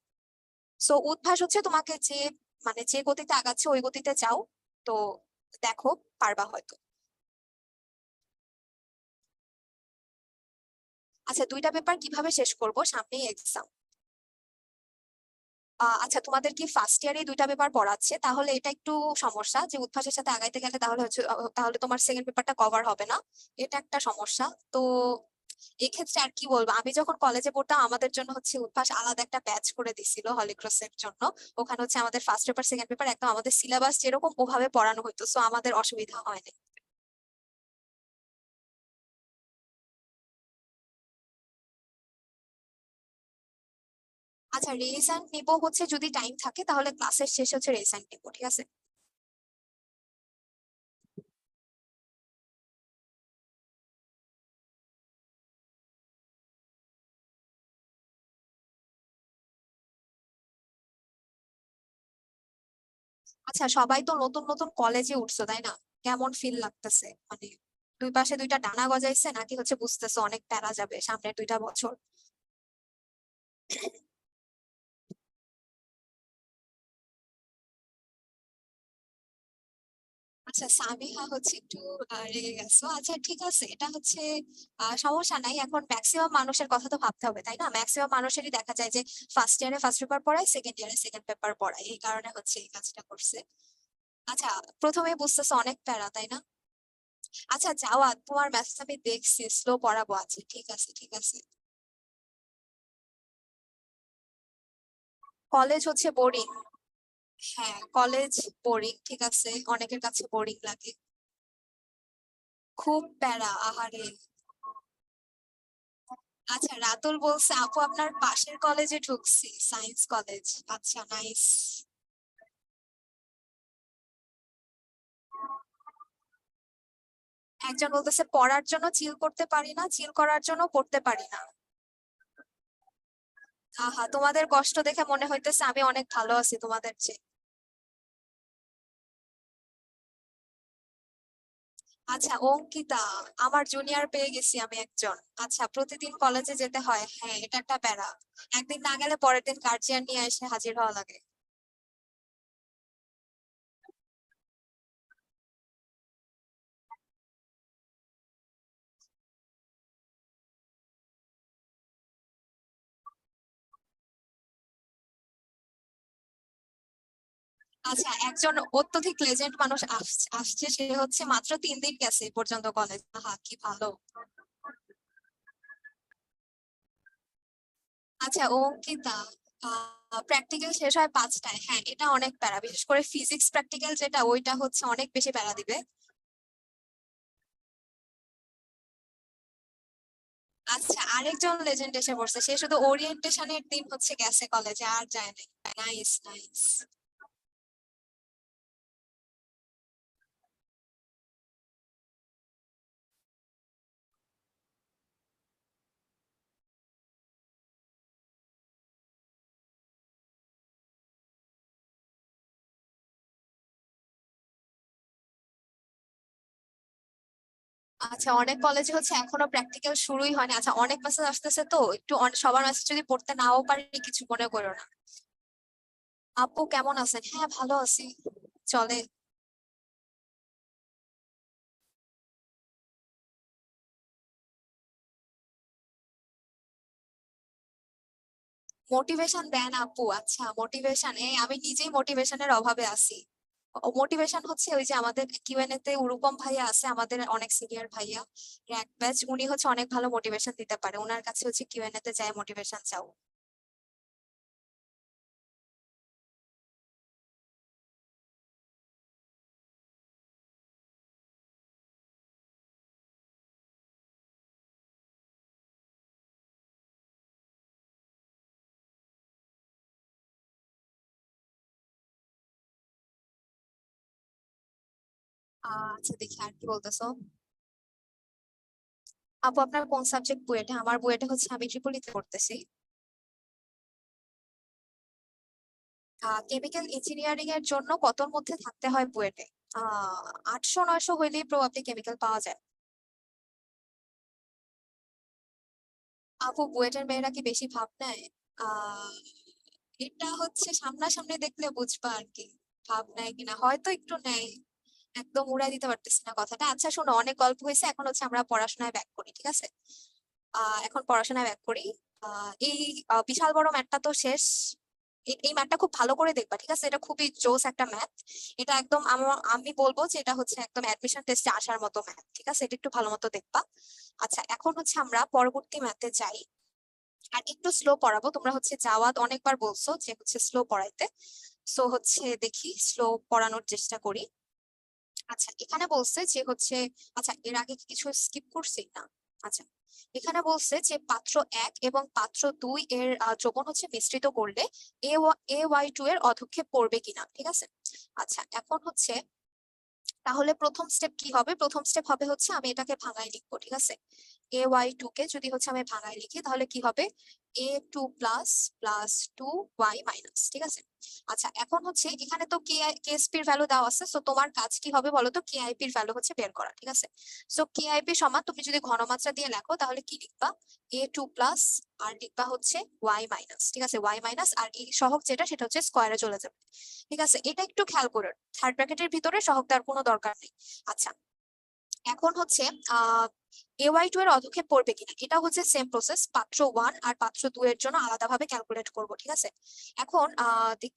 সো উদ্ভাস হচ্ছে তোমাকে যে মানে যে গতিতে আগাচ্ছে ওই গতিতে যাও, তো দেখো পারবা হয়তো। আচ্ছা, দুইটা পেপার কিভাবে শেষ করব, সামনেই এক্সাম। আচ্ছা, তোমাদের কি ফার্স্ট ইয়ারে দুইটা পেপার পড়াচ্ছে? তাহলে এটা একটু সমস্যা যে উদ্ভাসের সাথে আগাইতে গেলে তাহলে হচ্ছে তাহলে তোমার সেকেন্ড পেপারটা কভার হবে না, এটা একটা সমস্যা। তো এক্ষেত্রে আর কি বলবো, আমি যখন কলেজে পড়তাম আমাদের জন্য হচ্ছে উদ্ভাস আলাদা একটা ব্যাচ করে দিছিল হলিক্রসের জন্য। ওখানে হচ্ছে আমাদের ফার্স্ট পেপার সেকেন্ড পেপার একদম আমাদের সিলেবাস যেরকম ওভাবে পড়ানো হতো, সো আমাদের অসুবিধা হয়নি। আচ্ছা, রেজাল্ট নিবো হচ্ছে যদি টাইম থাকে তাহলে ক্লাসের শেষে হচ্ছে রেজাল্ট নিবো, ঠিক আছে? আচ্ছা, সবাই তো নতুন নতুন কলেজে উঠছো, তাই না? কেমন ফিল লাগতেছে, মানে দুই পাশে দুইটা ডানা গজাইছে নাকি হচ্ছে বুঝতেছো অনেক প্যারা যাবে সামনের 2টা বছর? আচ্ছা সামিহা হচ্ছে একটু রেগে গেছো। আচ্ছা ঠিক আছে, এটা হচ্ছে সমস্যা নাই। এখন ম্যাক্সিমাম মানুষের কথা তো ভাবতে হবে, তাই না? ম্যাক্সিমাম মানুষেরই দেখা যায় যে ফার্স্ট ইয়ারে ফার্স্ট পেপার পড়ায়, সেকেন্ড ইয়ারে সেকেন্ড পেপার পড়ায়, এই কারণে হচ্ছে এই কাজটা করছে। আচ্ছা, প্রথমে বুঝতেছো অনেক প্যারা, তাই না? আচ্ছা জাওয়াদ, তোমার ম্যাথস আমি দেখছি স্লো পড়াবো। আছে, ঠিক আছে ঠিক আছে। কলেজ হচ্ছে বোরিং। হ্যাঁ কলেজ বোরিং, ঠিক আছে, অনেকের কাছে বোরিং লাগে। খুব প্যারা, আহারে। আচ্ছা রাতুল বলছে আপু আপনার পাশের কলেজে ঢুকছি, সায়েন্স কলেজ। আচ্ছা নাইস। একজন বলতেছে পড়ার জন্য চিল করতে পারি না, চিল করার জন্য পড়তে পারি না। আহা, তোমাদের কষ্ট দেখে মনে হইতেছে আমি অনেক ভালো আছি তোমাদের চেয়ে। আচ্ছা অঙ্কিতা, আমার জুনিয়র পেয়ে গেছি আমি একজন। আচ্ছা প্রতিদিন কলেজে যেতে হয়, হ্যাঁ এটা একটা প্যারা। একদিন না গেলে পরের দিন গার্জিয়ান নিয়ে এসে হাজির হওয়া লাগে। আচ্ছা একজন অত্যধিক লেজেন্ড মানুষ আসছে, সে হচ্ছে মাত্র 3 দিন গেছে এ পর্যন্ত কলেজ। আহা কি ভালো। আচ্ছা অঙ্কিতা, প্র্যাকটিক্যাল শেষ হয় 5টায়, হ্যাঁ এটা অনেক প্যারা, বিশেষ করে ফিজিক্স প্র্যাকটিক্যাল যেটা, ওইটা হচ্ছে অনেক বেশি প্যারা দিবে। আচ্ছা আরেকজন লেজেন্ড এসে পড়ছে, সে শুধু ওরিয়েন্টেশনের দিন হচ্ছে গেছে কলেজে, আর যায় নাই। Nice nice. আচ্ছা অনেক কলেজে হচ্ছে এখনো প্র্যাকটিক্যাল শুরুই হয়নি। আচ্ছা অনেক মেসেজ আসতেছে, তো একটু সবার মেসেজ যদি পড়তে নাও পারি কিছু মনে করো না। আপু কেমন আছেন? হ্যাঁ ভালো আছি, চলে। মোটিভেশন দেন আপু? আচ্ছা মোটিভেশন, আমি নিজেই মোটিভেশনের অভাবে আছি। মোটিভেশন হচ্ছে ওই যে আমাদের কিউএনএ তে উরুপম ভাইয়া আছে, আমাদের অনেক সিনিয়র ভাইয়া, র্যাক ব্যাচ, উনি হচ্ছে অনেক ভালো মোটিভেশন দিতে পারে, ওনার কাছে হচ্ছে কিউএনএ তে যায় মোটিভেশন চাও। আচ্ছা দেখি আর কি বলতেছো। আপু আপনার কোন সাবজেক্ট বুয়েটে? আমার বুয়েটে হচ্ছে আমি ট্রিপলিতে পড়তেছি। কেমিক্যাল ইঞ্জিনিয়ারিং এর জন্য কতর মধ্যে থাকতে হয় বুয়েটে? 800-900 হইলেই প্রবাবলি কেমিক্যাল পাওয়া যায়। আপু বুয়েটের মেয়েরা কি বেশি ভাব নেয়? আহ এটা হচ্ছে সামনাসামনি দেখলে বুঝবা আর কি, ভাব নেয় কিনা, হয়তো একটু নেয়। একদম উড়াই দিতে পারতেছি না কথাটা। আচ্ছা শোনো, অনেক গল্প হয়েছে, এখন হচ্ছে আমরা পড়াশোনায় ব্যাক করি, ঠিক আছে? এখন পড়াশোনায় ব্যাক করি। এই বিশাল বড় ম্যাথটা তো শেষ। এই ম্যাথটা খুব ভালো করে দেখবা, ঠিক আছে? এটা খুবই জোস একটা ম্যাথ। এটা একদম আমি বলবো যে এটা হচ্ছে একদম অ্যাডমিশন টেস্টে আসার মতো ম্যাথ, ঠিক আছে? এটা একটু ভালো মতো দেখবা। আচ্ছা এখন হচ্ছে আমরা পরবর্তী ম্যাথে যাই। আর একটু স্লো পড়াবো, তোমরা হচ্ছে জাওয়াদ অনেকবার বলছো যে হচ্ছে স্লো পড়াইতে। সো হচ্ছে দেখি স্লো পড়ানোর চেষ্টা করি। আচ্ছা এখানে বলছে যে হচ্ছে, আচ্ছা এর আগে কি কিছু স্কিপ করছি না? আচ্ছা এখানে বলছে যে পাত্র 1 এবং পাত্র 2 এর যোগন হচ্ছে মিশ্রিত করলে AY2 এর অধক্ষেপ পড়বে কিনা, ঠিক আছে? আচ্ছা এখন হচ্ছে তাহলে প্রথম স্টেপ কি হবে? প্রথম স্টেপ হবে হচ্ছে আমি এটাকে ভাঙায় লিখবো, ঠিক আছে? AY2 কে যদি হচ্ছে আমি ভাঙায় লিখি তাহলে কি হবে? a2 plus plus 2y minus, ঠিক আছে। আচ্ছা এখন হচ্ছে এখানে তো কেএসপি এর ভ্যালু দেওয়া আছে, সো তোমার কাজ কি হবে বলো তো, কেআইপি এর ভ্যালু হচ্ছে বের করা, ঠিক আছে। সো কেআইপি সমান তুমি যদি ঘনমাত্রা দিয়ে লেখো তাহলে কি লিখবা, a2 প্লাস আর লিখবা হচ্ছে y মাইনাস, ঠিক আছে, y মাইনাস আর এই সহগ যেটা সেটা হচ্ছে স্কোয়ারে চলে যাবে, ঠিক আছে। এটা একটু খেয়াল করো, থার্ড ব্র্যাকেটের ভিতরে সহগ দেওয়ার কোনো দরকার নেই। আচ্ছা এখন হচ্ছে ay2 এর অধক্ষেপ পড়বে কিনা, এটা হচ্ছে সেম প্রসেস, পাত্র 1 আর পাত্র 2 এর জন্য আলাদাভাবে ক্যালকুলেট করব, ঠিক আছে। এখন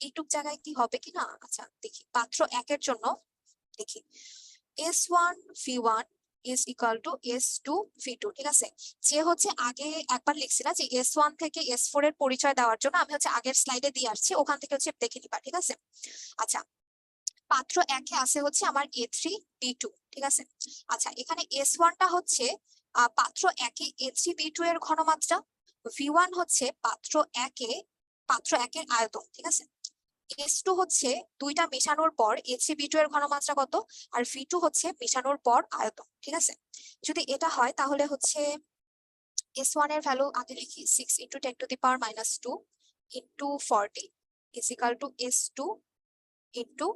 এইটুক জায়গায় কি হবে কিনা, আচ্ছা দেখি পাত্র 1 এর জন্য দেখি s1 v1 is equal to s2 v2, ঠিক আছে। যে হচ্ছে আগে একবার লিখছি না যে s1 থেকে s4 এর পরিচয় দেওয়ার জন্য, আমি হচ্ছে আগের স্লাইডে দিয়ে আসছি, ওখান থেকে হচ্ছে দেখে নিবা, ঠিক আছে। আচ্ছা পাত্র 1 এ আছে হচ্ছে আমার a3 b2, ঠিক আছে। আচ্ছা এখানে s1 টা হচ্ছে পাত্র 1 এ a3 b2 এর ঘনমাত্রা, v1 হচ্ছে পাত্র 1 এ পাত্র 1 এর আয়তন, ঠিক আছে। s2 হচ্ছে দুইটা মেশানোর পর a3 b2 এর ঘনমাত্রা কত, আর v2 হচ্ছে মেশানোর পর আয়তন, ঠিক আছে। যদি এটা হয় তাহলে হচ্ছে s1 এর ভ্যালু আগে লিখি 6 × 10⁻²² into 40 is equal to s2 into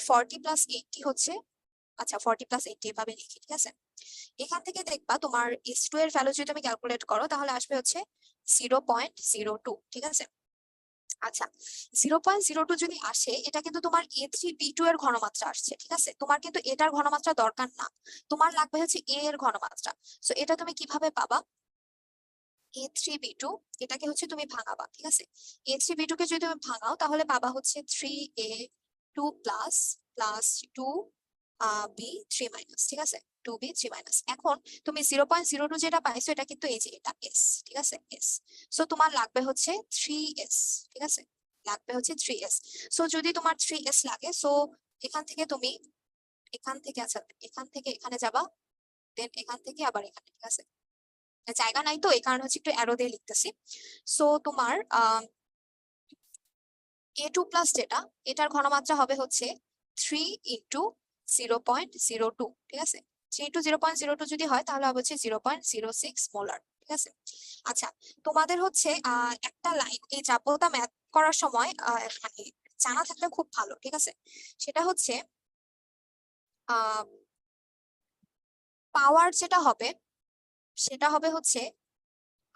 40 plus 80 হচ্ছে, আচ্ছা 40 প্লাস 80 এভাবে লিখি, ঠিক আছে। এখান থেকে দেখবা তোমার s2 এর ভ্যালু যদি তুমি ক্যালকুলেট করো তাহলে আসবে হচ্ছে 0.02, ঠিক আছে। আচ্ছা 0.02 যদি আসে, এটা কিন্তু তোমার a3 b2 এর ঘনমাত্রা আসছে, ঠিক আছে। তোমার কিন্তু এটার ঘনমাত্রা দরকার না, তোমার লাগবে হচ্ছে a এর ঘনমাত্রা। সো এটা তুমি কিভাবে পাবা, a3 b2 এটাকে হচ্ছে তুমি ভাঙাবা, ঠিক আছে। a3 b2 কে যদি তুমি ভাঙাও তাহলে পাবা হচ্ছে 3a2 plus plus 2b3 minus, ঠিক আছে, 2b3 মাইনাস। এখন তুমি 0.02 যেটা পাইছো এটা কিন্তু এই যে এটা s, ঠিক আছে, s। সো তোমার লাগবে হচ্ছে 3s, ঠিক আছে, লাগবে হচ্ছে 3s। সো যদি তোমার 3s লাগে, সো এখান থেকে তুমি এখান থেকে, আচ্ছা এখান থেকে এখানে যাবা, দেন এখান থেকে আবার এখানে, ঠিক আছে। জায়গা নাই তো এই কারণে হচ্ছে একটু অ্যারো দিয়ে লিখতেছি। সো তোমার a2 প্লাস যেটা, এটার ঘনমাত্রা হবে হচ্ছে 3 × 0.02, ঠিক আছে। 3 × 0.02 যদি হয় তাহলে হবে হচ্ছে 0.06 মোলার, ঠিক আছে। আচ্ছা তোমাদের হচ্ছে একটা লাইন এই যাবতা ম্যাথ করার সময় মানে জানা থাকলে খুব ভালো, ঠিক আছে। সেটা হচ্ছে পাওয়ার যেটা হবে সেটা হবে হচ্ছে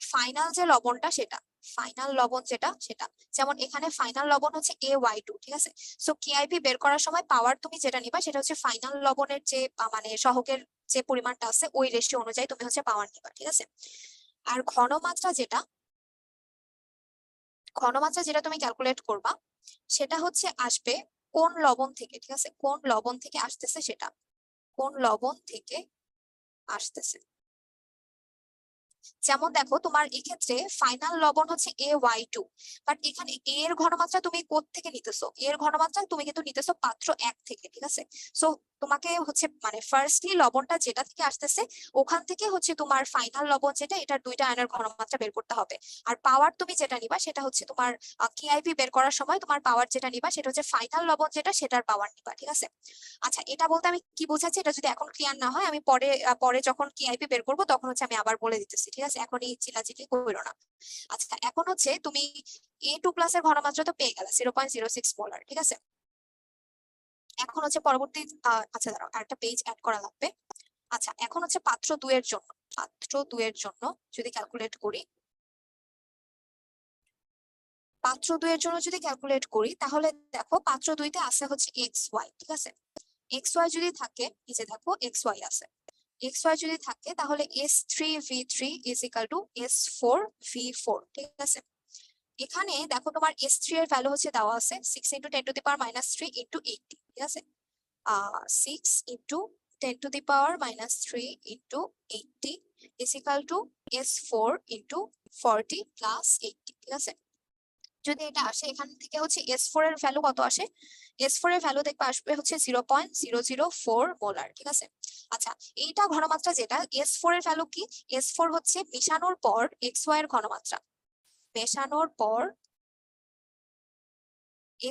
ফাইনাল যে লবণটা সেটা, ফাইনাল লবণ যেটা সেটা, যেমন এখানে ফাইনাল লবণ হচ্ছে ay2, ঠিক আছে। সো কেআইপি বের করার সময় পাওয়ার তুমি যেটা নিবা সেটা হচ্ছে ফাইনাল লবণের যে মানে সহগের যে পরিমাণটা আছে ওই রেশিও অনুযায়ী তুমি হচ্ছে পাওয়ার নিবা, ঠিক আছে। আর ঘনমাত্রা যেটা তুমি ক্যালকুলেট করবা সেটা হচ্ছে আসবে কোন লবণ থেকে, ঠিক আছে, কোন লবণ থেকে আসতেছে সেটা, কোন লবণ থেকে আসতেছে। যেমন দেখো তোমার এক্ষেত্রে ফাইনাল লবণ হচ্ছে ay2, বাট এখানে a এর ঘনমাত্রা তুমি কোত্থেকে নিতেছো, a এর ঘনমাত্রা তুমি কিন্তু নিতেছো পাত্র 1 থেকে, ঠিক আছে। সো তোমাকে হচ্ছে মানে ফার্স্টলি লবণটা যেটা থেকে আসতেছে ওখান থেকে হচ্ছে তোমার ফাইনাল লবণ যেটা, এটার দুইটা আয়নের ঘনমাত্রা বের করতে হবে। আর পাওয়ার তুমি যেটা নিবা সেটা হচ্ছে তোমার কেআইপি বের করার সময় তোমার পাওয়ার যেটা নিবা সেটা হচ্ছে ফাইনাল লবণ যেটা সেটার পাওয়ার নিবা, ঠিক আছে। আচ্ছা এটা বলতে আমি কি বোঝাচ্ছি, এটা যদি এখন ক্লিয়ার না হয় আমি পরে পরে যখন কেআইপি বের করবো তখন হচ্ছে আমি আবার বলে দিতেছি, ঠিক আছে, এখনই চিল্লাচিল্লি করো না। আচ্ছা এখন হচ্ছে তুমি a2 প্লাস এর ঘনমাত্রা তো পেয়ে গেলে 0.06 মোলার, ঠিক আছে। এখন হচ্ছে পরবর্তী আচ্ছা দাঁড়াও আরেকটা পেজ অ্যাড করা লাগবে। আচ্ছা এখন হচ্ছে পাত্র 2 এর জন্য, পাত্র 2 এর জন্য যদি ক্যালকুলেট করি, পাত্র 2 এর জন্য যদি ক্যালকুলেট করি তাহলে দেখো পাত্র 2 তে আছে হচ্ছে xy, ঠিক আছে। xy যদি থাকে, এই যে দেখো xy আছে, xy যদি থাকে তাহলে s3v3 is equal to s4v4, ঠিক আছে। এখানে দেখো তোমার s3 এর ভ্যালু হচ্ছে দেওয়া আছে 6 × 10⁻³ into 80, ঠিক আছে। 6 × 10⁻³ into 80 is equal to s4 into 40 plus 80, ঠিক আছে। যদি এটা আসে এখান থেকে হচ্ছে s4 এর ভ্যালু কত আসে, s4 এর ভ্যালু দেখবে আসবে হচ্ছে 0.004 মোলার, ঠিক আছে। আচ্ছা এইটা ঘনমাত্রা যেটা, s4 এর ভ্যালু কি, s4 হচ্ছে মেশানোর পর xy এর ঘনমাত্রা, মেশানোর পর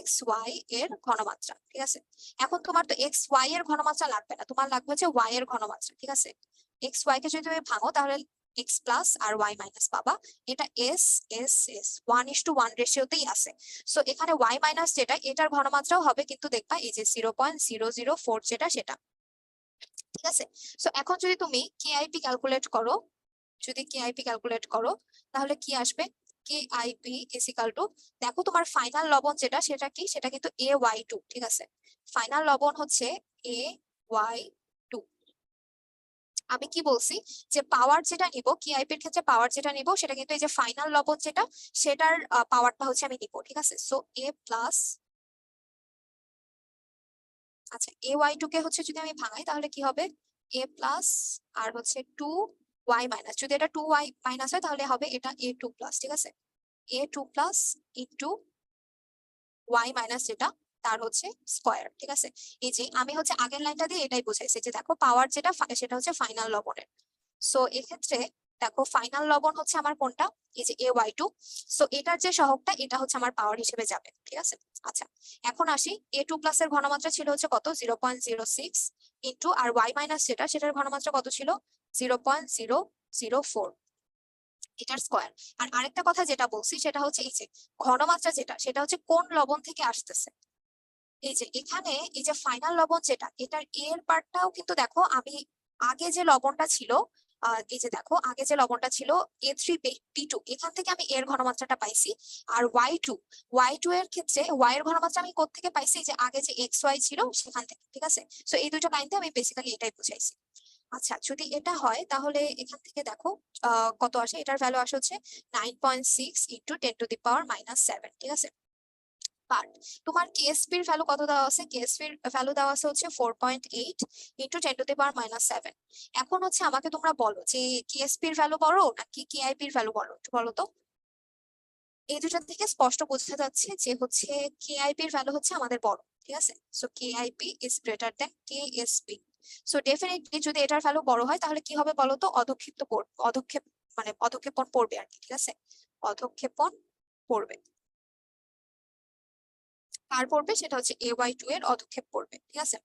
xy এর ঘনমাত্রা, ঠিক আছে। এখন তোমার তো xy এর ঘনমাত্রা লাগবে না, তোমার লাগবে হচ্ছে y এর ঘনমাত্রা, ঠিক আছে। xy কে যদি তুমি ভাঙো তাহলে এক্স প্লাস আর ওয়াই মাইনাস পাবা। এটা এস এস এস 1:1 রেশিওতেই আছে। সো এখানে ওয়াই মাইনাস যেটা এটার ঘনমাত্রাও হবে, কিন্তু দেখবা এই যে 0.004 যেটা সেটা, ঠিক আছে। সো এখন যদি তুমি কেআইপি ক্যালকুলেট করো, যদি কেআইপি ক্যালকুলেট করো তাহলে কি আসবে? কেআইপি ইজ ইকাল টু, দেখো তোমার ফাইনাল লবণ যেটা সেটা কি, সেটা কিন্তু AY2, ঠিক আছে। ফাইনাল লবণ হচ্ছে AY2। আমি কি বলছি যে পাওয়ার যেটা নিব, কেআইপি এর ক্ষেত্রে পাওয়ার যেটা নিব সেটা কিন্তু এই যে ফাইনাল লবণ যেটা সেটার পাওয়ারটা হচ্ছে আমি নিব, ঠিক আছে। সো A প্লাস, আচ্ছা AY2 কে হচ্ছে যদি আমি ভাঙাই তাহলে কি হবে? A প্লাস আর হচ্ছে 2y মাইনাস, যদি এটা 2y মাইনাস হয় তাহলে হবে এটা A2 প্লাস, ঠিক আছে। A2 plus into Y minus যেটা তার হচ্ছে স্কোয়ার, ঠিক আছে। এই যে আমি হচ্ছে আগের লাইনটা দিয়ে এটাই বুঝাইছি যে দেখো পাওয়ার যেটা সেটা হচ্ছে ফাইনাল লবণের। সো এক্ষেত্রে দেখো ফাইনাল লবণ হচ্ছে আমার কোনটা, এই যে AY2। সো এটার যে সহগটা এটা হচ্ছে আমার পাওয়ার হিসেবে যাবে, ঠিক আছে। আচ্ছা এখন আসি, A2 প্লাস এর ঘনমাত্রা ছিল হচ্ছে কত, 0.06 ইন্টু আর ওয়াই মাইনাস যেটা সেটার ঘনমাত্রা কত ছিল, 0.004, এটার স্কোয়ার। আর আরেকটা কথা যেটা বলছি সেটা হচ্ছে এই যে ঘনমাত্রা যেটা সেটা হচ্ছে কোন লবণ থেকে আসতেছে। এই যে এখানে এই যে ফাইনাল লবণ যেটা এটার এর পার্টটাও কিন্তু দেখো আমি আগে যে লবণটা ছিল, এই যে দেখো আগে যে লবণটা ছিল A3B2, এখান থেকে আমি এর ঘনমাত্রাটা পাইছি। আর ওয়াই টু এর ক্ষেত্রে ওয়াই এর ঘনমাত্রা আমি কোত্থেকে পাইছি, যে আগে যে এক্স ওয়াই ছিল সেখান থেকে, ঠিক আছে। সো এই দুটো লাইনতে আমি বেসিক্যালি এটাই বুঝাইছি। আচ্ছা যদি এটা হয় তাহলে এখান থেকে দেখো কত আসে, এটার ভ্যালু আসে হচ্ছে 9.6 ইন্টু 10⁻⁻7, ঠিক আছে। বাট তোমার কেএসপি এর ভ্যালু কত দেওয়া আছে, কেএসপি এর ভ্যালু দেওয়া আছে হচ্ছে 4.8 ইন্টু 10⁻⁻7। এখন হচ্ছে আমাকে তোমরা বলো যে কেএসপি এর ভ্যালু বড় নাকি কেআইপি এর ভ্যালু বড়, একটু বলো তো। এই দুটা থেকে স্পষ্ট বোঝা যাচ্ছে যে হচ্ছে কেআইপি এর ভ্যালু হচ্ছে আমাদের বড়, ঠিক আছে। So KIP is greater than KSP. So definitely যদি এটার ভ্যালু বড় হয় তাহলে কি হবে বলো তো, অধক্ষেপ মানে পদক্ষেপণ পড়বে আর কি, ঠিক আছে। পদক্ষেপণ পড়বে, কার পড়বে, সেটা হচ্ছে AY2 এর অধক্ষেপ পড়বে, ঠিক আছে।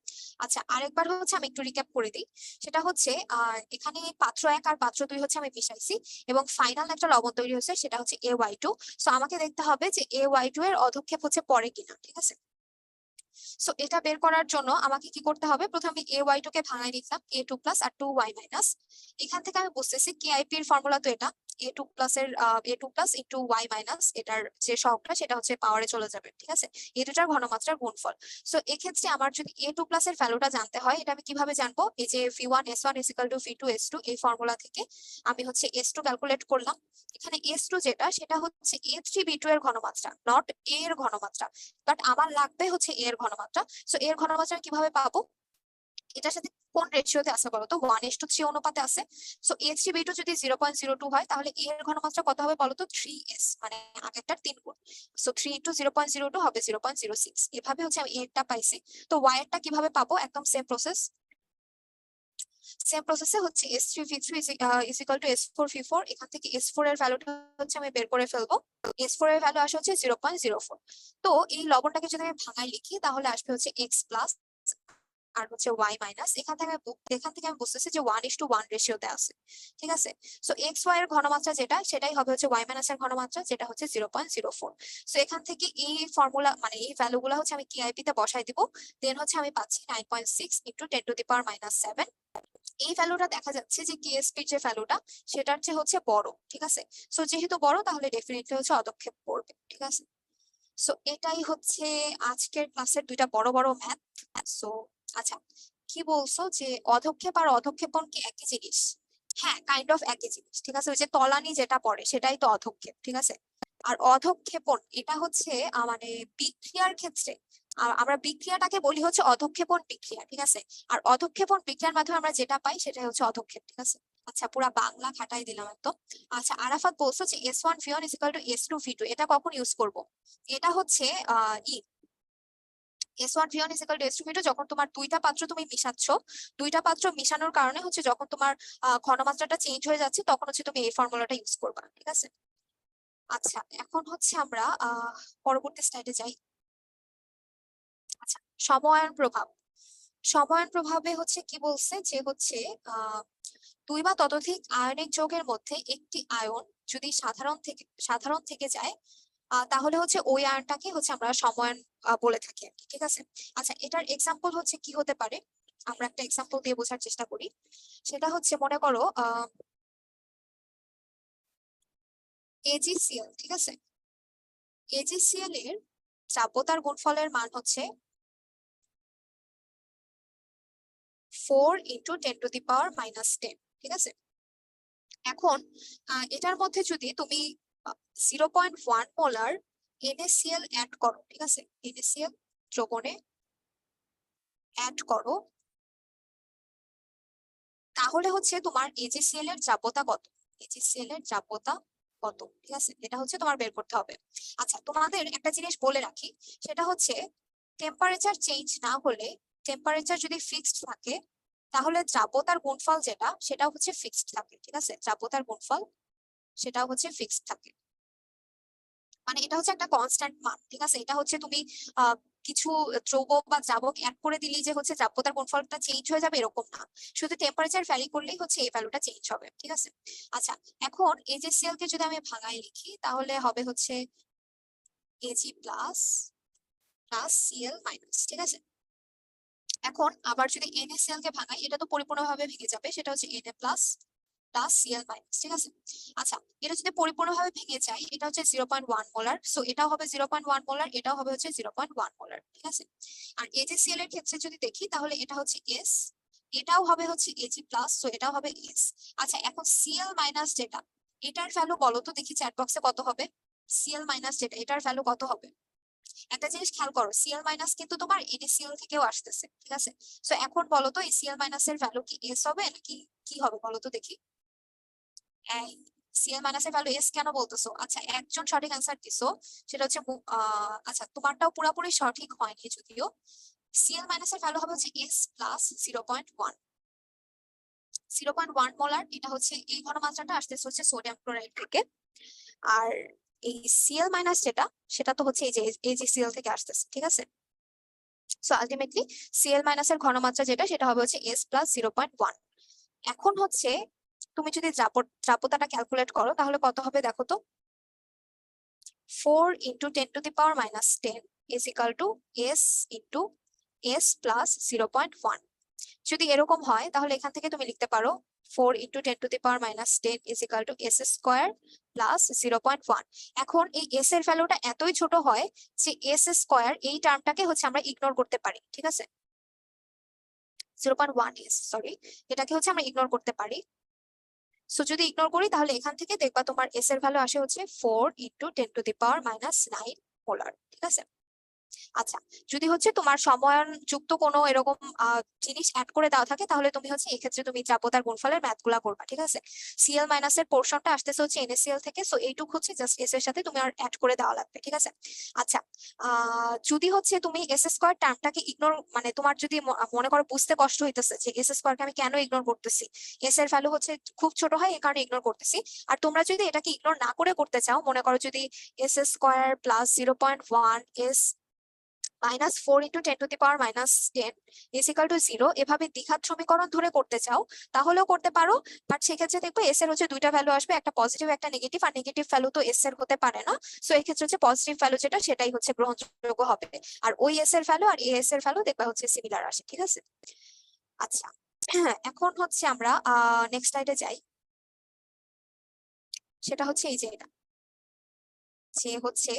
আচ্ছা আরেকবার হচ্ছে আমি একটু রিক্যাপ করে দিই, সেটা হচ্ছে এখানে পাত্র 1 আর পাত্র 2 হচ্ছে আমি মিশাইছি এবং ফাইনাল একটা লবণ তৈরি হয়েছে সেটা হচ্ছে AY2। সো আমাকে দেখতে হবে যে AY2 এর অধক্ষেপ হচ্ছে পড়ে কিনা, ঠিক আছে। সো এটা বের করার জন্য আমাকে কি করতে হবে, প্রথমে AY2 কে ভাঙাই নিলাম, A2 প্লাস আর 2y মাইনাস। এখান থেকে আমি বুঝতেছি কেআইপি এর ফর্মুলা তো এটা, A2 প্লাস এর A2 plus into Y minus এটার যে সহগটা সেটা হচ্ছে পাওয়ারে চলে যাবে, ঠিক আছে। এই দুটার ঘনমাত্রার গুণফল। সো এক্ষেত্রে আমার যদি A2 প্লাস এর ভ্যালুটা জানতে হয়, এটা আমি কিভাবে জানবো, এই যে V1S1 is equal two V2S2 এই ফর্মুলা থেকে আমি হচ্ছে S2 ক্যালকুলেট করলাম। এখানে S2 যেটা সেটা হচ্ছে A3B2 এর ঘনমাত্রা, নট A এর ঘনমাত্রা, বাট আমার লাগবে হচ্ছে A এর ঘনমাত্রা। সো এর ঘনমাত্রা কিভাবে পাবো, এটার সাথে কোন রেশিওতে আছে বলতো, 1:3 অনুপাতে আছে। সো A3B2 যদি 0.02 হয় তাহলে A এর ঘনমাত্রা কত হবে বলতো, 3s, মানে আগেরটার 3 গুণ। সো 3 ইন্টু 0.02 হবে 0.06। এভাবে হচ্ছে আমি A এরটা পাইছি। তো Y এরটা কিভাবে পাবো, একদম সেম প্রসেস। সেম প্রসেসে হচ্ছে S3V3 is equal two S4V4, এখান থেকে S4 এর ভ্যালুটা হচ্ছে আমি বের করে ফেলবো। S4 এর ভ্যালু আসে হচ্ছে 0.04। তো এই লবণটাকে যদি আমি ভাঙায় লিখি তাহলে আসবে হচ্ছে এক্স প্লাস আর হচ্ছে ওয়াই মাইনাস। এখান থেকে আমি বুঝতেছি যে 1:1 রেশিওতে আছে, ঠিক আছে। সো এক্স ওয়াই এর ঘনমাত্রা যেটা সেটাই হবে হচ্ছে ওয়াই মাইনাস এর ঘনমাত্রা যেটা হচ্ছে 0.04। সো এখান থেকে এই ফর্মুলা মানে এই ভ্যালু গুলা হচ্ছে আমি কেআইপি তে বসাই দিব। দেন হচ্ছে আমি পাচ্ছি 9.6 ইন্টু 10⁻⁻7। এই ভ্যালুটা দেখা যাচ্ছে যে কেএসপি যে ভ্যালুটা সেটার চেয়ে হচ্ছে বড়, ঠিক আছে। সো যেহেতু বড় তাহলে ডেফিনেটলি হচ্ছে অধক্ষেপ পড়বে, ঠিক আছে। সো এটাই হচ্ছে আজকের ক্লাসের দুইটা বড় বড় ম্যাথ। সো আচ্ছা কি বলছো যে অধক্ষেপ আর অধক্ষেপণ কি একই জিনিস? হ্যাঁ কাইন্ড অফ একই জিনিস, ঠিক আছে। ওই যে তলানি যেটা পড়ে সেটাই তো অধক্ষেপ, ঠিক আছে। আর অধক্ষেপণ এটা হচ্ছে মানে বিক্রিয়ার ক্ষেত্রে আমরা বিক্রিয়াটাকে বলি হচ্ছে অধক্ষেপণ বিক্রিয়া, ঠিক আছে। আর অধক্ষেপণ বিক্রিয়ার মাধ্যমে আমরা যেটা পাই সেটাই হচ্ছে অধক্ষেপ, ঠিক আছে। আচ্ছা পুরা বাংলা খাটাই দিলাম একদম। আচ্ছা আরাফাত বলছো যে S1V1 is equal two S2V2, এটা কখন ইউজ করব? এটা হচ্ছে S1V1 is equal two S2V2 যখন তোমার দুইটা পাত্র তুমি মিশাচ্ছ, দুইটা পাত্র মিশানোর কারণে হচ্ছে যখন তোমার ঘনমাত্রাটা চেঞ্জ হয়ে যাচ্ছে তখন হচ্ছে তুমি এই ফর্মুলাটা ইউজ করবা, ঠিক আছে। আচ্ছা এখন হচ্ছে আমরা পরবর্তী স্লাইডে যাই। আচ্ছা সময়ায়ন প্রভাব। সমায়ন প্রভাবে হচ্ছে কি বলছে যে হচ্ছে দুই বা ততোধিক আয়নিক যৌগের মধ্যে একটি আয়ন যদি সাধারণ থেকে যায় তাহলে হচ্ছে ওই আয়নটাকে হচ্ছে আমরা সমায়ন বলে থাকি আর কি, ঠিক আছে। আচ্ছা, এটার এক্সাম্পল হচ্ছে কি হতে পারে, আমরা একটা এক্সাম্পল দিয়ে বোঝার চেষ্টা করি। সেটা হচ্ছে মনে করো AgCl, ঠিক আছে। AgCl এর চাপতার গুণফলের মান হচ্ছে 4 × 10⁻⁻10, ঠিক আছে। এখন এটার মধ্যে যদি তুমি 0.1 মোলার NaCl অ্যাড করো, ঠিক আছে, NaCl দ্রবণে অ্যাড করো, তাহলে হচ্ছে তোমার AgCl এর চাপতা কত, AgCl এর চাপতা কত, ঠিক আছে, এটা হচ্ছে তোমার বের করতে হবে। আচ্ছা, তোমাদের একটা জিনিস বলে রাখি, সেটা হচ্ছে টেম্পারেচার চেঞ্জ না হলে, টেম্পারেচার যদি ফিক্সড থাকে তাহলে চাপতার গুণফল যেটা সেটা হচ্ছে ফিক্সড থাকে, ঠিক আছে। চাপতার গুণফল সেটা হচ্ছে ফিক্সড থাকে, মানে এটা হচ্ছে একটা কনস্ট্যান্ট মান, ঠিক আছে। এটা হচ্ছে তুমি কিছু দ্রব্য বা দ্রাবক অ্যাড করে দিলেই যে হচ্ছে চাপতার গুণফলটা চেঞ্জ হয়ে যাবে এরকম না, শুধু টেম্পারেচার ভ্যারি করলেই হচ্ছে এই ভ্যালুটা চেঞ্জ হবে, ঠিক আছে। আচ্ছা, এখন AgCl কে যদি আমি ভাঙায় লিখি তাহলে হবে হচ্ছে Ag plus plus Cl minus, ঠিক আছে। এখন আবার যদি NaCl কে ভাঙাই, এটা তো পরিপূর্ণভাবে ভেঙে যাবে, সেটা হচ্ছে Na plus plus Cl minus, ঠিক আছে। আচ্ছা, এটা যদি পরিপূর্ণভাবে ভেঙে যায়, এটা হচ্ছে 0.1 মোলার, সো এটাও হবে 0.1 মোলার, এটাও হবে হচ্ছে 0.1 মোলার, ঠিক আছে। আর AgCl এর ক্ষেত্রে যদি দেখি তাহলে এটা হচ্ছে S, এটাও হবে হচ্ছে Ag প্লাস, সো এটাও হবে S। আচ্ছা, এখন Cl মাইনাস যেটা, এটার ভ্যালু বলো তো দেখি চ্যাট বক্সে কত হবে। Cl মাইনাস যেটা, এটার ভ্যালু কত হবে। একটা জিনিস খেয়াল করো, Cl মাইনাস কিন্তু তোমার NaCl থেকেও আসতেছে, ঠিক আছে। সো এখন বলো তো এই Cl মাইনাস এর ভ্যালু কি S হবে নাকি কি হবে বলো তো দেখি। এই Cl মাইনাস এর ভ্যালু S কেন বলতেছো? আচ্ছা, একজন সঠিক অ্যান্সার দিছো, সেটা হচ্ছে আচ্ছা তোমারটাও পুরোপুরি সঠিক হয়নি যদিও। Cl মাইনাস এর ভ্যালু হবে হচ্ছে S প্লাস 0.1, 0.1 মোলার, এটা হচ্ছে এই ঘনমাত্রাটা আসতেছে হচ্ছে সোডিয়াম ক্লোরাইড থেকে। আর এই Cl মাইনাস যেটা, সেটা তো হচ্ছে এই যে AgCl থেকে আসতেছে, ঠিক আছে। সো আলটিমেটলি Cl মাইনাস এর ঘনমাত্রা যেটা সেটা হবে হচ্ছে S প্লাস 0.1। এখন হচ্ছে তুমি যদি দ্রাবতাটা ক্যালকুলেট করো তাহলে কত হবে দেখো তো। 4 × 10⁻⁻10 is equal to S into S plus 0.1। যদি এরকম হয় তাহলে এখান থেকে তুমি লিখতে পারো 4 × 10⁻⁻10 is equal to S square plus 0.1। এখন এই S এর ভ্যালুটা এতই ছোট হয় যে S স্কোয়ার এই টার্মটাকে হচ্ছে আমরা ইগনোর করতে পারি, ঠিক আছে। 0.1 S, সরি, এটাকে হচ্ছে আমরা ইগনোর করতে পারি। সো যদি ইগনোর করি তাহলে এখান থেকে দেখবা তোমার S এর ভ্যালু আসে হচ্ছে 4 × 10⁻⁹ মোলার, ঠিক আছে। আচ্ছা, যদি হচ্ছে তোমার সমায়ন যুক্ত কোনো এরকম জিনিস অ্যাড করে দেওয়া থাকে তাহলে তুমি হচ্ছে এক্ষেত্রে তুমি চাপতার গুণফলের ম্যাথ গুলা করবা, ঠিক আছে। Cl মাইনাস এর পোর্শনটা আসতেছে হচ্ছে NaCl থেকে, সো এইটুকু হচ্ছে জাস্ট S এর সাথে তুমি আর অ্যাড করে দেওয়া লাগবে, ঠিক আছে। আচ্ছা, যদি হচ্ছে তুমি S স্কোয়ার টার্মটাকে ইগনোর, মানে তোমার যদি মনে করো বুঝতে কষ্ট হইতেছে যে S স্কোয়ারকে আমি কেন ইগনোর করতেছি, S এর ভ্যালু হচ্ছে খুব ছোট হয় এই কারণে ইগনোর করতেছি। আর তোমরা যদি এটাকে ইগনোর না করে করতে চাও, মনে করো যদি S square plus 0.1 S minus 4 × 10⁻⁻10 is equal to 0 এভাবে দ্বিঘাত সমীকরণ ধরে করতে চাও তাহলেও করতে পারো। বাট সেক্ষেত্রে দেখবো এস এর হচ্ছে দুইটা ভ্যালু আসবে, একটা পজিটিভ একটা নেগেটিভ, আর নেগেটিভ ভ্যালু তো এস এর হতে পারে না। সো এই ক্ষেত্রে হচ্ছে পজিটিভ ভ্যালু যেটা সেটাই হচ্ছে গ্রহণযোগ্য হবে, আর ওই এস এর ভ্যালু আর এস এর ভ্যালু দেখবা হচ্ছে সিমিলার আসে, ঠিক আছে। আচ্ছা, এখন হচ্ছে আমরা নেক্সট স্লাইডে যাই। সেটা হচ্ছে এই যে এটা, যে হচ্ছে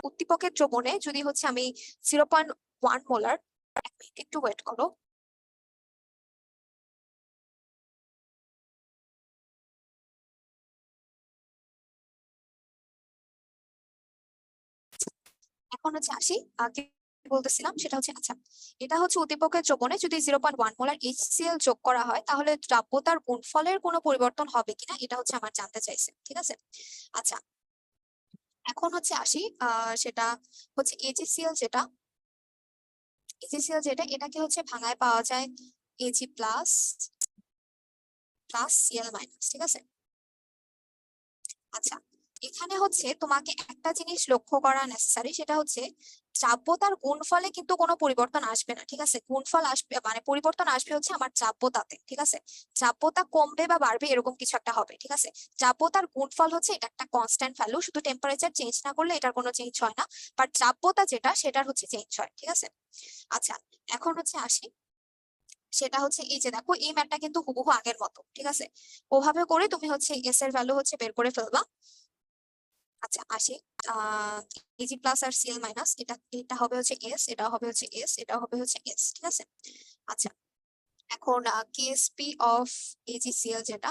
উদ্দীপকের দ্রবণে যদি হচ্ছে আমি 0.1 মোলার, একটু ওয়েট করো। এখন হচ্ছে আসি কি বলতেছিলাম সেটা হচ্ছে, আচ্ছা এটা হচ্ছে উদ্দীপকের দ্রবণে যদি 0.1 মোলার HCl যোগ করা হয় তাহলে দ্রাব্যতার গুণফলের কোনো পরিবর্তন হবে কিনা এটা হচ্ছে আমার জানতে চাইছে, ঠিক আছে। আচ্ছা, এখন হচ্ছে আসি সেটা হচ্ছে AgCl যেটা এটাকে হচ্ছে ভাঙায় পাওয়া যায় Ag plus plus Cl minus, ঠিক আছে। আচ্ছা, এখানে হচ্ছে তোমাকে একটা জিনিস লক্ষ্য করা নেসেসারি, সেটা হচ্ছে চাপতার গুণফলে কিন্তু কোনো পরিবর্তন আসবে না, ঠিক আছে? গুণফল আসবে মানে পরিবর্তন আসবে হচ্ছে আমার চাপতাতে, ঠিক আছে? চাপতা কমবে বা বাড়বে এরকম কিছু একটা হবে, ঠিক আছে? চাপতার গুণফল হচ্ছে এটা একটা কনস্ট্যান্ট ভ্যালু, শুধু টেম্পারেচার চেঞ্জ না করলে এটার কোনো চেঞ্জ হয় না, বাট চাপতা যেটা সেটার হচ্ছে চেঞ্জ হয়, ঠিক আছে? আচ্ছা, এখন হচ্ছে আসি, সেটা হচ্ছে এই যে দেখো এই ম্যাথটা কিন্তু হুবহু আগের মতো, ঠিক আছে? ওভাবে করে তুমি হচ্ছে এস এর ভ্যালু হচ্ছে বের করে ফেলবা। আচ্ছা আসি, এজি প্লাস আর সিএল মাইনাস, এটা হবে হচ্ছে এস, এটা হবে হচ্ছে এস, এটা হবে হচ্ছে এস, ঠিক আছে? আচ্ছা, এখন কেএসপি অফ এজিসিএল যেটা,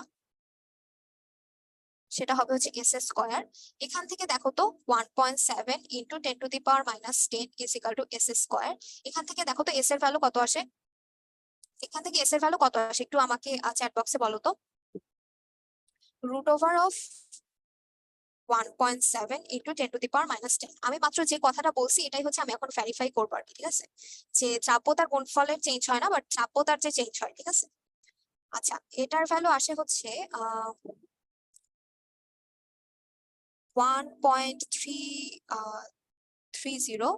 সেটা হবে হচ্ছে এস স্কোয়ার। এখান থেকে দেখো তো 1.7 into 10⁻⁻10 is equal to S square. এখান থেকে দেখো তো এস এর ভ্যালু কত আসে, এখান থেকে এস এর ভ্যালু কত আসে একটু আমাকে চ্যাট বক্সে বলো তো। √of 1.7 into 10⁻⁻10। আমি মাত্র যে কথাটা বলছি এটাই হচ্ছে আমি এখন ভেরিফাই করবো আর কি, ঠিক আছে? যে চাপতার গুণফলের চেঞ্জ হয় না, বাট চাপতার যে চেঞ্জ হয়, ঠিক আছে? আচ্ছা, এটার ভ্যালু আসে হচ্ছে 1.330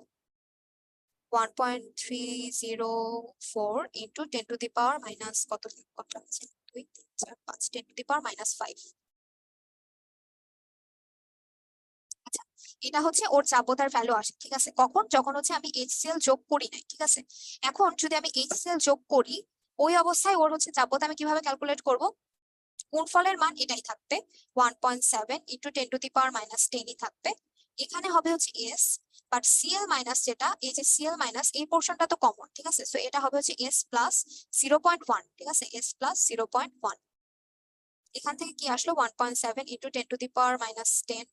1.304 ইন্টু 10⁻⁻ কত আছে, 2 3 4 5 10⁻⁻5। আচ্ছা, এটা হচ্ছে ওর চাপতার ভ্যালু আসে, ঠিক আছে? কখন, যখন হচ্ছে আমি এইচসিএল যোগ করি নাই, ঠিক আছে? এখন যদি আমি এইচসিএল যোগ করি, ওই অবস্থায় ওর হচ্ছে চাপতা আমি কিভাবে ক্যালকুলেট করব? গুণফলের মান এটাই থাকবে, 1.7 ইন্টু 10⁻⁻10ই থাকবে। এখানে হবে হচ্ছে এস, বাট সিএল মাইনাস যেটা, এই যে সিএল মাইনাস এই পোর্শনটা তো কমন, ঠিক আছে? সো এটা হবে হচ্ছে এস প্লাস 0.1, ঠিক আছে? S plus 0.1। এখান থেকে কি আসলো, 1.7 into 10⁻⁻10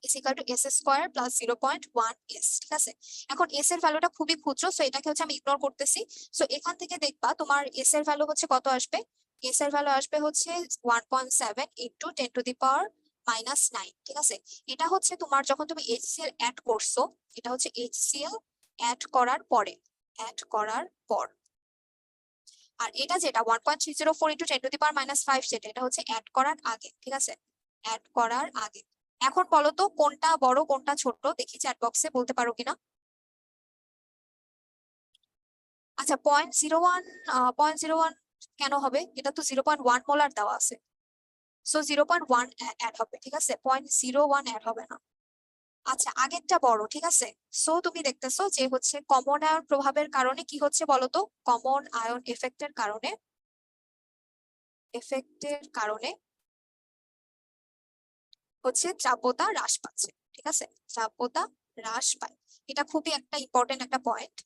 is equal to s square plus 0.1 s, ঠিক আছে? এখন s এর ভ্যালুটা খুবই ক্ষুদ্র, সো এটাকে হচ্ছে আমি ইগনোর করতেছি। সো এখান থেকে দেখবা তোমার s এর ভ্যালু হচ্ছে কত আসবে, s এর ভ্যালু আসবে হচ্ছে 1.7 ইন্টু 10⁻⁻9, ঠিক আছে? এটা হচ্ছে তোমার যখন তুমি HCl অ্যাড করছো, এটা হচ্ছে HCl অ্যাড করার পরে, অ্যাড করার পর। আর এটা যেটা 1.304 ইন্টু 10⁻⁻5 যেটা, এটা হচ্ছে অ্যাড করার আগে, ঠিক আছে? অ্যাড করার আগে। এখন বলো তো কোনটা বড় কোনটা ছোট, দেখি চ্যাট বক্সে বলতে পারো কিনা। আচ্ছা, 0.01, 0.01 কেন হবে, এটা তো 0.1 মোলার দেওয়া আছে, সো 0.1 অ্যাড হবে, ঠিক আছে? 0.01 অ্যাড হবে না। আচ্ছা, আগেরটা বড়, ঠিক আছে? সো তুমি দেখতেছো যে হচ্ছে কমন আয়ন প্রভাবের কারণে কি হচ্ছে বলতো, কমন আয়ন এফেক্টের কারণে হচ্ছে চাপতা হ্রাস পাচ্ছে, ঠিক আছে? চাপতা হ্রাস পায়, এটা খুবই একটা ইম্পর্টেন্ট একটা পয়েন্ট।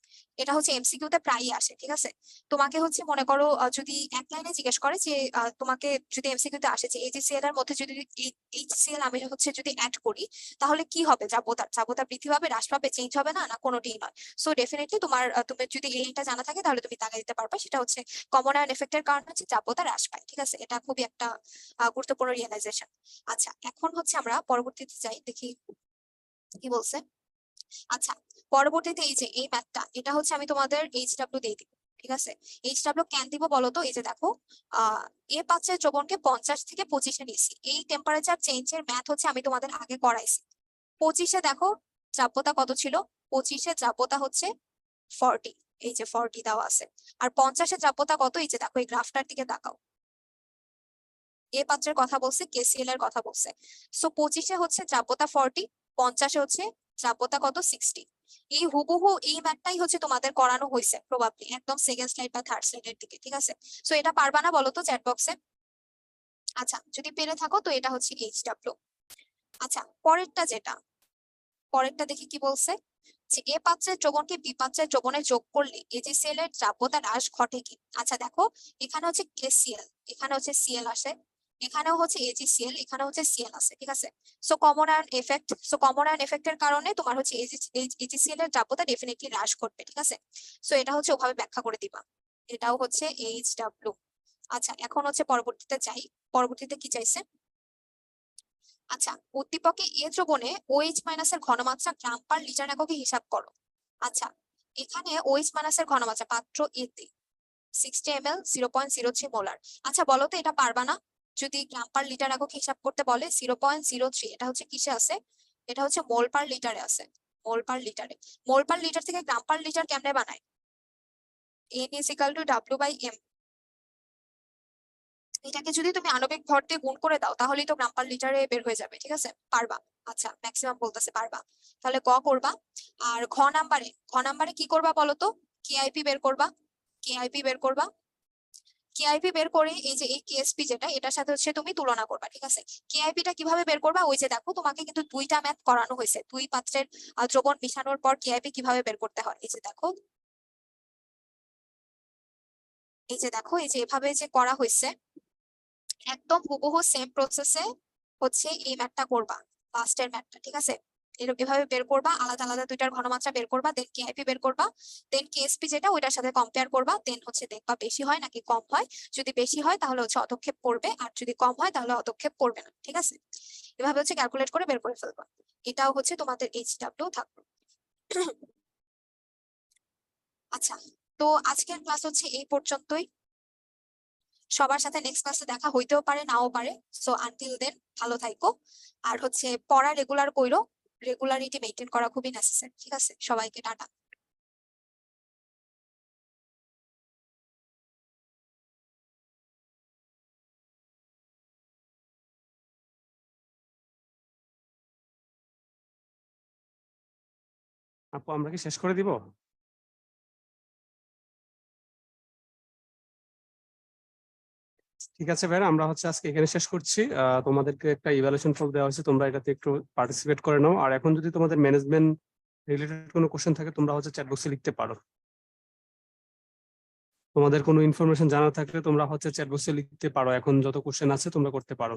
এটা হচ্ছে এমসিকিউ তে প্রায়ই আসে, ঠিক আছে? তোমাকে হচ্ছে মনে করো যদি এক লাইনে জিজ্ঞেস করে যে তোমাকে যদি এমসিকিউ তে আসে যে এইচসিএল এর মধ্যে যদি এইচসিএল আমি হচ্ছে যদি অ্যাড করি তাহলে কি হবে, চাপতা বৃদ্ধি পাবে, হ্রাস পাবে, চেঞ্জ হবে না, না কোনোটাই নয়? সো ডেফিনেটলি তুমি যদি এই লাইনটা জানা থাকে তাহলে তুমি দাগা দিতে পারবে, সেটা হচ্ছে কমন আয়ন এফেক্টের কারণে হচ্ছে চাপতা হ্রাস পায়, ঠিক আছে? এটা খুবই একটা গুরুত্বপূর্ণ রিয়েলাইজেশন। আচ্ছা, এখন হচ্ছে আমরা পরবর্তীতে যাই, দেখি কি বলছে। আচ্ছা, পরবর্তীতে এই যে এই ম্যাথটা, এটা হচ্ছে আমি তোমাদের এইচডব্লিউ দিয়ে দিব, ঠিক আছে? এইচডব্লিউ কেন দিব বলো তো, এই যে দেখো এ পাঁচের দ্রবণকে 50 থেকে 25-এ নিয়েছি, এই টেম্পারেচার চেঞ্জের ম্যাথ হচ্ছে আমি তোমাদের আগে করাইছি। 25-এ দেখো চাপতা কত ছিল, 25-এ চাপতা হচ্ছে 40, এই যে 40 দেওয়া আছে। আর 50-এ চাপতা কত, এই যে দেখো এই গ্রাফটার দিকে তাকাও, এ পাত্রের কথা বলছে, কেসিএল এর কথা বলছে। সো 25-এ হচ্ছে চাপতা 40, 50-এ হচ্ছে চাপতা কত 60। এই হুবহু এই ম্যাথটাই হচ্ছে তোমাদের করানো হয়েছে প্রবাবলি একদম সেকেন্ড স্লাইড বা থার্ড স্লাইডের দিকে, ঠিক আছে? সো এটা পারবা না বলো তো চ্যাট বক্সে? আচ্ছা, যদি পেরে থাকো তো এটা হচ্ছে এইচডব্লিউ। আচ্ছা, পরেরটা দেখি কি বলছে, যে এ পাত্রের দ্রবণকে বি পাত্রের দ্রবণে যোগ করলে এজিসিএল এর চাপতা হ্রাস ঘটে কি? আচ্ছা দেখো, এখানে হচ্ছে কেসিএল, এখানে হচ্ছে সিএল আসে, এখানেও হচ্ছে এজিসিএল, এখানে হচ্ছে সিএল আছে, ঠিক আছে? সো কমন আয়ন এফেক্টের কারণে তোমার হচ্ছে এজিসিএল এর চাপতা ডেফিনেটলি হ্রাস ঘটবে, ঠিক আছে? সো এটা হচ্ছে ওভাবে ব্যাখ্যা করে দিবা, এটাও হচ্ছে এইচডব্লিউ। আচ্ছা, এখন হচ্ছে পরবর্তীতে যাই, পরবর্তীতে কি চাইছে। আচ্ছা, উদ্দীপকে এ দ্রবণে OH মাইনাসের ঘনমাত্রা গ্রাম পার লিটার এককে হিসাব করো। আচ্ছা, এখানে OH মাইনাসের ঘনমাত্রা পাত্র এ তে 60 ml 0.03 মোলার। আচ্ছা বলো তো এটা পারবা না, যদি গ্রাম পার লিটার একক হিসাব করতে বলে 0.03, এটা হচ্ছে কিসে আছে? এটা হচ্ছে মোল পার লিটারে আছে, মোল পার লিটারে। মোল পার লিটার থেকে গ্রাম পার লিটার কেমনে বানায়? n is equal to W/m। এটাকে যদি তুমি আণবিক ভর দিয়ে গুণ করে দাও তাহলেই তো গ্রাম পার লিটারে বের হয়ে যাবে, ঠিক আছে? পারবা? আচ্ছা, ম্যাক্সিমাম বলতেছে পারবা, তাহলে ক করবা। আর ঘ নাম্বারে কি করবা বলো তো? কেআইপি বের করবা, কেআইপি বের করবা। কেআইপি বের করে এই যে এই কেএসপি যেটা, এটার সাথে হচ্ছে তুমি তুলনা করবা, ঠিক আছে? কেআইপি টা কিভাবে বের করবা? ওই যে দেখো তোমাকে কিন্তু দুইটা ম্যাথ করানো হয়েছে, দুই পাত্রের দ্রবণ মিশানোর পর কেআইপি কিভাবে বের করতে হয়। এই যে দেখো, এই যে দেখো, এই যে এভাবে যে করা হয়েছে, একদম হুবহু সেম প্রসেসে হচ্ছে এই ম্যাথটা করবা, লাস্টের ম্যাথটা, ঠিক আছে? এরকম এভাবে বের করবা, আলাদা আলাদা দুইটার ঘনমাত্রা বের করবা, দেন কেআইপি বের করবা, দেন কেএসপি যেটা ওইটার সাথে কম্পেয়ার করবা, দেন হচ্ছে দেখবা বেশি হয় নাকি কম হয়। যদি বেশি হয় তাহলে হচ্ছে অধক্ষেপ পড়বে, আর যদি কম হয় তাহলে অধক্ষেপ পড়বে না, ঠিক আছে? এভাবে হচ্ছে ক্যালকুলেট করে বের করে ফেলবা। এটাও হচ্ছে তোমাদের এইচডব্লিউ থাকবে। আচ্ছা, তো আজকের ক্লাস হচ্ছে এই পর্যন্তই। সবার সাথে নেক্সট ক্লাসে দেখা হইতেও পারে, নাও পারে। সো আনটিল দেন ভালো থাইকো। আর হচ্ছে পড়া রেগুলার কইরো, রেগুলারিটি মেইনটেইন করা খুবই নেসেসারি, ঠিক আছে? সবাইকে টাটা। আপু আমরা কি শেষ করে দিব? ঠিক আছে ভাইরা, আমরা হচ্ছে আজকে এখানে শেষ করছি। তোমাদেরকে একটা ইভ্যালুয়েশন ফর্ম দেওয়া হয়েছে, তোমরা এটাতে একটু পার্টিসিপেট করে নাও। আর এখন যদি তোমাদের ম্যানেজমেন্ট রিলেটেড কোনো কোশ্চেন থাকে তোমরা হচ্ছে চ্যাট বক্সে লিখতে পারো। তোমাদের কোনো ইনফরমেশন জানা থাকলে তোমরা হচ্ছে চ্যাট বক্সে লিখতে পারো, এখন যত কোশ্চেন আছে তোমরা করতে পারো।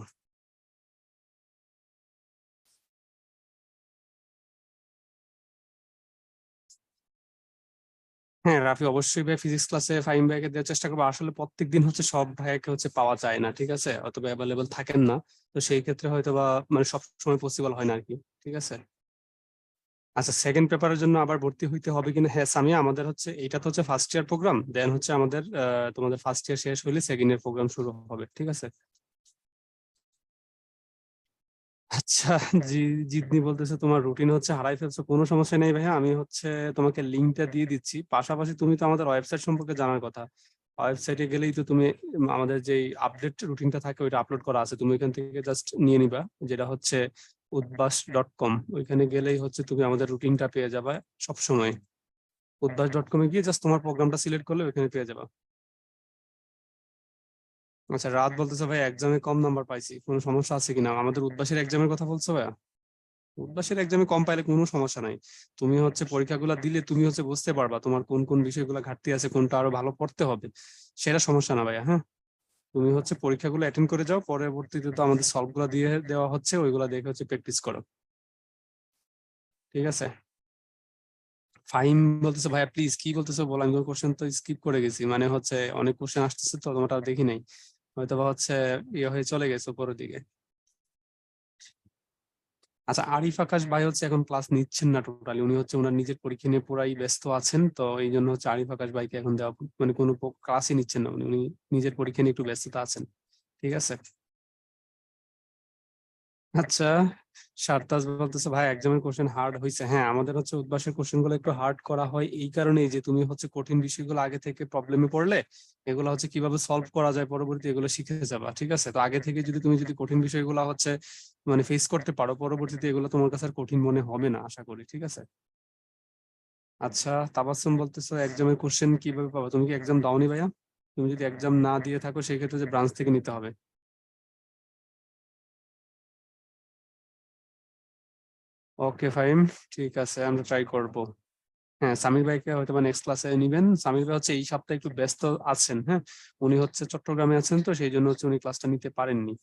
হ্যাঁ রাফি, অবশ্যই ভাই ফিজিক্স ক্লাসে ফাহিম ভাইকে দেওয়ার চেষ্টা করবো। আসলে প্রত্যেকদিন হচ্ছে সব ভাইকে হচ্ছে পাওয়া যায় না, ঠিক আছে? অথবা অ্যাভেলেবল থাকেন না, তো সেই ক্ষেত্রে হয়তো বা মানে সব সময় পসিবল হয় না আর কি, ঠিক আছে? আচ্ছা, সেকেন্ড পেপারের জন্য আবার ভর্তি হইতে হবে কিনা? হ্যাঁ সামিয়া, আমাদের হচ্ছে এটা তো হচ্ছে ফার্স্ট ইয়ার প্রোগ্রাম, দেন হচ্ছে আমাদের তোমাদের ফার্স্ট ইয়ার শেষ হইলে সেকেন্ড ইয়ার প্রোগ্রাম শুরু হবে, ঠিক আছে? আচ্ছা, জি, জিতনি বলতেছে তোমার রুটিন হচ্ছে হারাই ফেলছো। কোনো সমস্যা নেই ভাইয়া, আমি হচ্ছে তোমাকে লিঙ্কটা দিয়ে দিচ্ছি। পাশাপাশি তুমি তো আমাদের ওয়েবসাইট সম্পর্কে জানার কথা, ওয়েবসাইটে গেলেই তো তুমি আমাদের যে আপডেট রুটিনটা থাকে ওইটা আপলোড করা আছে, তুমি ওইখান থেকে জাস্ট নিয়ে নিবা, যেটা হচ্ছে udbas.com। ওইখানে গেলেই হচ্ছে তুমি আমাদের রুটিনটা পেয়ে যাবে সব সময়। udbas.com-এ গিয়ে জাস্ট তোমার প্রোগ্রামটা সিলেক্ট করলে ওইখানে পেয়ে যাবা। আচ্ছা, রাত বলতেছে ভাই এক্সামে কম নাম্বার পাইছি, কোনো সমস্যা আছে কিনা? আমাদের উদ্বাসের এক্সামের কথা বলছো ভাইয়া? উদ্বাসের এক্সামে কম পাইলে কোনো সমস্যা নাই। তুমি হচ্ছে পরীক্ষাগুলো দিলে তুমি হচ্ছে বুঝতে পারবা তোমার কোন কোন বিষয়গুলো ঘাটতি আছে, কোনটা আরো ভালো পড়তে হবে। সেটা সমস্যা না ভাইয়া, হ্যাঁ। তুমি হচ্ছে পরীক্ষাগুলো অ্যাটেন্ড করে যাও, পরবর্তীতে তো আমাদের সলভ গুলা দিয়ে দেওয়া হচ্ছে, ওইগুলা দেখে হচ্ছে প্র্যাকটিস করো, ঠিক আছে? ফাহিম বলতেছে ভাইয়া প্লিজ, কি বলতেছো বলো, আমি কোশ্চেন তো স্কিপ করে গেছি, মানে হচ্ছে অনেক কোশ্চেন আসতেছে তো তোমারটা দেখি নাই, হয়তো বা হচ্ছে ইয়ে হয়ে চলে গেছে উপরের দিকে। আচ্ছা, আরিফ আকাশ ভাই হচ্ছে এখন ক্লাস নিচ্ছেন না টোটালি, উনি হচ্ছে ওনার নিজের পরীক্ষা নিয়ে পুরাই ব্যস্ত আছেন, তো এই জন্য হচ্ছে আরিফ আকাশ ভাইকে এখন দেওয়া মানে কোনো ক্লাসই নিচ্ছেন না উনি, উনি নিজের পরীক্ষা নিয়ে একটু ব্যস্ততা আছেন, ঠিক আছে? আচ্ছা, সারতাজ বলতেছে ভাই এক্সামের কোশ্চেন হার্ড হয়েছে। হ্যাঁ, আমাদের হচ্ছে উদ্ভাসের কোশ্চেন গুলো একটু হার্ড করা হয় এই কারণেই যে তুমি হচ্ছে কঠিন বিষয়গুলো আগে থেকে প্রবলেমে পড়লে এগুলো হচ্ছে কিভাবে সলভ করা যায় পরবর্তী এগুলো শিখে যাবা, ঠিক আছে? তো আগে থেকে যদি তুমি কঠিন বিষয়গুলো হচ্ছে মানে ফেস করতে পারো, পরবর্তীতে এগুলো তোমার কাছে আর কঠিন মনে হবে না আশা করি, ঠিক আছে? আচ্ছা, তাবাসসুম বলতেছো এক্সামের কোশ্চেন কিভাবে পাবো? তুমি কি এক্সাম দাওনি ভাইয়া? তুমি যদি এক্সাম না দিয়ে থাকো সেই ক্ষেত্রে যে ব্রাঞ্চ থেকে নিতে হবে। ওকে ফাইন, ঠিক আছে, আমরা ট্রাই করব। হ্যাঁ, সামির ভাইকে হয়তো বা নেক্সট ক্লাসে নিবেন। সামির ভাই হচ্ছে এই সপ্তাহে একটু ব্যস্ত আছেন, হ্যাঁ। উনি হচ্ছে চট্টগ্রামে আছেন, তো সেই জন্য হচ্ছে উনি ক্লাসটা নিতে পারেননি।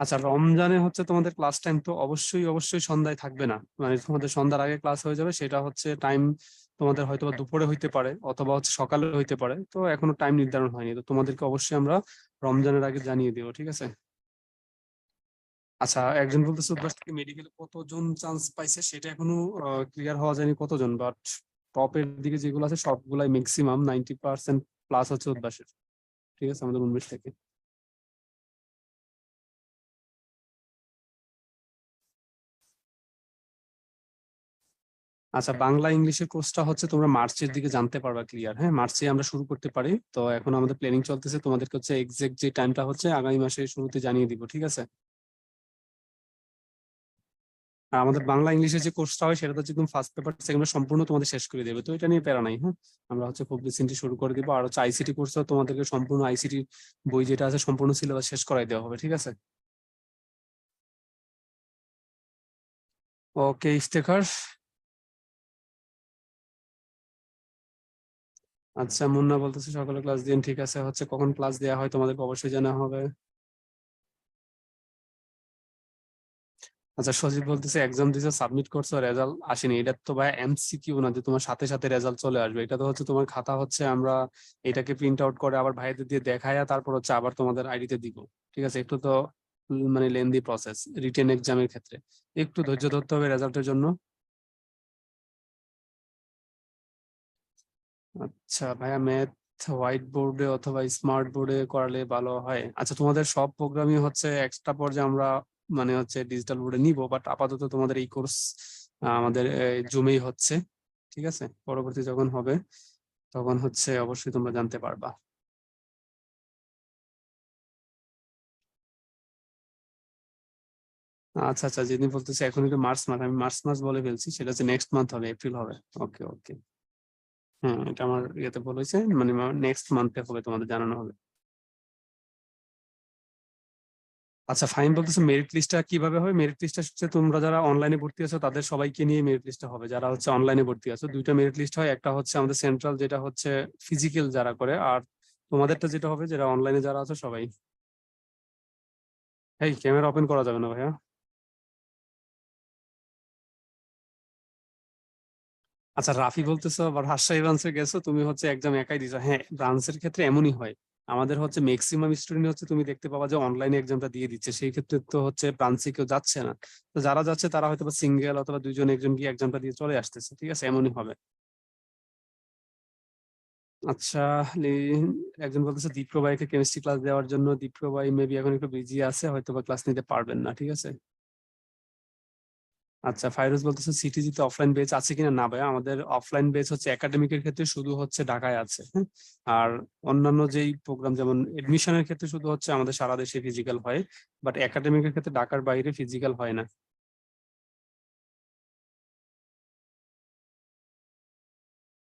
আচ্ছা, রমজানে হচ্ছে তোমাদের ক্লাস টাইম তো অবশ্যই অবশ্যই সন্ধ্যায় থাকবে না, মানে তোমাদের সন্ধ্যার আগে ক্লাস হয়ে যাবে, সেটা হচ্ছে টাইম তোমাদের হয়তো বা দুপুরে হইতে পারে অথবা হচ্ছে সকালে হইতে পারে, তো এখনো টাইম নির্ধারণ হয়নি, তো তোমাদেরকে অবশ্যই আমরা রমজানের আগে জানিয়ে দেবো, ঠিক আছে? আচ্ছা, একজন বলতেছে উদ্ভাস থেকে মেডিকেলে কতজন চান্স পাইছে সেটা এখনো ক্লিয়ার হওয়া যায়নি কতজন, বাট টপের দিকে যেগুলো আছে সবগুলাই ম্যাক্সিমাম 90% প্লাস হচ্ছে উদ্ভাসের। ঠিক আছে, আমাদের 19 থেকে। আচ্ছা, বাংলা ইংলিশের কোর্সটা হচ্ছে তোমরা মার্চের দিকে জানতে পারবা ক্লিয়ার। হ্যাঁ, মার্চে আমরা শুরু করতে পারি। তো এখন আমাদের প্ল্যানিং চলতেছে, তোমাদেরকে হচ্ছে এক্সাক্ট যে টাইমটা হচ্ছে আগামী মাসের শুরুতে জানিয়ে দিব, ঠিক আছে? আর আমাদের বাংলা ইংলিশের যে কোর্সটা হয় সেটা হচ্ছে একদম ফার্স্ট পেপার সেকেন্ড পেপার সম্পূর্ণ তোমাদের শেষ করে দেবে, তো এটা নিয়ে প্যারা নাই। হ্যাঁ, আমরা হচ্ছে খুব রিসেন্টলি শুরু করে দিব। আর হচ্ছে আইসিটি কোর্সও তোমাদেরকে সম্পূর্ণ আইসিটি বই যেটা আছে সম্পূর্ণ সিলেবাস শেষ করাই দেওয়া হবে, ঠিক আছে? ওকে ইফতেখার। আচ্ছা, মুন্না বলতেছে সকালে ক্লাস দিন, ঠিক আছে, হচ্ছে কখন ক্লাস দেওয়া হয় তোমাদেরকে অবশ্যই জানা হবে। আচ্ছা, সজীব বলতেছে এক্সাম দিছে সাবমিট করছো রেজাল্ট আসেনি, এটা তো ভাই এমসিকিউ না যে তোমার সাথে সাথে রেজাল্ট চলে আসবে। এটা তো হচ্ছে তোমার খাতা হচ্ছে আমরা এটাকে প্রিন্ট আউট করে আবার ভাইদের দিয়ে দেখায়া তারপর হচ্ছে আবার তোমাদের আইডিতে দিব, ঠিক আছে? একটু তো মানে লেন্দি প্রসেস রিটেন এক্সামের ক্ষেত্রে, একটু ধৈর্য ধরতে হবে রেজাল্টের জন্য। আচ্ছা ভাইয়া, ম্যাথ হোয়াইট বোর্ডে অথবা স্মার্ট বোর্ডে করালে ভালো হয়। আচ্ছা, তোমাদের সব প্রোগ্রামই হচ্ছে এক্সট্রা পর্যায়ে আমরা মানে হচ্ছে ডিজিটাল বোর্ডে নিব, বাট আপাতত তোমাদের এই কোর্স আমাদের জুমেই হচ্ছে, ঠিক আছে? পরবর্তী যখন হবে তখন হচ্ছে অবশ্যই তোমরা জানতে পারবা। আচ্ছা আচ্ছা, যিনি বলতেছে এখন একটু মার্চ মাস, আমি মার্চ মাস বলে ফেলছি, সেটা হচ্ছে নেক্সট মান্থ হবে, এপ্রিল হবে। ওকে ওকে। হ্যাঁ, এটা আমার ইয়েতে বলেছে, মানে নেক্সট মান্থে হবে, তোমাদের জানানো হবে। আচ্ছা, ফাইন বলতেছে মেরিট লিস্টটা কিভাবে হবে? মেরিট লিস্টটা হচ্ছে তোমরা যারা অনলাইনে ভর্তি আছো তাদের সবাইকে নিয়ে মেরিট লিস্টটা হবে। যারা হচ্ছে অনলাইনে ভর্তি আছো দুইটা মেরিট লিস্ট হয়, একটা হচ্ছে আমাদের সেন্ট্রাল যেটা হচ্ছে ফিজিক্যাল যারা করে, আর তোমাদেরটা যেটা হবে যারা অনলাইনে যারা আছো সবাই। এই ক্যামেরা ওপেন করা যাবে না ভাইয়া। আচ্ছা, রাফি বলতেছো আবার রাজশাহী ব্রাঞ্চে গেছো, তুমি হচ্ছে এক্সাম একাই দিছো। হ্যাঁ, ব্রাঞ্চের ক্ষেত্রে এমনই হয়। আমাদের হচ্ছে ম্যাক্সিমাম স্টুডেন্ট হচ্ছে তুমি দেখতে পাবা যে অনলাইনে এক্সামটা দিয়ে দিচ্ছে, সেই ক্ষেত্রে তো হচ্ছে ব্রাঞ্চে কেউ যাচ্ছে না। তো যারা যাচ্ছে তারা হয়তো সিঙ্গেল অথবা দুইজন একজন গিয়ে এক্সামটা দিয়ে চলে আসতেছে, ঠিক আছে? এমনই হবে। আচ্ছা, একজন বলতেছে দীপ্র ভাইকে কেমিস্ট্রি ক্লাস দেওয়ার জন্য। দীপ্র ভাই মেবি এখন একটু বিজি আছে, হয়তো বা ক্লাস নিতে পারবেন না, ঠিক আছে? আচ্ছা, ফাইরুজ বলতেছে সিটিজিতে অফলাইন বেচ আছে কিনা। না ভাই, আমাদের অফলাইন বেচ হচ্ছে একাডেমিকের ক্ষেত্রে শুধু হচ্ছে ঢাকায় আছে। হ্যাঁ, আর অন্যান্য যেই প্রোগ্রাম যেমন এডমিশনের ক্ষেত্রে শুধু হচ্ছে আমাদের সারা দেশে ফিজিক্যাল হয়, বাট একাডেমিকের ক্ষেত্রে ঢাকার বাইরে ফিজিক্যাল হয় না।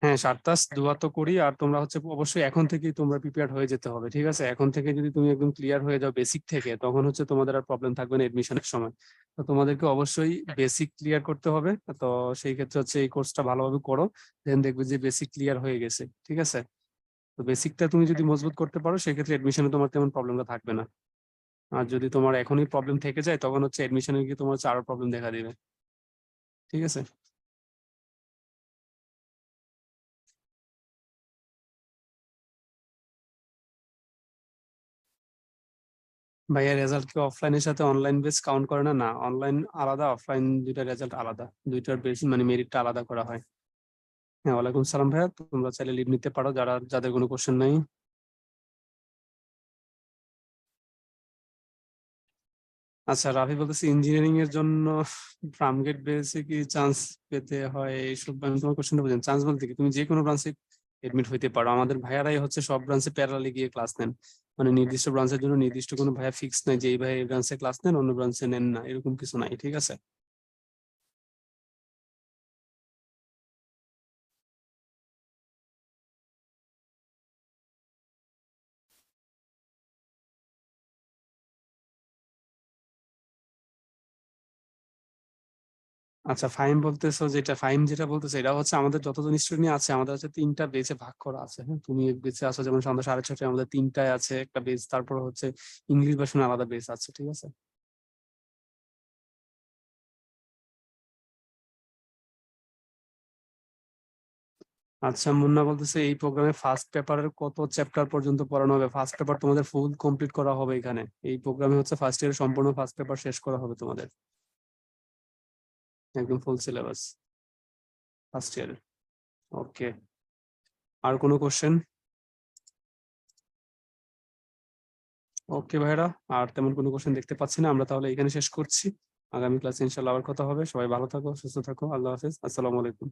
হ্যাঁ, সারতাস দোয়া তো করি। আর তোমরা হচ্ছে অবশ্যই এখন থেকেই তোমরা প্রিপেয়ার হয়ে যেতে হবে, ঠিক আছে? এখন থেকে যদি তুমি একদম ক্লিয়ার হয়ে যাও বেসিক থেকে, তখন হচ্ছে তোমাদের আর প্রবলেম থাকবে না এডমিশনের সময়। তো তোমাদেরকে অবশ্যই বেসিক ক্লিয়ার করতে হবে। তো সেই ক্ষেত্রে হচ্ছে এই কোর্সটা ভালোভাবে করো, দেন দেখবে যে বেসিক ক্লিয়ার হয়ে গেছে, ঠিক আছে? তো বেসিকটা তুমি যদি মজবুত করতে পারো সেক্ষেত্রে এডমিশনে তোমার তেমন প্রবলেমটা থাকবে না। আর যদি তোমার এখনই প্রবলেম থেকে যায় তখন হচ্ছে এডমিশনে গিয়ে তোমার হচ্ছে আরো প্রবলেম দেখা দিবে, ঠিক আছে? ভাইয়া, রেজাল্ট কি অফলাইনের সাথে অনলাইন বেস কাউন্ট করে না? না, অনলাইন আলাদা, অফলাইন দুইটা রেজাল্ট আলাদা, দুইটার বেশি মানে মেরিটটা আলাদা করা হয়। হ্যাঁ, ওয়ালাইকুম সালাম ভাইয়া, তোমরা চাইলে লিভ নিতে পারো যারা যাদের কোনো কোশ্চেন নাই। আচ্ছা, রাফি বলতেছে ইঞ্জিনিয়ারিং এর জন্য ফার্ম গেট বেসে কি চান্স পেতে হয় এইসব। আমি তোমার কোশ্চেনটা বুঝলাম, চান্স বলতে কি তুমি যে কোনো ব্রাঞ্চে এডমিট হইতে পারো। আমাদের ভাইয়ারাই হচ্ছে সব ব্রাঞ্চে প্যারালালি গিয়ে ক্লাস নেন, মানে নির্দিষ্ট ব্রাঞ্চের জন্য নির্দিষ্ট কোনো ভাইয়া ফিক্স নাই যে এই ভাই এই ব্রাঞ্চে ক্লাস নেন অন্য ব্রাঞ্চে নেন না, এরকম কিছু নাই, ঠিক আছে? আচ্ছা, ফাইম বলতেছো যেটা, ফাইম যেটা বলতেছে এটা হচ্ছে আমাদের যতজন স্টুডেন্ট আছে আমাদের হচ্ছে তিনটা বেচে ভাগ করা আছে। হ্যাঁ, তুমি এক বেচে আছো, যেমন সন্ধ্যা 6:30টায় আমাদের তিনটায় আছে একটা বেচ, তারপর হচ্ছে ইংলিশ ভার্সনে আলাদা বেচ আছে, ঠিক আছে? আচ্ছা, মুন্না বলতেছে এই প্রোগ্রামে ফার্স্ট পেপারের কত চ্যাপ্টার পর্যন্ত পড়ানো হবে? ফার্স্ট পেপার তোমাদের ফুল কমপ্লিট করা হবে এখানে, এই প্রোগ্রামে হচ্ছে ফার্স্ট ইয়ার সম্পূর্ণ ফার্স্ট পেপার শেষ করা হবে তোমাদের, একদম ফুল সিলেবাস ফার্স্ট ইয়ার। ওকে, আর কোনো কোশ্চেন? ওকে ভাইরা, আর তেমন কোনো কোশ্চেন দেখতে পাচ্ছি না, আমরা তাহলে এখানে শেষ করছি। আগামী ক্লাসে ইনশাল্লাহ আবার কথা হবে। সবাই ভালো থাকো, সুস্থ থাকো, আল্লাহ হাফেজ, আসসালামু আলাইকুম।